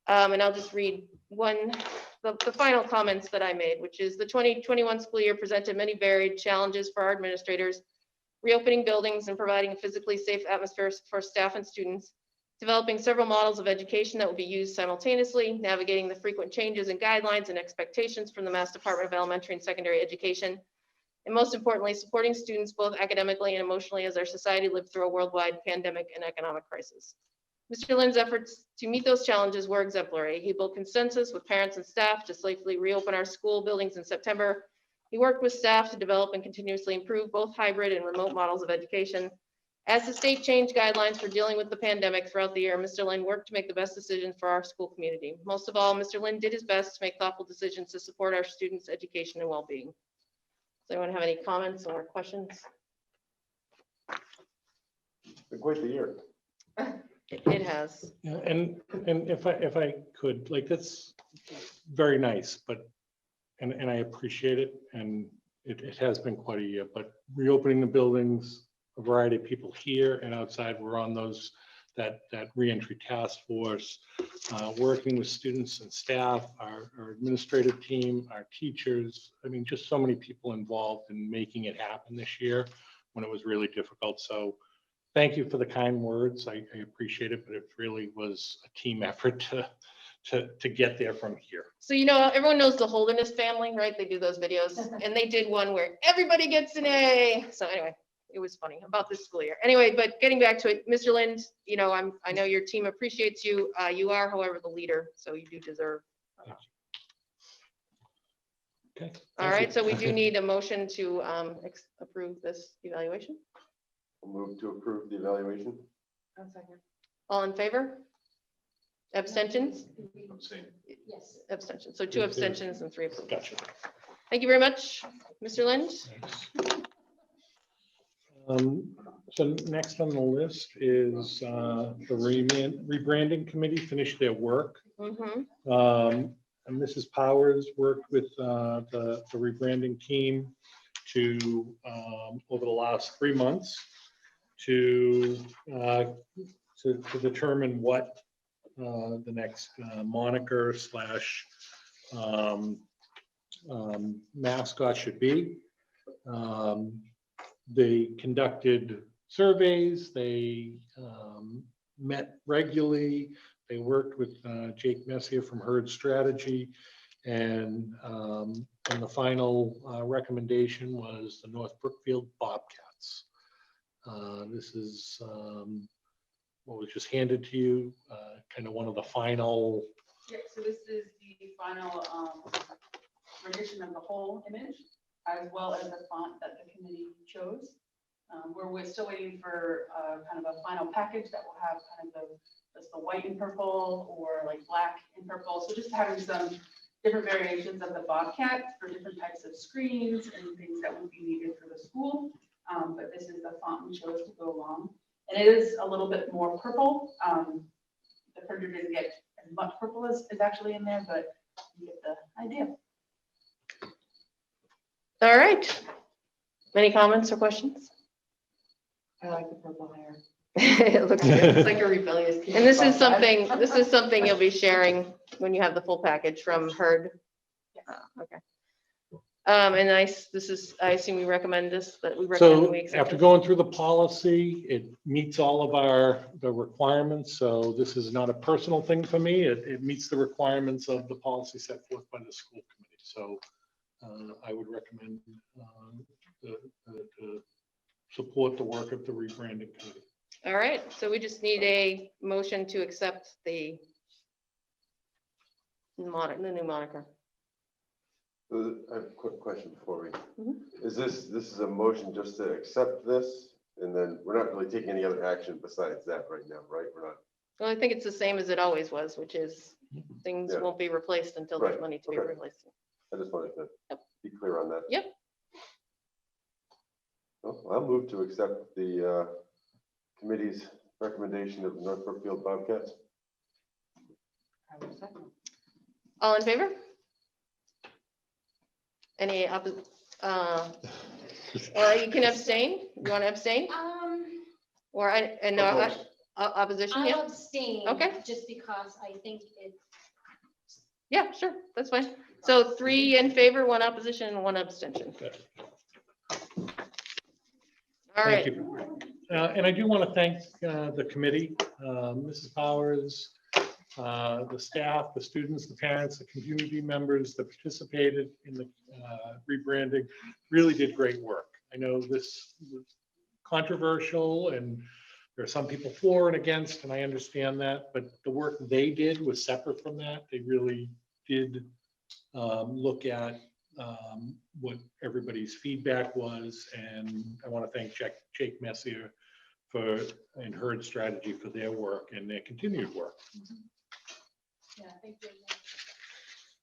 And I'll just read the final comments that I made, which is the 2021 school year presented many varied challenges for our administrators, reopening buildings and providing a physically safe atmosphere for staff and students, developing several models of education that will be used simultaneously, navigating the frequent changes in guidelines and expectations from the Mass Department of Elementary and Secondary Education, and most importantly, supporting students both academically and emotionally as our society lived through a worldwide pandemic and economic crisis. Mr. Lynn's efforts to meet those challenges were exemplary. He built consensus with parents and staff to safely reopen our school buildings in September. He worked with staff to develop and continuously improve both hybrid and remote models of education. As the state changed guidelines for dealing with the pandemic throughout the year, Mr. Lynn worked to make the best decisions for our school community. Most of all, Mr. Lynn did his best to make thoughtful decisions to support our students' education and well-being. Does anyone have any comments or questions? Been quite the year. It has. Yeah, and if I could, like, that's very nice, but, and I appreciate it, and it has been quite a year, but reopening the buildings, a variety of people here and outside were on that reentry task force, working with students and staff, our administrative team, our teachers. I mean, just so many people involved in making it happen this year when it was really difficult. So thank you for the kind words. I appreciate it, but it really was a team effort to get there from here. So, you know, everyone knows the Holderness family, right? They do those videos, and they did one where everybody gets an A. So anyway, it was funny about this school year. Anyway, but getting back to it, Mr. Lind, you know, I know your team appreciates you. You are, however, the leader, so you do deserve. Okay. All right, so we do need a motion to approve this evaluation. I'll move to approve the evaluation. All in favor? Abstentions? I'm saying, Yes. Abstentions. So 2 abstentions and 3 approved. Gotcha. Thank you very much, Mr. Lind. Thanks. So next on the list is the rebranding committee finished their work. Mhm. And Mrs. Powers worked with the rebranding team to over the last 3 months to determine what the next moniker slash mascot should be. They conducted surveys, they met regularly, they worked with Jake Messier from Herd Strategy, and the final recommendation was the North Brookfield Bobcats. This is what was just handed to you, kind of one of the final. Yeah, so this is the final rendition of the whole image, as well as the font that the committee chose. We're still waiting for kind of a final package that will have kind of just the white and purple or like black and purple. So just having some different variations of the Bobcat for different types of screens and things that would be needed for the school. but this is the font we chose to go along. And it is a little bit more purple. The printer didn't get as much purple as is actually in there, but you get the idea. All right. Any comments or questions? I like the purple hair. It looks good. It's like a rebellious. And this is something you'll be sharing when you have the full package from Herd. Okay. And I assume you recommend this, that we recommend So we accept after it? going through the policy, it meets all of the requirements. So this is not a personal thing for me. It meets the requirements of the policy set forth by the school committee. So I would recommend to support the work of the rebranding committee. All right, so we just need a motion to accept the new moniker. I have a quick question before we, Mhm. is this is a motion just to accept this? And then we're not really taking any other action besides that right now, right? We're not, Well, I think it's the same as it always was, which is things Yeah. won't be replaced until there's Right, money to be okay. replaced. I just wanted to Yep. be clear on that. Yep. Well, I'll move to accept the committee's recommendation of North Brookfield Bobcats. I will second. All in favor? Any or you can abstain? You want to abstain? Or opposition, I'll yeah? abstain. Okay. Just because I think it, Yeah, sure, that's fine. So 3 in favor, 1 opposition, and 1 abstention. All Thank right, you. And I do want to thank the committee, Mrs. Powers, the staff, the students, the parents, the community members that participated in the rebranding, really did great work. I know this was controversial and there are some people for and against, and I understand that, but the work they did was separate from that. They really did look at what everybody's feedback was, and I want to thank Jake Messier and Herd Strategy for their work and their continued work. Yeah, thank you.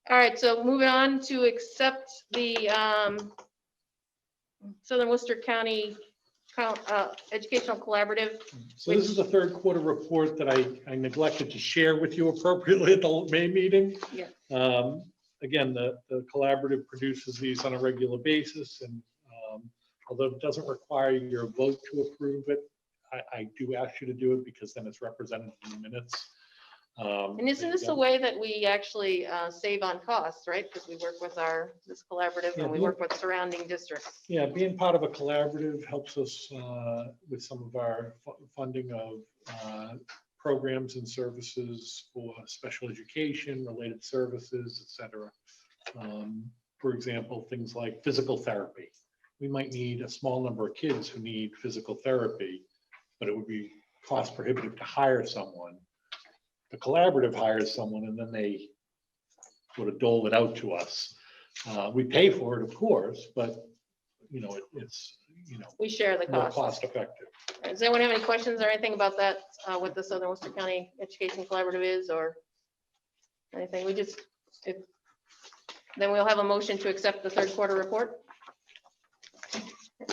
all right, so moving on to accept the Southern Worcester County Educational Collaborative. So this is the third quarter report that I neglected to share with you appropriately at the May meeting. Yeah. Again, the collaborative produces these on a regular basis, and although it doesn't require your vote to approve it, I do ask you to do it because then it's represented in the minutes. And isn't this a way that we actually save on costs, right? Because we work with this collaborative Yeah, and we work with surrounding districts. Yeah, being part of a collaborative helps us with some of our funding of programs and services for special education, related services, et cetera. For example, things like physical therapy. We might need a small number of kids who need physical therapy, but it would be cost prohibitive to hire someone. The collaborative hires someone and then they sort of dole it out to us. We pay for it, of course, but it's We share the more cost. cost effective. Does anyone have any questions or anything about that, what the Southern Worcester County Education Collaborative is or anything? Then we'll have a motion to accept the third quarter report.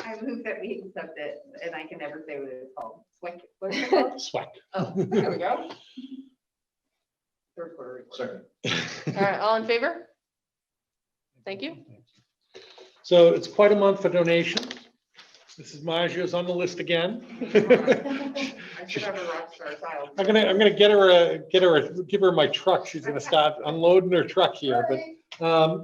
I move that we accept it, and I can never say what it's called. What is it called? Swag. Oh, there we go. Third quarter report. Second. All right, all in favor? Thank you. So it's quite a month for donations. Mrs. Maggio is on the list again. I should have a rock star child. I'm gonna give her my truck. She's gonna start unloading her truck here, but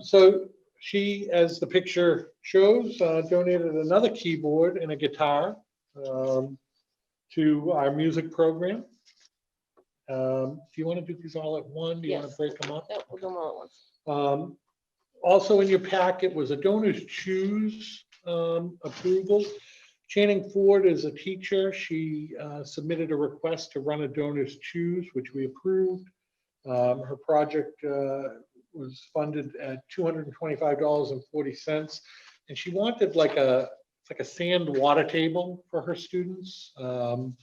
so she, as the picture shows, donated another keyboard and a guitar to our music program. Do you want to do these all at one? Do you want to Yes. break them up? Yep, we'll do them all at once. Also in your packet was a donors choose approval. Channing Ford is a teacher. She submitted a request to run a donors choose, which we approved. Her project was funded at $225.40, and she wanted like a sand water table for her students, and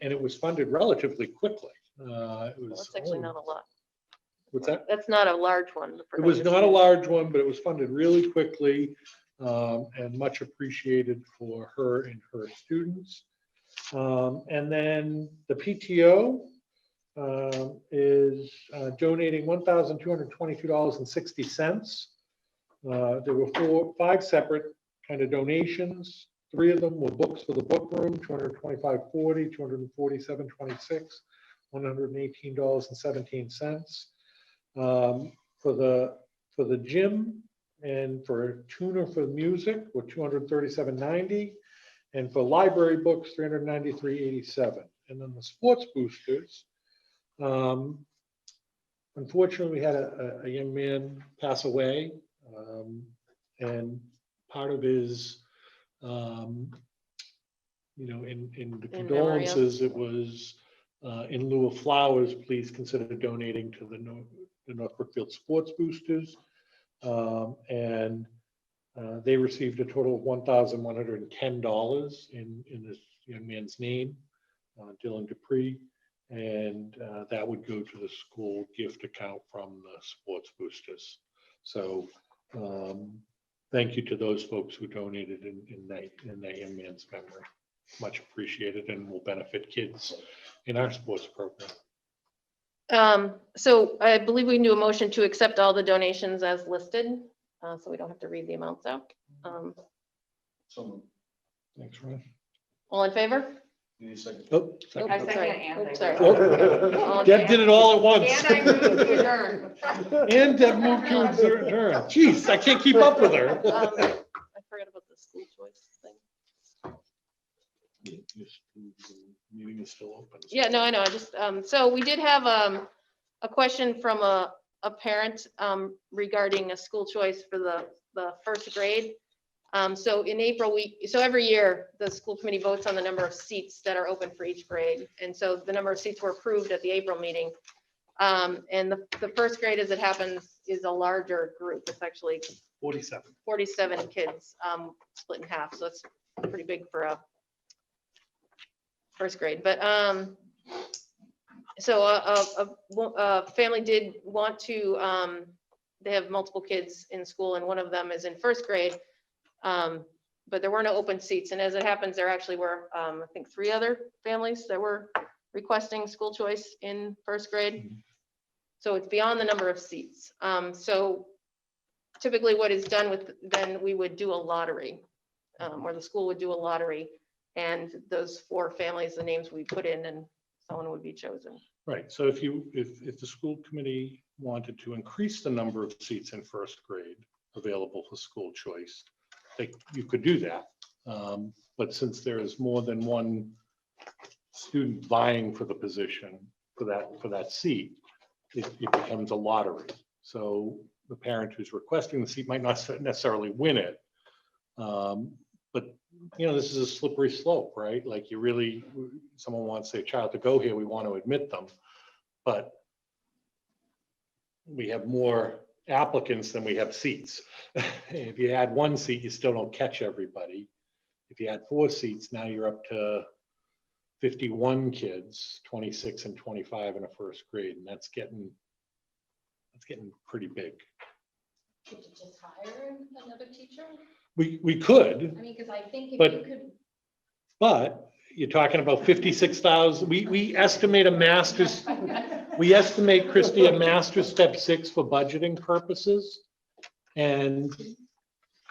it was funded relatively quickly. It Well, was that's actually not a lot. What's that? That's not a large one. for It was donors. not a large one, but it was funded really quickly. and much appreciated for her and her students. And then the PTO is donating $1,222.60. There were 5 separate kind of donations. 3 of them were books for the book room, $225.40, $247.26, $118.17. For the gym and for a tuner for music were $237.90, and for library books $393.87. And then the sports boosters. Unfortunately, we had a young man pass away, and part of his, in the In memory of. condolences, it was in lieu of flowers, please consider donating to the North Brookfield Sports Boosters. And they received a total of $1,110 in this young man's name, Dylan Dupree. And that would go to the school gift account from the sports boosters. So thank you to those folks who donated in that young man's memory. Much appreciated, and will benefit kids in our sports program. So I believe we can do a motion to accept all the donations as listed, so we don't have to read the amounts out. So, Thanks, Ron. All in favor? need a second. Oh, second. I second Sorry. and I Oops, sorry. Oh, All in Deb favor? did it all at once. And I move to adjourn. And Deb moved to adjourn. Jeez, I can't keep up with her. I forgot about the school choice thing. Meeting is still open. Yeah, no, I know. I just, so we did have a question from a parent regarding a school choice for the first grade. So in April, so every year, the school committee votes on the number of seats that are open for each grade. And so the number of seats were approved at the April meeting. And the first grade, as it happens, is a larger group. It's actually 47 kids split in half. So it's pretty big for a first grade. But so a family did want to, they have multiple kids in school, and one of them is in first grade. But there were no open seats. And as it happens, there actually were, I think, 3 other families that were requesting school choice in first grade. So it's beyond the number of seats. So typically what is done then we would do a lottery, or the school would do a lottery, and those 4 families, the names we put in, and someone would be chosen. Right. So if the school committee wanted to increase the number of seats in first grade available for school choice, you could do that. But since there is more than one student vying for the position for that seat, it becomes a lottery. So the parent who's requesting the seat might not necessarily win it. But this is a slippery slope, right? Like someone wants their child to go here, we want to admit them, but we have more applicants than we have seats. If you add 1 seat, you still don't catch everybody. If you add 4 seats, now you're up to 51 kids, 26 and 25 in a first grade, and that's getting pretty big. Could you just hire another teacher? We could, I mean, because I think if But- you could, but you're talking about 56,000. We estimate a master's. We estimate, Christie, a master's step 6 for budgeting purposes. And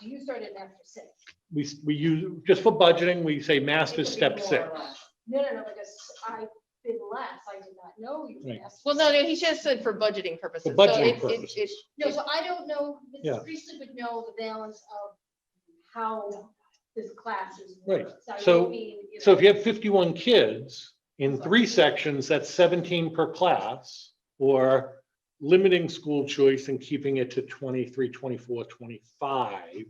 you started after 6. we use, just for budgeting, we say It master's could be step more or 6. less. No, because I did less. I did not know you Right. asked. Well, no, he just said for budgeting purposes. For So budgeting it- purposes. No, so I don't know, Yeah. Mrs. Priestley would know the balance of how this class is. Right. worked. I So- will be, So if you have 51 kids in 3 sections, that's 17 per class, or limiting school choice and keeping it to 23, 24, 25.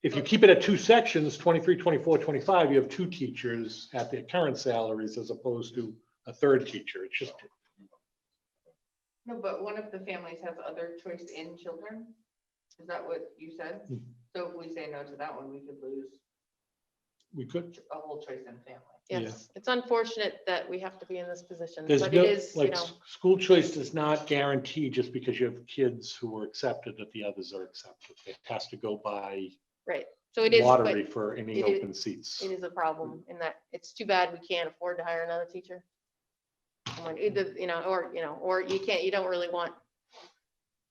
If you keep it at 2 sections, 23, 24, 25, you have 2 teachers at their current salaries as opposed to a 3rd teacher. It's just, No, but one of the families has other choice in children? Is that what you said? Mhm. So if we say no to that one, we could lose we could, a whole choice in family. Yes, it's unfortunate that we have to be in this position, There's but no, it is, you like, know, school choice does not guarantee just because you have kids who were accepted that the others are accepted. It has to go by right. So it is, but lottery for any it is- open seats. it is a problem in that it's too bad we can't afford to hire another teacher. Someone either, or you don't really want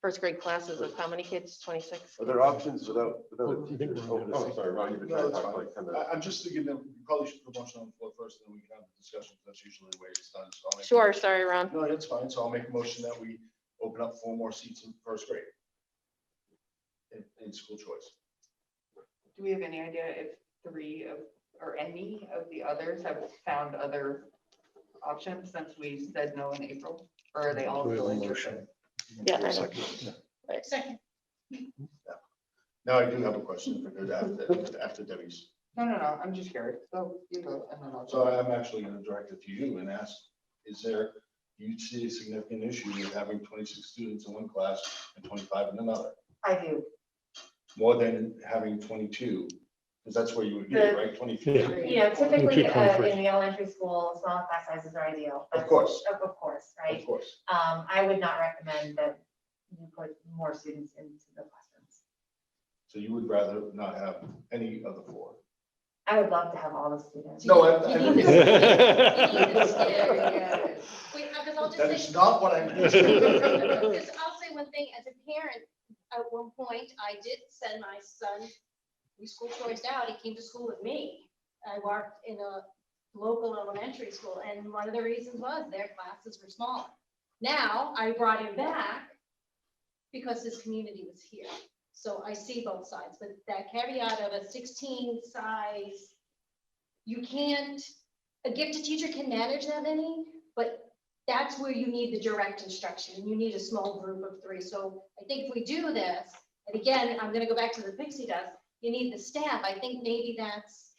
first grade classes of how many kids? 26? Are there options without Well, a I think teacher? we're gonna Oh, see. sorry, Ron, you've been No, trying to that's talk for fine. like 10 minutes. I'm just thinking that we probably should put a motion on the floor first, and then we can have the discussion, because that's usually the way it's done. So I'll make a Sure, motion. sorry, Ron. No, that's fine. So I'll make a motion that we open up 4 more seats in first grade in school choice. Do we have any idea if 3 of, or any of the others have found other options since we said no in April? Or are they all Do we have still a interested? motion? Yeah, I know. Second. Second. Now I do have a question for after Debbie's. No, I'm just curious. So you go and then I'll. So I'm actually going to direct it to you and ask, do you see a significant issue with having 26 students in one class and 25 in another? I do. More than having 22, because that's where you would get, it, right? 23. You know, typically, 23. in the elementary school, small class sizes are ideal. Of course, Of course, right? of course. I would not recommend that you put more students into the classrooms. So you would rather not have any of the 4? I would love to have all the students. No, You need this- you need this There there. we go. Wait, because I'll that just is say, not what I. because I'll say one thing, as a parent, at one point, I did send my son, we school choiced out, he came to school with me. I worked in a local elementary school, and one of the reasons was their classes were smaller. Now, I brought him back because his community was here. So I see both sides, but that caveat of a 16 size, you can't, a gifted teacher can manage that many, but that's where you need the direct instruction. You need a small group of 3. So I think if we do this, and again, I'm gonna go back to the pixie dust, you need the staff. I think maybe that's,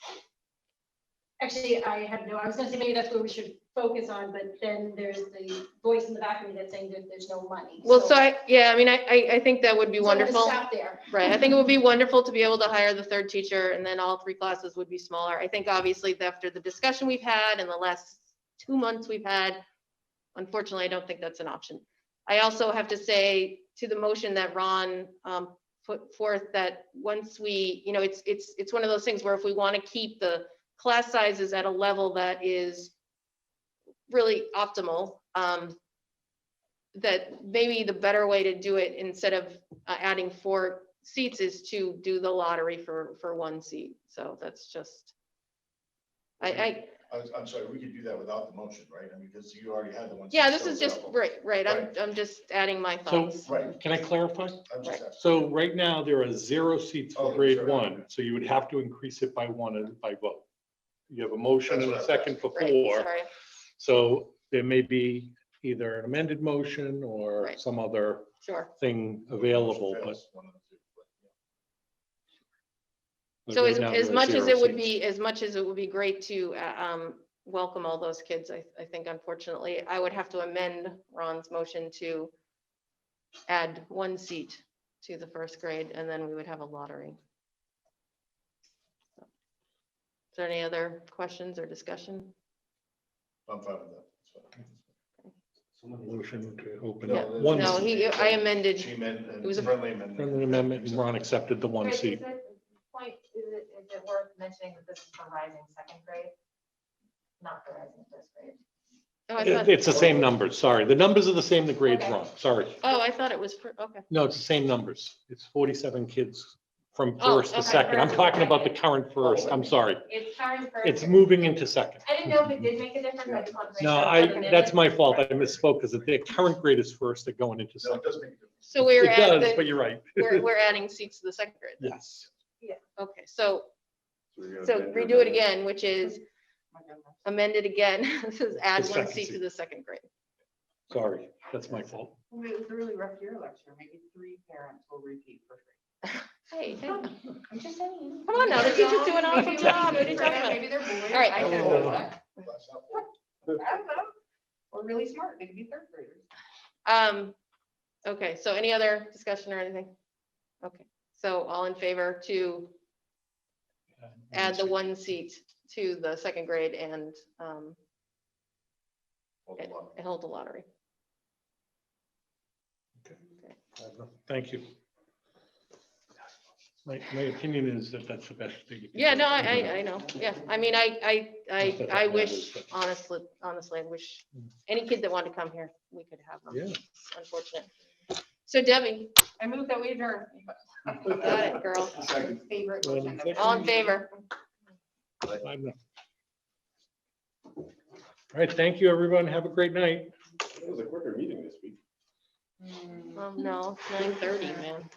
actually, I was gonna say maybe that's where we should focus on, but then there's the voice in the back of me that's saying that there's no money. Well, so I think that would be So I'm gonna wonderful. Stop there. Right, I think it would be wonderful to be able to hire the 3rd teacher and then all 3 classes would be smaller. I think obviously after the discussion we've had and the last 2 months we've had, unfortunately, I don't think that's an option. I also have to say to the motion that Ron put forth that once we, it's one of those things where if we want to keep the class sizes at a level that is really optimal, that maybe the better way to do it instead of adding 4 seats is to do the lottery for 1 seat. So that's just, I'm sorry, we could do that without the motion, right? I mean, because you already had the one. yeah, seat this still is just, available. right. Right. I'm just adding my So, thoughts. Right. can I clarify? I'm just asking. So right now, there are 0 seats for Oh, grade sorry. 1, so you would have to increase it by 1 by vote. You have a motion That's and what a I second for Right, 4, sorry. so there may be either an amended motion or Right. some other Sure. thing available, but. Fails, one of the 2, but, yeah. So right now as there are much as 0 it would seats. be, as much as it would be great to welcome all those kids, I think unfortunately, I would have to amend Ron's motion to add 1 seat to the 1st grade, and then we would have a lottery. Is there any other questions or discussion? I'm fine with that. That's fine. Motion to open No, up the- 1 No, seat. I amended, She amended, It was a friendly amendment. Friendly amendment, and Ron accepted the 1 Chris, seat. Is it worth mentioning that this is for rising 2nd grade? Not for rising 1st grade? oh, I thought, It's the same numbers, sorry. The numbers are the same, the grade's Okay. wrong, sorry. oh, I thought it was for, okay. No, it's the same numbers. It's 47 kids from Oh, 1st to okay. 2nd. I'm talking about the current 1st, I'm sorry. It's current first. It's moving into 2nd. I didn't know if it did make a difference. I just wanted to make No, sure it I, wasn't in that's it. my fault. I misspoke because the current grade is 1st, they're going into No, it 2nd. does make a difference. So we're It at, does, but the you're right. we're adding seats to the 2nd grade. Yes. Okay, so we're gonna So amend your redo it amendment. again, which is amended again, this is add The 1 second seat seat. to the 2nd grade. Sorry, that's my fault. Well, it was a really rough year last year. Maybe 3 parents will repeat first grade. Hey, hey, I'm just saying. come on now, the teacher's doing an awesome Maybe job, what are they're you talking about? Maybe they're boys. All right. I don't Oh. know. That's not fair. I don't know. Or really smart. They could be 3rd graders. Okay, so any other discussion or anything? Okay, so all in favor to add the 1 seat to the second grade and Hold on. hold the lottery. Thank you. My opinion is that that's the best thing. you can Yeah, do. no, I know. Yeah, I mean, I wish, honestly, I wish any kid that wanted to come here, we could have them. Yeah. It's unfortunate. So Debbie, I move that we adjourn. got it, girl. Second. Favorite Well, motion. thank All in favor? I'm- All right, thank you, everyone. Have a great night. It was a quicker meeting this week. Mm. No, it's 9:30, man.